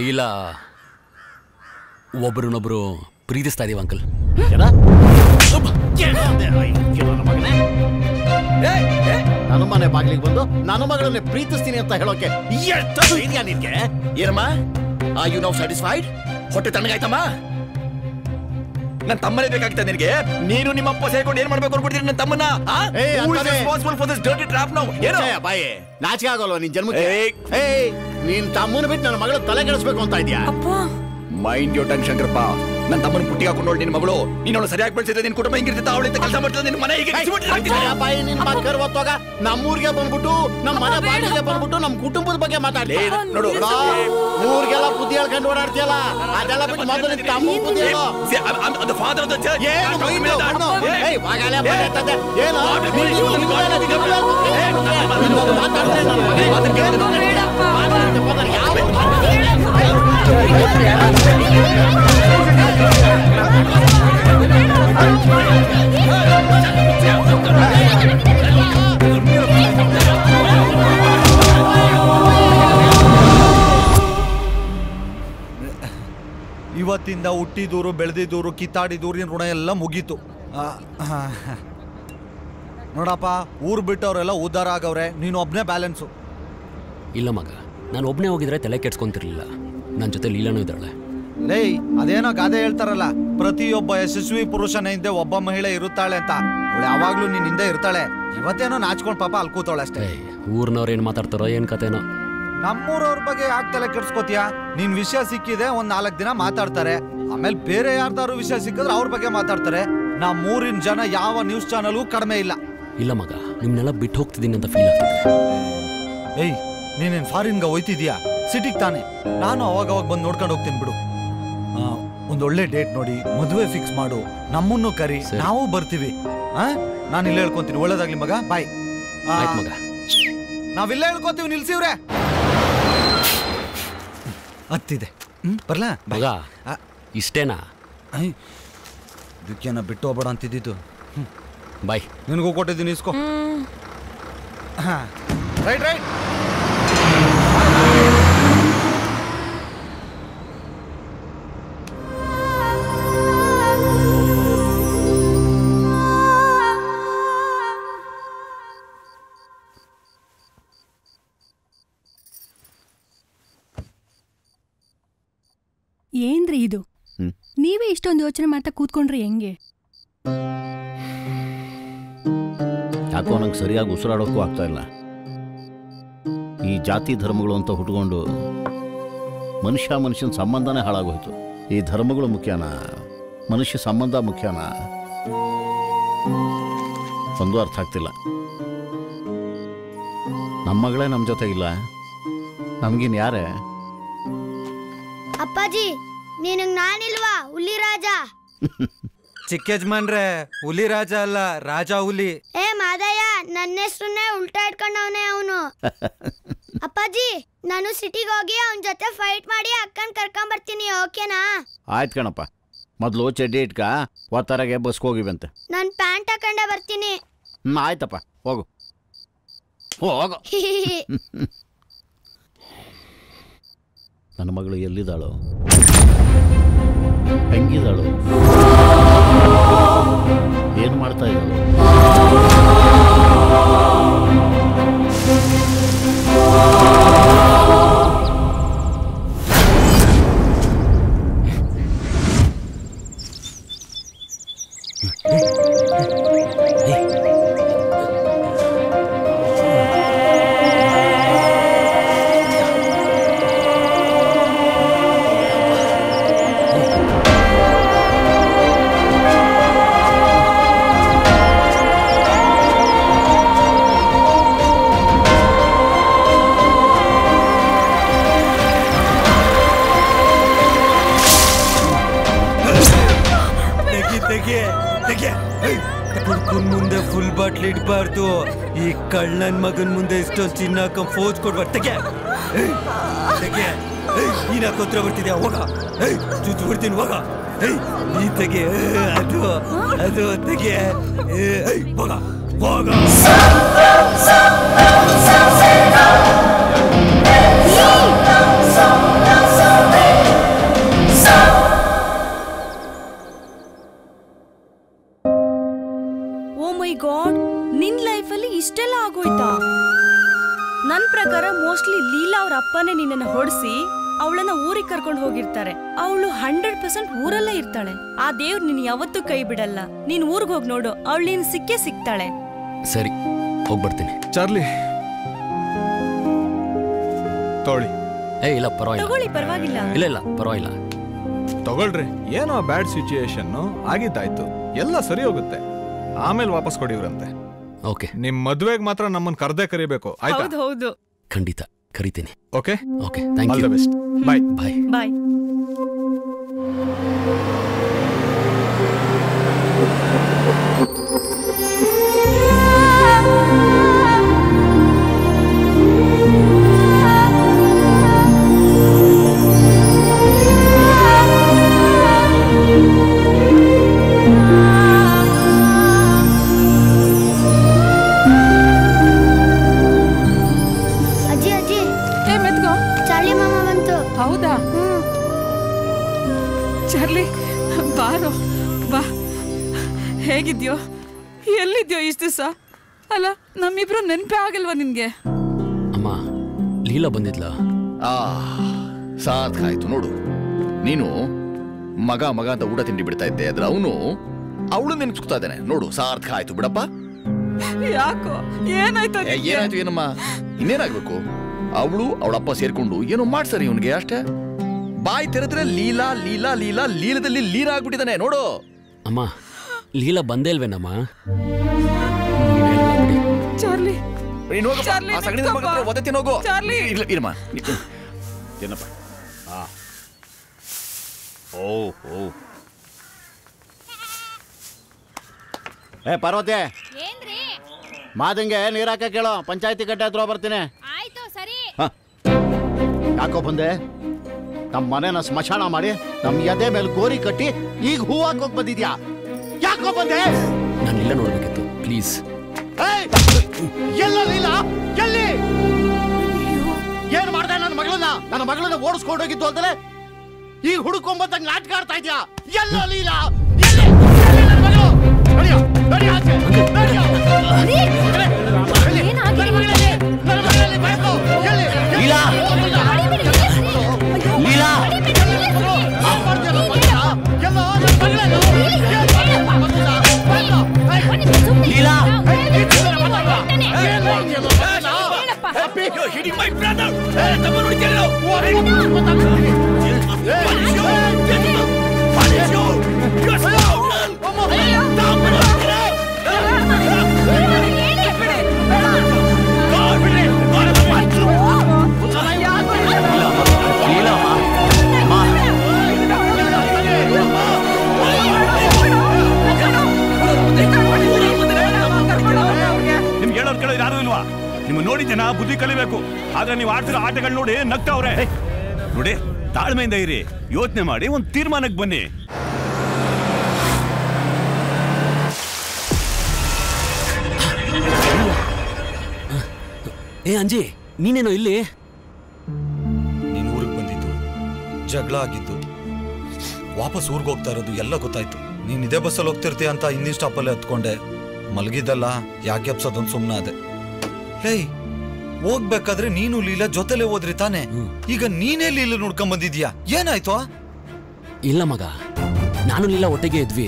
ಲೀಲಾ ಒಬ್ರನ್ನೊಬ್ರು ಪ್ರೀತಿಸ್ತಾ ಇದೀವಿ ಅಂಕಲ್. ನನ್ನ ಮನೆ ಬಾಗಿಲಿಗೆ ಬಂದು ನನ್ನ ಮಗಳನ್ನೇ ಪ್ರೀತಿಸ್ತೀನಿ ಅಂತ ಹೇಳೋಕೆ ಎಷ್ಟು ಧೈರ್ಯ ನಿನ್ಗೆ? ಏನಮ್ಮ, ಆರ್ ಯು ನೌ ಸ್ಯಾಟಿಸ್ಫೈಡ್? ಹೊಟ್ಟೆ ತಣ್ಣಗಾಯ್ತಮ್ಮ? ನನ್ನ ತಮ್ಮನೇ ಬೇಕಾಗ್ತಾ ನಿನಗೆ? ನೀನು ನಿಮ್ಮಪ್ಪ ಸೇರ್ಕೊಂಡು ಏನ್ ಮಾಡ್ಬೇಕು ಅನ್ಕೊಡ್ತೀರಿ ನನ್ನ ತಮ್ಮನ್ನ? ಬಾಯೇ, ನಾಚಿಕೆ ಆಗೋಲ್ವಾ ನಿನ್ ಜನ್ಮಕ್ಕೆ? ನೀನ್ ತಮ್ಮನ ಬಿಟ್ಟು ನನ್ನ ಮಗಳ ತಲೆ ಕೆಡಿಸ್ಬೇಕು ಅಂತ ಇದೆಯಾ? Mind your tongue Shankarappa. ನನ್ನ ತಮ್ಮನ ಪುಟ್ಟಿಗೆ ಹಾಕೊಂಡು ನಿನ್ನ ಮಗಳು ನೀನು ಸರಿಯಾಗಿ ಬೆಳೆಸಿದ್ರೆ ನಿನ್ನ ಕುಟುಂಬ ಹಿಂಗಿರ್ತಿತ್ತ ಅವಳಿಂದ ಕೆಲಸ ಮಾಡ್ತಿದ್ದ ನಿನ್ನ ಮನೆ ಹೀಗೆ ಬಾಯಿ ನಿನ್ ಮಕ್ಕಳು ಹೊತ್ತೋಗ ನಮ್ಮೂರ್ಗೆ ಬಂದ್ಬಿಟ್ಟು ನಮ್ಮ ಮನೆ ಬಾಗಿಲಿಗೆ ಬಂದ್ಬಿಟ್ಟು ನಮ್ಮ ಕುಟುಂಬದ ಬಗ್ಗೆ ಮಾತಾಡಿ ನೋಡು ಊರಿಗೆಲ್ಲ ಬುದ್ಧಿ ಹೇಳ್ಕೊಂಡು ಓಡಾಡ್ತೀಯಲ್ಲ ಅದೆಲ್ಲ ಬಿಟ್ಟು ಮೊದಲು ನಿನ್ ತಮ್ಮ ಬುದ್ಧಿ ಹೇಳು. ಏನು ಮೈಂಡು? ಏಯ್, ವಾಗಾಲೆ ಮಾತಾಡ್ತದೆ. ಏನು? ಮಾತಾಡ್ತೇನೆ ನನ್ನ ಮಗ. ಮಾತಾಡ್ತೆ ಪದ ಯಾವ ಇವತ್ತಿಂದ ಹುಟ್ಟಿದೂರು ಬೆಳೆದಿದ್ದೂರು ಕಿತ್ತಾಡಿದೂರಿನ ಋಣ ಎಲ್ಲ ಮುಗೀತು. ನೋಡಪ್ಪ, ಊರು ಬಿಟ್ಟವರೆಲ್ಲ ಉದ್ಧಾರ ಆಗವ್ರೆ, ನೀನು ಒಬ್ನೇ ಬ್ಯಾಲೆನ್ಸು. ಇಲ್ಲ ಮಗ, ನಾನು ಒಬ್ನೇ ಹೋಗಿದ್ರೆ ತಲೆ ಕೆಡ್ಸ್ಕೊಂತಿರ್ಲಿಲ್ಲ. ನನ್ನ ಜೊತೆ ಲೀಲಾನೂ ಇದ್ದಾಳೆ. ಲೇಯ್, ಅದೇನೋ ಗಾದೆ ಹೇಳ್ತಾರಲ್ಲ, ಪ್ರತಿಯೊಬ್ಬ ಯಶಸ್ವಿ ಪುರುಷನ ಹಿಂದೆ ಒಬ್ಬ ಮಹಿಳೆ ಇರುತ್ತಾಳೆ ಅಂತ. ಅವಳು ಯಾವಾಗ್ಲೂ ನಿನ್ನ ಹಿಂದೆ ಇರ್ತಾಳೆ. ಇವತ್ತೇನೋ ನಾಚ್ಕೊಂಡ್ ಪಾಪ ಅಲ್ಲಿ ಕೂತವಳೆ ಅಷ್ಟೇ. ಊರ್ನವ್ರು ಏನ್ ಮಾತಾಡ್ತಾರೋ ಏನ್ ಕತೆನೋ. ನಮ್ಮೂರವ್ರ ಬಗ್ಗೆ ಯಾಕೆ ತಲೆ ಕೆಡ್ಸ್ಕೋತೀಯ? ನಿನ್ ವಿಷಯ ಸಿಕ್ಕಿದೆ, ಒಂದ್ 4 ದಿನ ಮಾತಾಡ್ತಾರೆ, ಆಮೇಲೆ ಬೇರೆ ಯಾರ್ದಾರು ವಿಷಯ ಸಿಕ್ಕಿದ್ರೆ ಅವ್ರ ಬಗ್ಗೆ ಮಾತಾಡ್ತಾರೆ. ನಮ್ಮೂರಿನ ಜನ ಯಾವ ನ್ಯೂಸ್ ಚಾನಲ್ಗೂ ಕಡಿಮೆ ಇಲ್ಲ. ಇಲ್ಲ ಮಗ, ನಿಮ್ನೆಲ್ಲ ಬಿಟ್ಟು ಹೋಗ್ತಿದ್ದೀನಿ ಅಂತ ಫೀಲ್ ಆಗ್ತದೆ. ಏಯ್, ನೀನೇನ್ ಫಾರಿನ್ಗೆ ಹೋಯ್ತಿದ್ಯಾ? ಸಿಟಿಗೆ ತಾನೆ. ನಾನು ಅವಾಗ ಬಂದು ನೋಡ್ಕೊಂಡು ಹೋಗ್ತೀನಿ ಬಿಡು. ಒಂದೊಳ್ಳೆ ಡೇಟ್ ನೋಡಿ ಮದುವೆ ಫಿಕ್ಸ್ ಮಾಡು, ನಮ್ಮನ್ನು ಕರಿ, ನಾವು ಬರ್ತೀವಿ. ನಾನು ಇಲ್ಲೇ ಹೇಳ್ಕೊಂತೀನಿ. ಒಳ್ಳೇದಾಗ್ಲಿ ಮಗ, ಬಾಯ್. ಮಗ, ನಾವಿಲ್ಲೇ ಹೇಳ್ಕೊತೀವಿ, ನಿಲ್ಸಿವ್ರೆ. ಹತ್ತಿದೆ, ಬರ್ಲಾ ಮಗ? ಇಷ್ಟೇನಾ? ಇದಕ್ಕೇನ ಬಿಟ್ಟು ಹೋಗ್ಬೇಡ ಅಂತಿದ್ದು. ಬಾಯ್. ನಿನಗೂ ಕೊಟ್ಟಿದ್ದೀನಿ, ಇಸ್ಕೋ. Right right. ಏನ್ರಿ ಇದು? ನೀವೇ ಇಷ್ಟೊಂದು ಯೋಚನೆ ಮಾಡ್ತಾ ಕೂತ್ಕೊಂಡ್ರಿ ಹೆಂಗೆ? ಯಾಕೋ ನಂಗೆ ಸರಿಯಾಗಿ ಉಸಿರಾಡೋಕ್ಕೂ ಆಗ್ತಾ ಇಲ್ಲ. ಈ ಜಾತಿ ಧರ್ಮಗಳು ಅಂತ ಹುಟ್ಕೊಂಡು ಮನುಷ್ಯನ ಸಂಬಂಧನೇ ಹಾಳಾಗೋಯ್ತು. ಈ ಧರ್ಮಗಳು ಮುಖ್ಯನಾ, ಮನುಷ್ಯ ಸಂಬಂಧ ಮುಖ್ಯನಾ? ಒಂದು ಅರ್ಥ ಆಗ್ತಿಲ್ಲ. ನಮ್ಮ ಮಗಳೇ ನಮ್ಮ ಜೊತೆ ಇಲ್ಲ, ನಮ್ಗಿನ್ ಯಾರೇ? ಅಪ್ಪಾಜಿ, ನಿನಗ್ ನಾನಿಲ್ವಾ ಹುಲಿ ರಾಜ? ಚಿಕ್ಕ ಯಜಮಾನ್ರೆ, ಹುಲಿ ರಾಜ ಅಲ್ಲ, ರಾಜ ಹುಲಿ. ಏ ಮಾದಯ್ಯ, ನನ್ನ ಹೆಸರನ್ನೇ ಉಲ್ಟಾ ಇಟ್ಕೊಂಡವನೇ ಅವನು. ಅಪ್ಪಾಜಿ, ನಾನು ಸಿಟಿಗೆ ಹೋಗಿ ಅವನ ಜೊತೆ ಫೈಟ್ ಮಾಡಿ ಅಕ್ಕನ್ ಕರ್ಕೊಂಡ್ ಬರ್ತೀನಿ, ಓಕೆನಾ? ಆಯ್ತು ಕಣಪ್ಪ, ಮೊದಲು ಚಡ್ಡಿ ಇಟ್ಕ, ಒತ್ತರಗೆ ಬಸ್ಗೆ ಹೋಗಿವಂತೆ. ನಾನು ಪ್ಯಾಂಟ್ ಹಾಕೊಂಡೆ ಬರ್ತೀನಿ. ಆಯ್ತಪ್ಪ, ಹೋಗು ಹೋಗು. ನನ್ನ ಮಗಳು ಎಲ್ಲಿದ್ದಾಳು? ಹೆಂಗಿದ್ದಾಳು? ಏನು ಮಾಡ್ತಾ ಇದ್ದಾಳು? ಮುಂದೆ ಫುಲ್ ಬಾಟ್ಲಿ ಇಡಬಾರ್ದು. ಈ ಕಳ್ಳನ್ ಮಗನ್ ಮುಂದೆ ಇಷ್ಟೊಂದು ಚಿನ್ನ ಹಾಕೊಂಡ್ ಫೋಜ್ ಕೊಡ್ಬಾರ್ದು. ನೀನ್ ಹಾಕೋತ್ರ ಬರ್ತಿದ್ಯಾ? ಹೋಗ, ಚುಚ್ಚು ಬಿಡ್ತೀನಿ, ಹೋಗ. ನೀ ತೆಗೆ, ಅದು ಅದು ತೆಗೆ, ಹೋಗ ಹೋಗ. ಓ ಮೈ ಗಾಡ್, ನಿನ್ ಲೈಫಲ್ಲಿ ಇಷ್ಟೆಲ್ಲ ಆಗೋಯ್ತಾ? ನನ್ ಪ್ರಕಾರ ಮೋಸ್ಟ್ಲಿ ಲೀಲಾ ಅವ್ರ ಅಪ್ಪನೇ ನಿನ್ನನ್ನು ಹೊಡಿಸಿ ಅವಳನ್ನ ಊರಿಗೆ ಕರ್ಕೊಂಡು ಹೋಗಿರ್ತಾರೆ. ಅವಳು 100% ಊರಲ್ಲೇ ಇರ್ತಾಳೆ. ಆ ದೇವ್ರು ನೀನ್ ಯಾವತ್ತೂ ಕೈ ಬಿಡಲ್ಲ. ನೀನ್ ಊರ್ಗ್ ಹೋಗಿ ನೋಡು, ಅವಳು ನೀನ್ ಸಿಕ್ಕೇ ಸಿಗ್ತಾಳೆ. ಸರಿ, ಹೋಗ್ಬರ್ತೀನಿ. ಚಾರ್ಲಿ, ತೊಗೊಳ್ಳಿ. ಇಲ್ಲ ಪರವಾಗಿಲ್ಲ. ತಗೊಳ್ಳಿ, ಪರವಾಗಿಲ್ಲ. ಇಲ್ಲ ಪರವಾಗಿಲ್ಲ. ತಗೊಳ್ರಿ, ಏನೋ ಬ್ಯಾಡ್ ಸಿಚುಯೇಷನ್ ಆಗಿದ್ದಾಯ್ತು, ಎಲ್ಲ ಸರಿ ಹೋಗುತ್ತೆ, ಆಮೇಲೆ ವಾಪಸ್ ಕೊಡಿವ್ರಂತೆ. ಓಕೆ, ನಿಮ್ ಮದ್ವೆಗ್ ಮಾತ್ರ ನಮ್ಮನ್ನ ಕರ್ದೇ ಕರಿಬೇಕು, ಆಯ್ತಾ? ಹೌದು. ಖಂಡಿತ ಕರಿತೀನಿ. Okay okay, thank all you. The best. Bye bye. Bye. ಅಜ್ಜಿ ಅಜ್ಜಿ ಏ ಮೆತ್ಕೋ. ಚಾರ್ಲಿ ಮಾಮ ಬಂತು. ಹೌದಾ? ಚಾರ್ಲಿ ಬಾರೋ ಬಾ. ಹೇಗಿದ್ಯೋ? ಎಲ್ಲಿದ್ಯೋ ಇಷ್ಟು ದಿವಸ? ಅಲ್ಲ, ನಮ್ಮಿಬ್ರು ನೆನಪೇ ಆಗಲ್ವಾ ನಿನ್ಗೆ? ಅಮ್ಮ, ಲೀಲಾ ಬಂದಿದ್ಲ? ಸಾರ್ಥಕ ಆಯ್ತು ನೋಡು. ನೀನು ಮಗ ಮಗ ಅಂತ ಊಟ ತಿಂಡಿ ಬಿಡ್ತಾ ಇದ್ದೆ, ಆದ್ರೆ ಅವನು ಅವಳು ನೆನ್ಸ್ಕೊತಾ ಇದ್ದಾನೆ ನೋಡು. ಸಾರ್ಥಕ ಆಯ್ತು ಬಿಡಪ್ಪ. ಯಾಕೋ ಏನಾಯ್ತು? ಏನಾಯ್ತು ಏನಮ್ಮ, ಇನ್ನೇನಾಗ್ಬೇಕು? ಅವಳು ಅವಳಪ್ಪ ಸೇರ್ಕೊಂಡು ಏನೋ ಮಾಡ್ಸರಿ ಇವನ್ಗೆ ಅಷ್ಟೇ. ಬಾಯಿ ತೆರೆದ್ರೆ ಲೀಲಾ ಲೀಲಾ ಲೀಲಾ, ಲೀಲದಲ್ಲಿ ಲೀಲ ಆಗ್ಬಿಟ್ಟಿದ್ದಾನೆ ನೋಡು. ಅಮ್ಮ, ಲೀಲಾ ಬಂದೇ ಇಲ್ವೇನಮ್ಮ? ಚಾರ್ಲಿ ಇರಮ್ಮ ಏನಪ್ಪ. ಏ ಪಾರ್ವತಿ, ಮಾದಂಗೆ ನೀರಾಕ ಕೇಳೋ, ಪಂಚಾಯತಿ ಕಟ್ಟೆ ಹತ್ರ ಬರ್ತೀನಿ. ಯಾಕೋ ಬಂದೆ? ನಮ್ಮ ಮನೆನ ಸ್ಮಶಾನ ಮಾಡಿ ನಮ್ಮ ಎದೆ ಮೇಲೆ ಗೋರಿ ಕಟ್ಟಿ ಈಗ ಹೂ ಹಾಕೋಕ್ ಬಂದಿದ್ಯಾ? ಯಾಕೋ ಬಂದೆ? ನಾನಿಲ್ಲ ನೋಡ್ಬೇಕಿತ್ತು, ಪ್ಲೀಸ್. ಎಲ್ಲ ಲೀಲಾ ಎಲ್ಲಿ? ಏನ್ ಮಾಡ್ದೆ ನನ್ನ ಮಗಳನ್ನ ಓಡಿಸ್ಕೊಂಡು ಹೋಗಿದ್ದು ಅಂತಲೇ ಈಗ ಹುಡುಕೊಂಬಂದಂಗ್ ನಾಟಕ ಆಡ್ತಾ ಇದ್ಯಾ? ಎಲ್ಲ ಲೀಲಾ ಎಲ್ಲಿ? ನನ್ನ ಮಗಳು ನಡಿಯೋ, ನಡಿ ಆಚೆ, ನಡಿಯೋ. ಲೀಲಾ ಲೀಲಾ ಲೀಲಾ ನಿಮ್ಗೆ ಹೇಳೋರು ಕೇಳೋರು ಯಾರು ಇಲ್ವಾ? ನಿಮ್ಗೆ ನೋಡಿ ಜನ ಬುದ್ಧಿ ಕಲಿಬೇಕು, ಆದ್ರೆ ನೀವು ಆಡ್ತಿರೋ ಆಟಗಳು ನೋಡಿ ನಗ್ತಾವ್ರೆ. ನೋಡಿ, ತಾಳ್ಮೆಯಿಂದ ಇರಿ, ಯೋಚನೆ ಮಾಡಿ ಒಂದು ತೀರ್ಮಾನಕ್ಕೆ ಬನ್ನಿ. ಏ ಅಂಜಿ, ನೀನೇನೋ ಇಲ್ಲಿ? ನೀನು ಊರಿಗೆ ಬಂದಿದ್ದು, ಜಗಳ ಆಗಿದ್ದು, ವಾಪಸ್ ಊರಿಗೆ ಹೋಗ್ತಾ ಇರೋದು ಎಲ್ಲ ಗೊತ್ತಾಯ್ತು. ನೀನ್ ಇದೇ ಬಸ್ಸಲ್ಲಿ ಹೋಗ್ತಿರ್ತೀಯ ಅಂತ ಹಿಂದಿನ ಸ್ಟಾಪಲ್ಲೇ ಹತ್ಕೊಂಡೆ. ಮಲಗಿದ್ದಲ್ಲ, ಯಾಕೆ ಎಪ್ಸೋದೊಂದು ಸುಮ್ಮನೆ ಅದೇ. ಲೇ, ಹೋಗ್ಬೇಕಾದ್ರೆ ನೀನು ಲೀಲಾ ಜೊತೆಲೆ ಹೋದ್ರಿ ತಾನೆ? ಈಗ ನೀನೇ ಲೀಲಾ ನೋಡ್ಕೊಂಡ್ ಬಂದಿದ್ಯಾ? ಏನಾಯ್ತು? ಇಲ್ಲ ಮಗ, ನಾನು ಲೀಲಾ ಒಟ್ಟಿಗೆ ಇದ್ವಿ.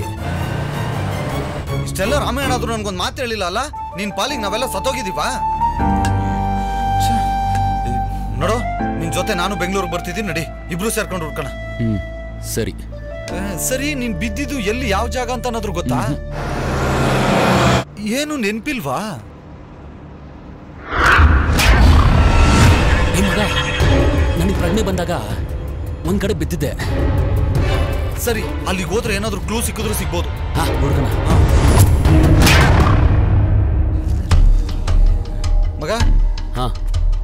ಇಷ್ಟೆಲ್ಲ ರಾಮಾಯಣ ಆದ್ರೂ ನನ್ಗೊಂದು ಮಾತು ಹೇಳಿಲ್ಲ ಅಲ್ಲ? ನಿನ್ ಪಾಲಿಗೆ ನಾವೆಲ್ಲ ಸತ್ತೋಗಿದೀವಾ? ನೋಡು, ನಿನ್ ಜೊತೆ ನಾನು ಬೆಂಗಳೂರಿಗೆ ಬರ್ತಿದ್ದೀನಿ, ನಡಿ ಇಬ್ರು ಸೇರ್ಕೊಂಡು ಹುಡ್ಕೋಣ. ಸರಿ ಸರಿ, ನೀನ್ ಬಿದ್ದಿದ್ದು ಎಲ್ಲಿ, ಯಾವ ಜಾಗ ಅಂತ ಅನ್ನೋದ್ರು ಗೊತ್ತಾ? ಏನು ನೆನ್ಪಿಲ್ವಾ? ನನಗೆ ಪ್ರಜ್ಞೆ ಬಂದಾಗ ಒಂದ್ ಕಡೆ ಬಿದ್ದಿದ್ದೆ. ಸರಿ, ಅಲ್ಲಿಗೆ ಹೋದ್ರೆ ಏನಾದ್ರು ಕ್ಲೂ ಸಿಕ್ಕಿದ್ರು ಸಿಗ್ಬೋದು. ಹುಡುಗನ ಮಗ,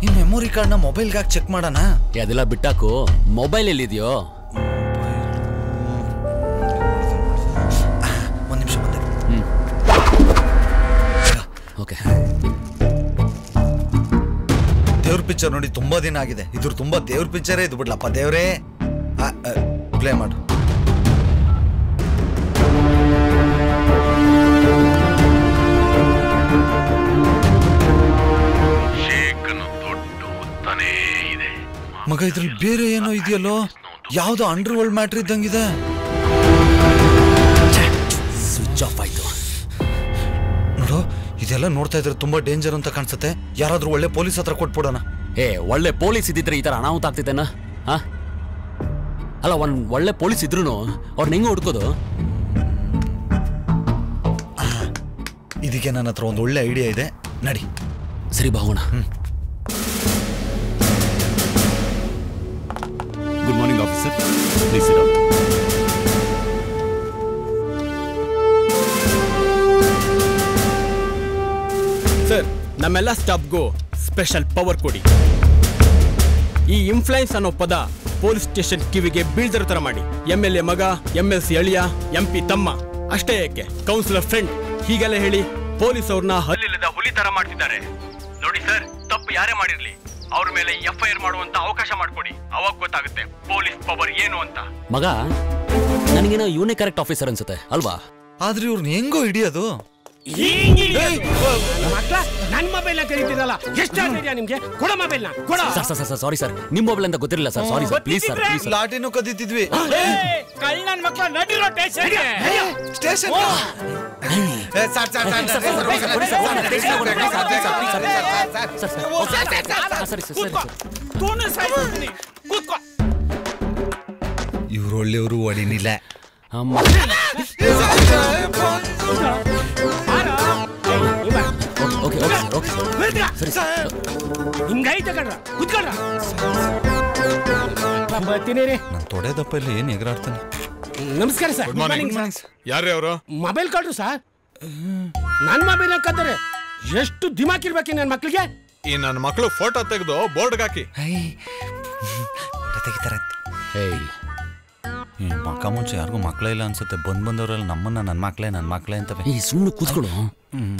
ನಿನ್ ಮೆಮೊರಿ ಕಾರ್ಡ್ನ ಮೊಬೈಲ್ಗೆ ಚೆಕ್ ಮಾಡೋಣ. ಅದೆಲ್ಲ ಬಿಟ್ಟಾಕು, ಮೊಬೈಲ್ ಎಲ್ಲಿದೆಯೋ? ಒಂದ್ ನಿಮಿಷ ಬಂದೆ. ಓಕೆ. ದೇವ್ರ ಪಿಕ್ಚರ್ ನೋಡಿ ತುಂಬಾ ದಿನ ಆಗಿದೆ. ಇದ್ರ ತುಂಬಾ ದೇವ್ರ ಪಿಕ್ಚರೇ ಇದು ಬಿಡ್ಲಪ್ಪ. ದೇವ್ರೇ, ಪ್ಲೇ ಮಾಡು. ಮಗ, ಇದ್ರಲ್ಲಿ ಬೇರೆ ಏನೋ ಇದೆಯಲ್ಲೋ, ಯಾವ್ದೋ ಅಂಡರ್ ವರ್ಲ್ಡ್ ಮ್ಯಾಟ್ರ್ ಇದ್ದಂಗಿದೆ. ಸ್ವಿಚ್ ಆಫ್ ಆಯ್ತು. ನೋಡು, ಇದೆಲ್ಲ ನೋಡ್ತಾ ಇದ್ರೆ ತುಂಬಾ ಡೇಂಜರ್ ಅಂತ ಕಾಣಿಸುತ್ತೆ. ಯಾರಾದ್ರೂ ಒಳ್ಳೆ ಪೊಲೀಸ್ ಹತ್ರ ಕೊಟ್ಬಿಡೋಣ. ಒಳ್ಳೆ ಪೊಲೀಸ್ ಇದ್ದಿದ್ರೆ ಈ ತರ ಅನಾಹುತ ಆಗ್ತಿದ್ದೇನ? ಅಲ್ಲ ಒಂದ್ ಒಳ್ಳೆ ಪೊಲೀಸ್ ಇದ್ರು ಅವ್ರನ್ನ ಹೆಂಗ ಹುಡ್ಕೋದು? ಇದಕ್ಕೆ ನನ್ನ ಹತ್ರ ಒಂದು ಒಳ್ಳೆ ಐಡಿಯಾ ಇದೆ, ನಡಿ. ಸರಿ ಬಾಗೋಣ. ಗುಡ್ ಮಾರ್ನಿಂಗ್ ಆಫೀಸರ್, ಪ್ಲೀಸ್ ಇರೋ. ಸರ್, ನಮ್ಮೆಲ್ಲ ಸ್ಟಾಫ್ಗೂ ಸ್ಪೆಷಲ್ ಪವರ್ ಕೊಡಿ. ಈ ಇನ್ಫ್ಲೂಯೆನ್ಸ್ ಅನ್ನೋ ಪದ ಪೊಲೀಸ್ ಸ್ಟೇಷನ್ ಕಿವಿಗೆ ಬೀಳ್ದರ ತರ ಮಾಡಿ. MLA ಮಗ, MLC ಅಳಿಯ, MP ತಮ್ಮ, ಅಷ್ಟೇ ಯಾಕೆ ಕೌನ್ಸಿಲರ್ ಫ್ರೆಂಡ್ ಹೀಗೆಲ್ಲ ಹೇಳಿ ಪೊಲೀಸ್ ಅವ್ರನ್ನ ಹಲ್ಲಿಲ್ಲದ ಹುಲಿ ತರ ಮಾಡ್ತಿದ್ದಾರೆ. ನೋಡಿ ಸರ್, ತಪ್ಪು ಯಾರೇ ಮಾಡಿರ್ಲಿ ಅವ್ರ ಮೇಲೆ FIR ಮಾಡುವಂತ ಅವಕಾಶ ಮಾಡ್ಕೊಡಿ. ಅವಾಗ ಗೊತ್ತಾಗುತ್ತೆ ಪೊಲೀಸ್ ಪವರ್ ಏನು ಅಂತ. ಮಗ, ನನಗೇನೋ ಇವನೇ ಕರೆಕ್ಟ್ ಆಫೀಸರ್ ಅನ್ಸುತ್ತೆ ಅಲ್ವಾ? ಆದ್ರೆ ಇವ್ರನ್ನ ಹೆಂಗೋ ಹಿಡಿಯೋದು? ನನ್ನ ಮೊಬೈಲ್ ಕರೀತಿರಲ್ಲ, ಎಷ್ಟಾಗಿದೆಯಾ ನಿಮ್ಗೆ? ಕೊಡ ಮೊಬೈಲ್ ನ ಕೊಡ. ಸರ್ ಸಾರಿ ಸರ್, ನಿಮ್ ಮೊಬೈಲ್ ಅಂತ ಗೊತ್ತಿರಲಿಲ್ಲ sir. Sorry sir, please sir. ಲಾಟಿನೂ ಕದೀತಿದ್ವಿ. ಕಳ್ಳನ್ ಮಕ್ಕಳ ನಡಿರೋ ಸ್ಟೇಷನ್. ಇವ್ರು ಒಳ್ಳೆಯವರು ಒಡಿನಿಲ್ಲ. ನನ್ ತೊಡೆ ದಪ್ಪಲ್ಲಿ ಏನ್ ಎಗರಾಡ್ತಾನೆ. ನಮಸ್ಕಾರ ಸರ್. ಯಾರೇ ಅವರು? ಮೊಬೈಲ್ ಕಳ್ರು ಸರ್. ನನ್ ಮೊಬೈಲ್ ಕದ್ದರೆ ಎಷ್ಟು ದಿಮಾಕ್ ಇರ್ಬೇಕು ನನ್ನ ಮಕ್ಳಿಗೆ. ಈ ನನ್ನ ಮಕ್ಕಳು ಫೋಟೋ ತೆಗೆದು ಬೋರ್ಡ್ಗೆ ಹಾಕಿ ಮಕ್ಕ ಮುಂಚೆ ಯಾರಿಗೂ ಮಕ್ಕಳೇ ಇಲ್ಲ ಅನ್ಸುತ್ತೆ. ಬಂದವರೆಲ್ಲ ನಮ್ಮನ್ನ ನನ್ನ ಮಕ್ಕಳೇ ಅಂತವೆ. ಈ ಸುಮ್ಮನೆ ಕೂತ್ಕೊಳ್ಳೋ,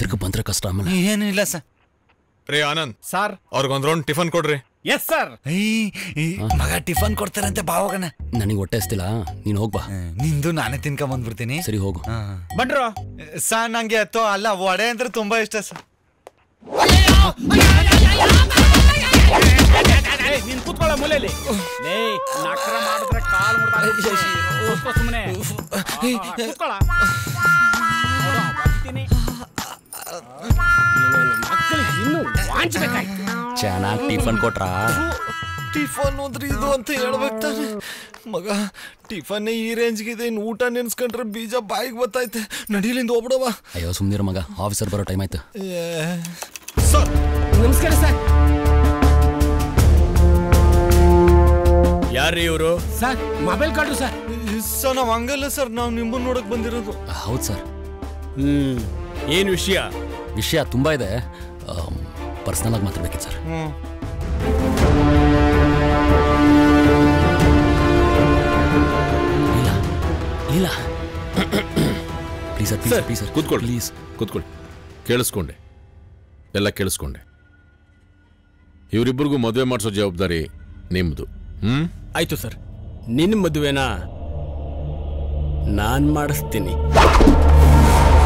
ತಿರ್ಗ ಬಂದ್ರೆ ಕಷ್ಟ. ಆಮೇಲೆ ಏನಿಲ್ಲ ಸರ್. ರೇ ಆನಂದ್ ಸರ್, ಅವ್ರಿಗೊಂದ್ ರೌಂಡ್ ಟಿಫನ್ ಕೊಡ್ರಿ. Yes sir. ಮಗ ಟಿಫನ್ ಕೊಡ್ತಾರಂತೆ, ಬಾವಗಣ. ನನಗೆ ಹೊಟ್ಟೆ ಹಸ್ತಿಲ್ಲ, ನೀನ್ ಹೋಗ್ಬಾ. ನಿಂದು ನಾನೇ ತಿನ್ಕೊಂಡ್ ಬಂದ್ಬಿಡ್ತೀನಿ. ಸರಿ ಹೋಗು. ಬಡ್ರು ಸರ್, ನಂಗೆ ಅತ್ತೋ ಅಲ್ಲ ವಡೆ ಅಂದ್ರೆ ತುಂಬಾ ಇಷ್ಟ ಸರ್. ನೀನ್ ಕೂತ್ಕೊಳ್ಳೋ ಮೂಲೆಯಲ್ಲಿ. ನಕ್ರ ಮಾಡಿದ್ರೆ ಕಾಲ್ ಸುಮ್ಮನೆ ಕೂತ್ಕೊಳ್ಳ. ಮಕ್ಕಳಿಗೆ ಇನ್ನೂ ವಾಂಚಬೇಕಾಯ್ತು. ಚೆನ್ನಾಗಿ ಟಿಫನ್ ಕೊಟ್ರಾ? ಟಿಫನ್ ಅಂದ್ರೆ ಇದು ಅಂತ ಹೇಳ್ಬೇಕು ತಾನೆ ಮಗ. ಟಿಫನ್ ಈ ರೇಂಜ್ಗಿದೆ, ಇನ್ನು ಊಟ ನೆನ್ಸ್ಕೊಂಡ್ರೆ ಬೀಜ ಬಾಯಿಗೆ ಬತ್ತೈತೆ. ನಡೀಲಿಂದ ಹೋಗ್ಬಿಡವ. ಅಯ್ಯೋ ಸುಮ್ನಿರ ಮಗ, ಆಫೀಸರ್ ಬರೋ ಟೈಮ್ ಆಯ್ತು. ಸರ್ ನಮಸ್ಕಾರ ಸರ್. ಯಾರ್ರೀ ಇವರು? Sir mobile card sir. Sir ನಾವ್ ಹಂಗಲ್ಲ ಸರ್, ನಾವು ನಿಮ್ಮನ್ನ ನೋಡಕ್ ಬಂದಿರೋದು. ಹೌದು ಸರ್. ಏನು ವಿಷಯ? ವಿಷಯ ತುಂಬಾ ಇದೆ, ಪರ್ಸನಲ್ ಆಗಿ ಮಾತಾಡ್ಬೇಕಿತ್ತು ಸರ್. ಇಲ್ಲ please sir, please please sir. ಕೂತ್ಕೊಳ್ಳಿ, ಪ್ಲೀಸ್ ಕೂತ್ಕೊಳ್ಳಿ. ಕೇಳಿಸ್ಕೊಂಡೆ, ಎಲ್ಲ ಕೇಳಿಸ್ಕೊಂಡೆ. ಇವರಿಬ್ಬರಿಗೂ ಮದುವೆ ಮಾಡಿಸೋ ಜವಾಬ್ದಾರಿ ನಿಮ್ದು. ಆಯ್ತು ಸರ್, ನಿನ್ನ ಮದುವೆನ ನಾನ್ ಮಾಡಿಸ್ತೀನಿ.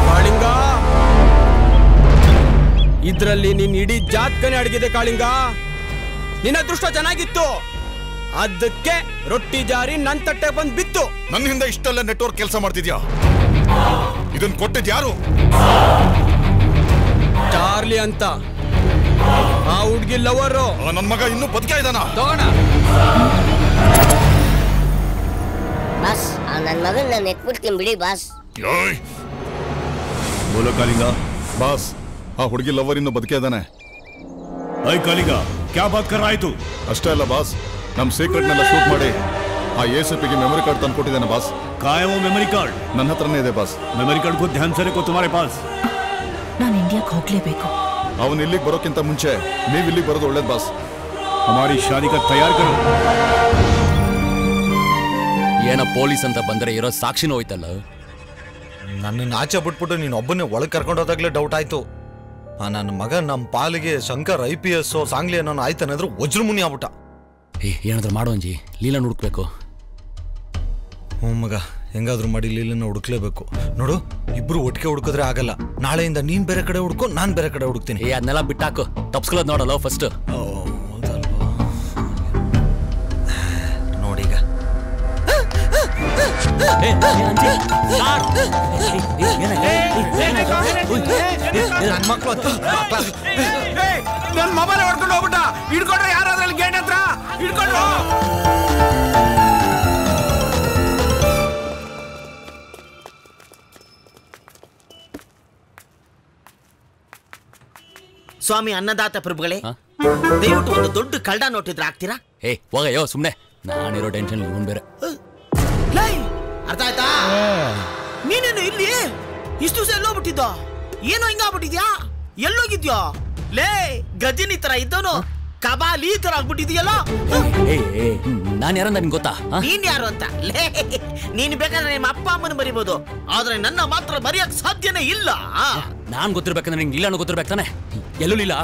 ಕಾಳಿಂಗ, ಇದ್ರಲ್ಲಿ ನಿನ್ ಇಡೀ ಜಾತ್ಕನೇ ಅಡಗಿದೆ ಕಾಳಿಂಗ. ನಿನ್ನ ಅದೃಷ್ಟ ಚೆನ್ನಾಗಿತ್ತು, ಅದಕ್ಕೆ ರೊಟ್ಟಿ ಜಾರಿ ನನ್ ತಟ್ಟೆ ಬಂದ್ ಬಿತ್ತು. ನನ್ನ ಹಿಂದೆ ಇಷ್ಟೆಲ್ಲ ನೆಟ್ವರ್ಕ್ ಕೆಲಸ ಮಾಡ್ತಿದ್ಯಾ? ಇದನ್ ಕೊಟ್ಟಿದ್ ಯಾರು? ಚಾರ್ಲಿ ಅಂತ, ಆ ಹುಡ್ಗಿ ಲವರು. ನನ್ ಮಗ ಇನ್ನೂ ಬದುಕ ಇದಾನ? ತಗೋಣ ಬಾಸ್, ನನ್ನ ಮಗನ್ ನಾನು ಎತ್ಬಿಡ್ತೀನಿ ಬಿಡಿ ಬಾಸ್. ಬೋಲೋ ಕಾಳಿಂಗ. ಬಾಸ್, ಆ ಹುಡುಗಿ ಲವರ್ ಇನ್ನು ಬದುಕೇ ಇದ್ದಾನೆ. ಐ ಕಾಳಿಂಗ, ಕ್ಯಾ ಬಾತ್ ಕರ್ ಆಯ್ತು? ಅಷ್ಟೇ ಅಲ್ಲ ಬಾಸ್, ನಮ್ ಸೀಕ್ರೆಟ್ನೆಲ್ಲ ಶೂಟ್ ಮಾಡಿ ಆ ACPಗೆ ಮೆಮೊರಿ ಕಾರ್ಡ್ ತಂದು ಕೊಟ್ಟಿದ್ದಾನೆ ಬಾಸ್. ಕಾಯೋ ಮೆಮೊರಿ ಕಾರ್ಡ್? ನನ್ನ ಹತ್ರನೇ ಇದೆ ಬಾಸ್. ಮೆಮೊರಿ ಕಾರ್ಡ್ ಕೋ ಧ್ಯಾನ್ ಸೆ ರಖೋ ತುಮಾರೆ ಪಾಸ್. ನಾನು ಇಂಡಿಯಾಕ್ಕೆ ಹೋಗ್ಲೇಬೇಕು. ಅವನು ಇಲ್ಲಿಗೆ ಬರೋಕ್ಕಿಂತ ಮುಂಚೆ ನೀವು ಇಲ್ಲಿಗೆ ಬರೋದು ಒಳ್ಳೇದು ಬಾಸ್. ಹಮಾರಿ ಶಾದಿ ಕಾ ತಯಾರ್ ಕರೋ. ಏನೋ ಪೊಲೀಸ್ ಅಂತ ಬಂದರೆ ಇರೋ ಸಾಕ್ಷಿನೂ ಹೋಯ್ತಲ್ಲ. ನನ್ನನ್ನು ಆಚೆ ಬಿಟ್ಬಿಟ್ಟು ನೀನು ಒಬ್ಬನೇ ಒಳಗೆ ಕರ್ಕೊಂಡು ಹೋದಾಗ್ಲೇ ಡೌಟ್ ಆಯ್ತು. ನನ್ನ ಮಗ ನಮ್ಮ ಪಾಲಿಗೆ ಶಂಕರ್ IPS ಸಾಂಗ್ಲಿ ಅನ್ನೋ ಆಯ್ತಾನಾದ್ರೂ ವಜ್ರಮುನಿ ಆಗ್ಬಿಟ್ಟ. ಏನಾದ್ರೂ ಮಾಡೋ ಅಂಜಿ, ಲೀಲನ್ ಹುಡುಕ್ಬೇಕು. ಹ್ಞೂ ಮಗ, ಹೆಂಗಾದ್ರೂ ಮಾಡಿ ಲೀಲನ್ನ ಹುಡುಕ್ಲೇಬೇಕು. ನೋಡು, ಇಬ್ರು ಒಟ್ಟಿಗೆ ಹುಡುಕಿದ್ರೆ ಆಗಲ್ಲ. ನಾಳೆಯಿಂದ ನೀನ್ ಬೇರೆ ಕಡೆ ಹುಡ್ಕೊ, ನಾನ್ ಬೇರೆ ಕಡೆ ಹುಡುಕ್ತೀನಿ. ಅದನ್ನೆಲ್ಲ ಬಿಟ್ಟಾಕು, ತಪ್ಸ್ಕೊಳ್ಳೋದು ನೋಡಲ್ಲ ಫಸ್ಟ್. ನೋಡೀಗ ನನ್ನ ಮಕ್ಕಳು ನನ್ನ ಮೊಬೈಲ್ ಹೊಡ್ಕೊಂಡು ಹೋಗ್ಬಿಟ್ಟ. ಹಿಡ್ಕೊಂಡ್ರೆ ಯಾರಾದ್ರಲ್ಲಿ ಗೇಟ್ ಹತ್ರ ಹಿಡ್ಕೊಂಡು ಸ್ವಾಮಿ ಅನ್ನದಾತ ಪ್ರಭುಗಳೇ, ದಯವಿಟ್ಟು ಒಂದು ದೊಡ್ಡ ಕಳ್ಳ ನೋಟಿದ್ರೆ ಆಗ್ತೀರಾ? ಹೋಗಯ್ಯೋ ಸುಮ್ನೆ, ನಾನಿರೋ ಟೆನ್ಷನ್ ಇವನ್ ಬೇರೆ. ಅರ್ಥ ಆಯ್ತಾ? ನೀನೇನು ಇಲ್ಲಿ ಇಷ್ಟು ದಿವಸ ಎಲ್ಲೋಗ್ಬಿಟ್ಟಿದ್ದ? ಏನೋ ಹಿಂಗಾಗ್ಬಿಟ್ಟಿದ್ಯಾ? ಎಲ್ಲೋಗಿದ್ಯಾ? ಲೇ ಗಜಿನಿ ತರ ಇದ್ದವನು ಕಬಾಲಿ ತರ ಆಗ್ಬಿಟ್ಟಿದ್ಯಲ್ಲ. ನಾನ್ ಯಾರಂತ ನಿನ್ ಗೊತ್ತಾ? ನೀನ್ ಯಾರು ಅಂತ? ಲೇ ನೀನ್ ಬೇಕಾದ್ರೆ ನಿಮ್ಮ ಅಪ್ಪ ಅಮ್ಮನ ಬರಿಬೋದು, ಆದ್ರೆ ನನ್ನ ಮಾತ್ರ ಬರೆಯಕ್ ಸಾಧ್ಯನೇ ಇಲ್ಲ. ನಾನ್ ಗೊತ್ತಿರ್ಬೇಕಂದ್ರೆ ನಿಂಗೆ ಲೀಲಾನು ಗೊತ್ತಿರ್ಬೇಕಾನೆ. ಎಲ್ಲೂ ಲೀಲಾ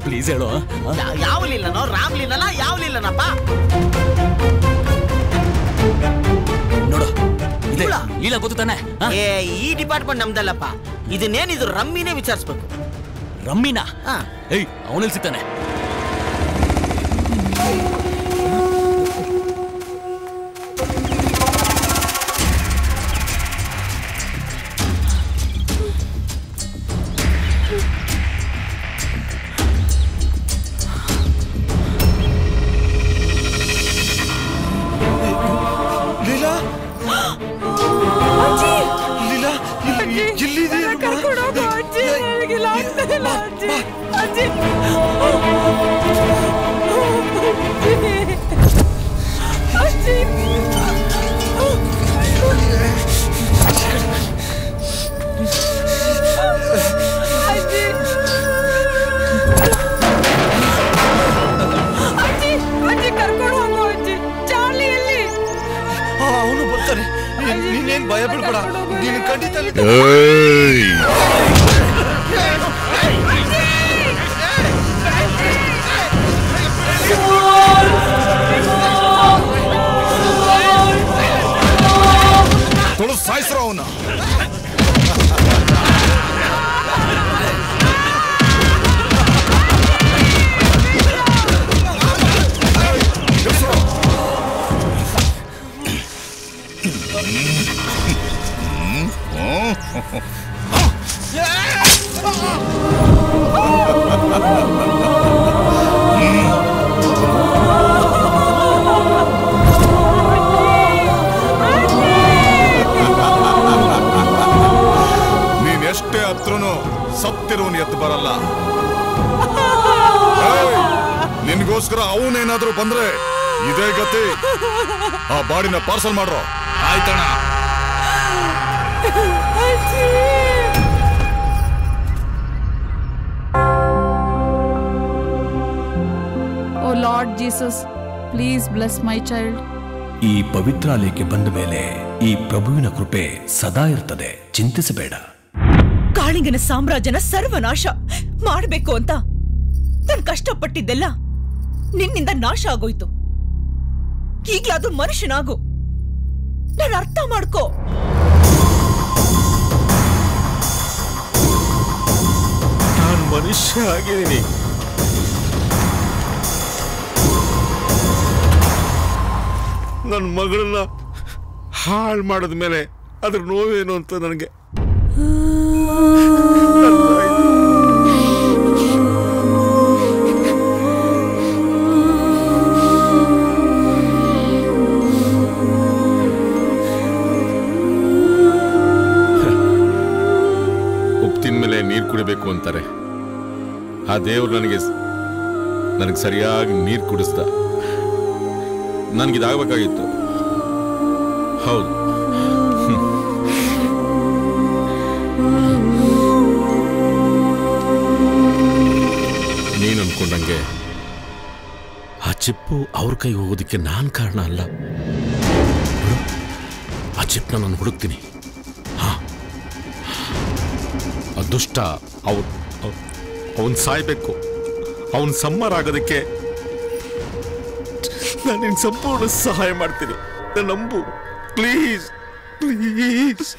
ಪ್ಲೀಸ್ ಹೇಳು. ಯಾವ ಲೀಲನೋ? ರಾಮ್ ಲೀಲನ? ಯಾವ ಲೀಲನಪ್ಪ? ನೋಡು ಲೀಲಾ ಗೊತ್ತು ತಾನೆ? ಈ ಡಿಪಾರ್ಟ್ಮೆಂಟ್ ನಮ್ದಲ್ಲಪ್ಪ. ಇದನ್ನೇನಿದ್ರು ರಮ್ಮಿನೇ ವಿಚಾರಿಸ್ಬೇಕು. ರಮ್ಮಿನಾ? ಅವನಲ್ಲಿ ಸಿಗ್ತಾನೆ. ಅವನು ಬರ್ತಾನೆ, ನೀನೇನ್ ಭಯ ಬೀಳ್ಬೇಡ, ನೀನು ಖಂಡಿತ ತುಳು ಸಾಯಿಸ್ರೋ ಅವನ. ನೀನೆಷ್ಟೇ ಹತ್ರನು ಸತ್ತಿರುವನು ಎದ್ದು ಬರಲ್ಲ. ನಿನ್ಗೋಸ್ಕರ ಅವನೇನಾದ್ರೂ ಬಂದ್ರೆ ಇದೇ ಗತಿ. ಆ ಬಾಡಿನ ಪಾರ್ಸಲ್ ಮಾಡ್ರೋ. ಆಯ್ತಣ್ಣ. Oh Lord Jesus, please bless my child. ಈ ಪವಿತ್ರಾಲಯಕ್ಕೆ ಬಂದ ಮೇಲೆ ಈ ಪ್ರಭುವಿನ ಕೃಪೆ ಸದಾ ಇರ್ತದೆ, ಚಿಂತಿಸಬೇಡ. ಕಾಳಿಂಗನ ಸಾಮ್ರಾಜ್ಯನ ಸರ್ವನಾಶ ಮಾಡಬೇಕು ಅಂತ ನಾನು ಕಷ್ಟಪಟ್ಟಿದ್ದೆಲ್ಲ ನಿನ್ನಿಂದ ನಾಶ ಆಗೋಯ್ತು. ಈಗ್ಲಾದ್ರೂ ಮನುಷ್ಯನಾಗು, ನಾನು ಅರ್ಥ ಮಾಡ್ಕೋ. ನಾನು ಮನುಷ್ಯ ಆಗಿದ್ದೀನಿ. ನನ್ನ ಮಗಳನ್ನ ಹಾಳು ಮಾಡಿದ ಮೇಲೆ ಅದ್ರ ನೋವೇನು ಅಂತ ನನಗೆ ಮೇಲೆ ನೀರು ಕುಡಿಬೇಕು ಅಂತಾರೆ. ಆ ದೇವ್ರು ನನಗೆ ಸರಿಯಾಗಿ ನೀರು ಕುಡಿಸ್ದ. ನನಗಿದಾಗಬೇಕಾಗಿತ್ತು. ಹೌದು, ನೀನು ಅನ್ಕೊಂಡಂಗೆ ಆ ಚಿಪ್ಪು ಅವ್ರ ಕೈ ಹೋಗೋದಕ್ಕೆ ನಾನು ಕಾರಣ ಅಲ್ಲ. ಆ ಚಿಪ್ಪನ್ನ ನಾನು ಹುಡುಕ್ತೀನಿ. ದುಷ್ಟ ಅವನ್ ಸಾಯ್ಬೇಕು. ಅವನ್ ಸಮ್ಮರಾಗೋದಕ್ಕೆ ನಾನು ನಿನ್ ಸಂಪೂರ್ಣ ಸಹಾಯ ಮಾಡ್ತೀನಿ. ನಂಬು ಪ್ಲೀಸ್, ಪ್ಲೀಸ್.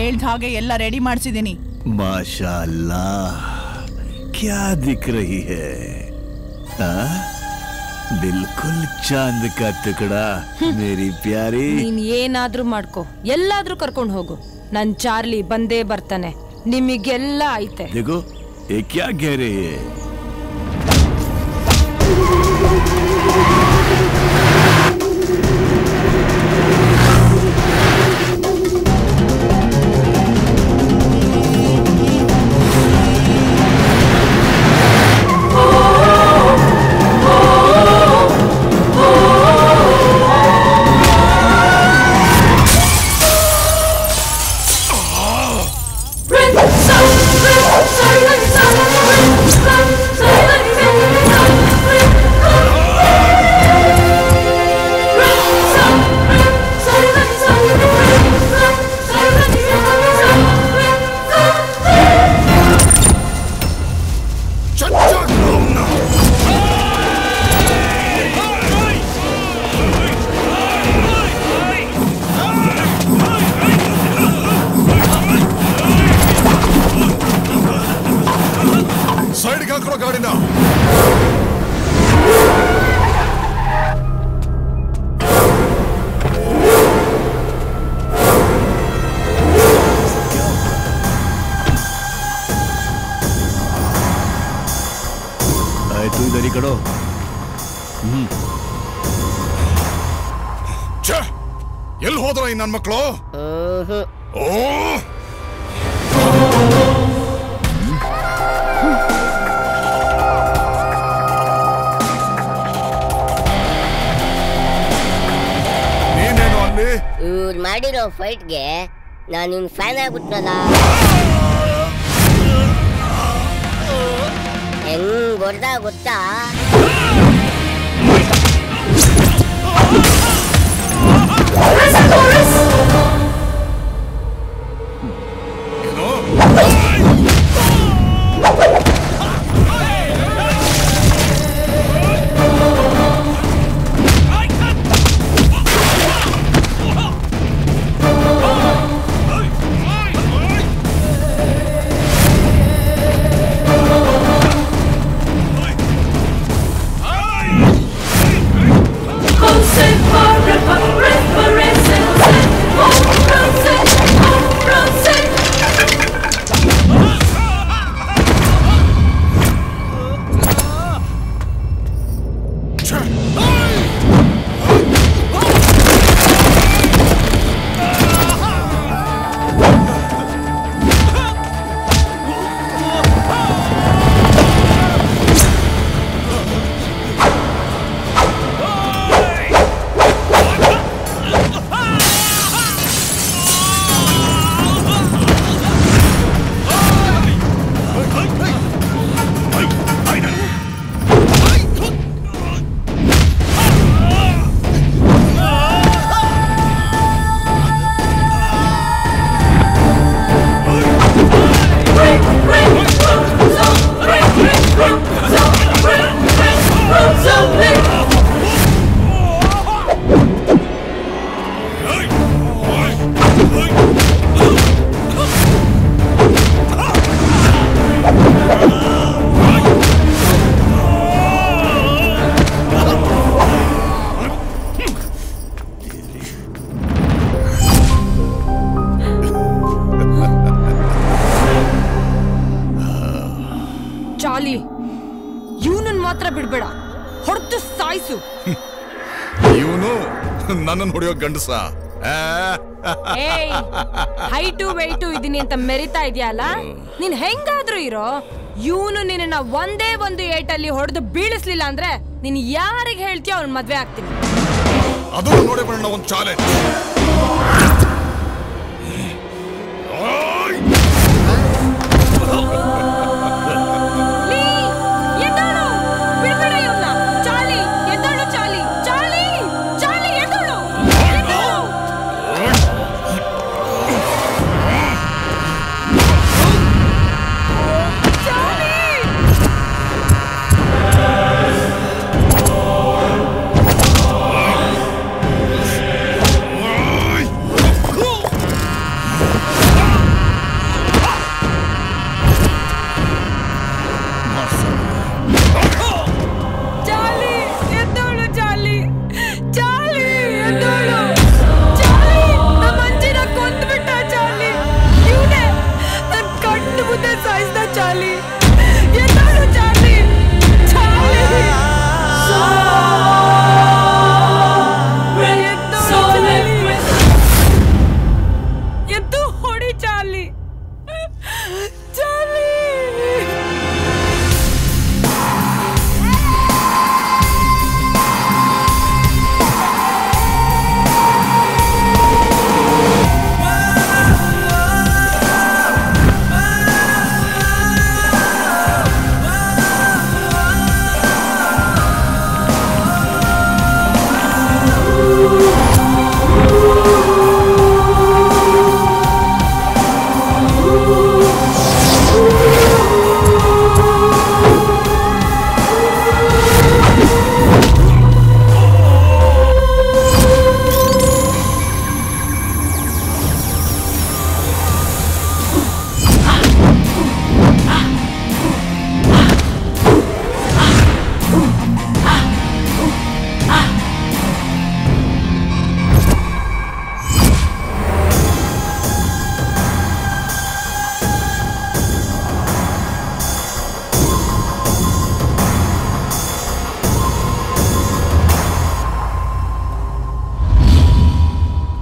ಹೇಳ್ದ ಹಾಗೆ ಎಲ್ಲ ರೆಡಿ ಮಾಡಿಸಿದೀನಿ. माशाअल्लाह, क्या दिख रही है? बिल्कुल चांद का टुकड़ा मेरी प्यारी. ನೀನ್ ಏನಾದ್ರೂ ಮಾಡ್ಕೋ, ಎಲ್ಲಾದ್ರೂ ಕರ್ಕೊಂಡು ಹೋಗು, ನನ್ ಚಾರ್ಲಿ ಬಂದೇ ಬರ್ತಾನೆ, ನಿಮಗೆಲ್ಲ ಐತೆ. देखो ये क्या कह रही है? ಎಲ್ಲಿ ಹೋದ್ರ ಈ ನನ್ನ ಮಕ್ಕಳು? ನೀನೇನು ಅಲ್ಲಿ? ಇವ್ರು ಮಾಡಿರೋ ಫೈಟ್ಗೆ ನಾನು ನಿನ್ ಫ್ಯಾನ್ ಆಗ್ಬಿಟ್ನಲ್ಲ. ಹೆಂಗ್ ಹೊಡ್ದ ಗೊತ್ತಾ? ಚಾಲಿ, ಇವನನ್ನ ಮಾತ್ರ ಬಿಡ್ಬೇಡ, ಹೊಡೆದು ಸಾಯಿಸು. ಇವನು ನನ್ನನ್ನು ಹೊಡೆಯೋ ಗಂಡಸ. ಹೈಟು ವೆಯ್ಟು ಇದೀನಿ ಅಂತ ಮೆರಿತಾ ಇದೆಯಲ್ಲ, ನೀನ್ ಹೆಂಗಾದ್ರೂ ಇರೋ, ಇವನು ನಿನ್ನ ಒಂದೇ ಒಂದು ಏಟಲ್ಲಿ ಹೊಡೆದು ಬೀಳಿಸ್ಲಿಲ್ಲ ಅಂದ್ರೆ ನೀನ್ ಯಾರಿಗೆ ಹೇಳ್ತೀಯ ಅವ್ನ ಮದ್ವೆ ಆಗ್ತೀನಿ. ಅದು ನೋಡಿ ಬರೋಣ ಒಂದು ಚಾಲೆಂಜ್.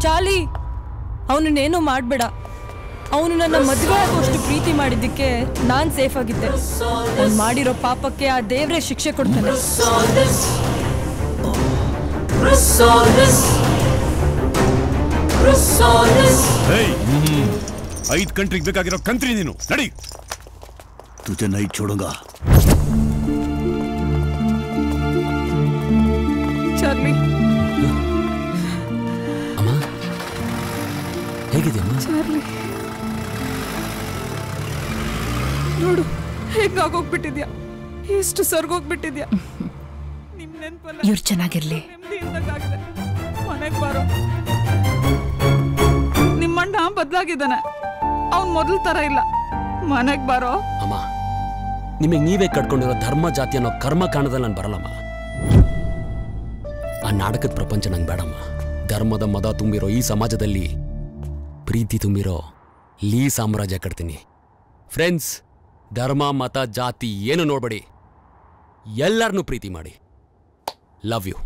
ಚಾಲಿ ಅವನನ್ನೇನು ಮಾಡ್ಬೇಡ. ಅವನು ನನ್ನ ಮದುವೆ ಆಗೋಷ್ಟು ಪ್ರೀತಿ ಮಾಡಿದ್ದಕ್ಕೆ ನಾನ್ ಸೇಫ್ ಆಗಿದ್ದೆ. ನಾನು ಮಾಡಿರೋ ಪಾಪಕ್ಕೆ ಆ ದೇವ್ರೇ ಶಿಕ್ಷೆ ಕೊಡ್ತಾನೆ. 5 ಕಂಟ್ರಿಗೆ ಬೇಕಾಗಿರೋ ಕಂತ್ರಿ ನೀನು ನಡಿ. ತುಜೆ ನೈ ಚೋಡುಂಗ. ಚಾರ್ಲಿ ಅಮ್ಮ ಹೇಗಿದೆಯಮ್ಮ? ಚಾರ್ಲಿ ನೋಡು ಹೇಗಾಗೋಗ್ಬಿಟ್ಟಿದ್ಯಾ, ಎಷ್ಟು ಸರ್ಗೋಗ್ಬಿಟ್ಟಿದ್ಯಾ. ನಿಮ್ ನೆನ್ಪಲ್ಲ ಇವ್ರು ಚೆನ್ನಾಗಿರ್ಲಿ. ನೆಮ್ಮದಿಯಿಂದಾಗಿದೆ. ಮನೆಗ್ ಬಾರೋ. ನಿಮ್ಮಣ್ಣ ಬದಲಾಗಿದ್ದಾನೆ, ಅವನ್ ಮೊದಲ ತರ ಇಲ್ಲ. ಮನೆಗ್ ಬಾರೋ. ಅಮ್ಮ ನಿಮಗೆ ನೀವೇ ಕಟ್ಕೊಂಡಿರೋ ಧರ್ಮ ಜಾತಿ ಅನ್ನೋ ಕರ್ಮ ಕಾರಣದಲ್ಲಿ ನಾನು ಬರಲ್ಲಮ್ಮ. ಆ ನಾಟಕದ ಪ್ರಪಂಚ ನಂಗೆ ಬೇಡಮ್ಮ. ಧರ್ಮದ ಮದ ತುಂಬಿರೋ ಈ ಸಮಾಜದಲ್ಲಿ ಪ್ರೀತಿ ತುಂಬಿರೋ ಲೀ ಸಾಮ್ರಾಜ್ಯ ಕಟ್ತೀನಿ. ಫ್ರೆಂಡ್ಸ್, ಧರ್ಮ ಮತ ಜಾತಿ ಏನು ನೋಡ್ಬೇಡಿ, ಎಲ್ಲರನ್ನೂ ಪ್ರೀತಿ ಮಾಡಿ. Love you.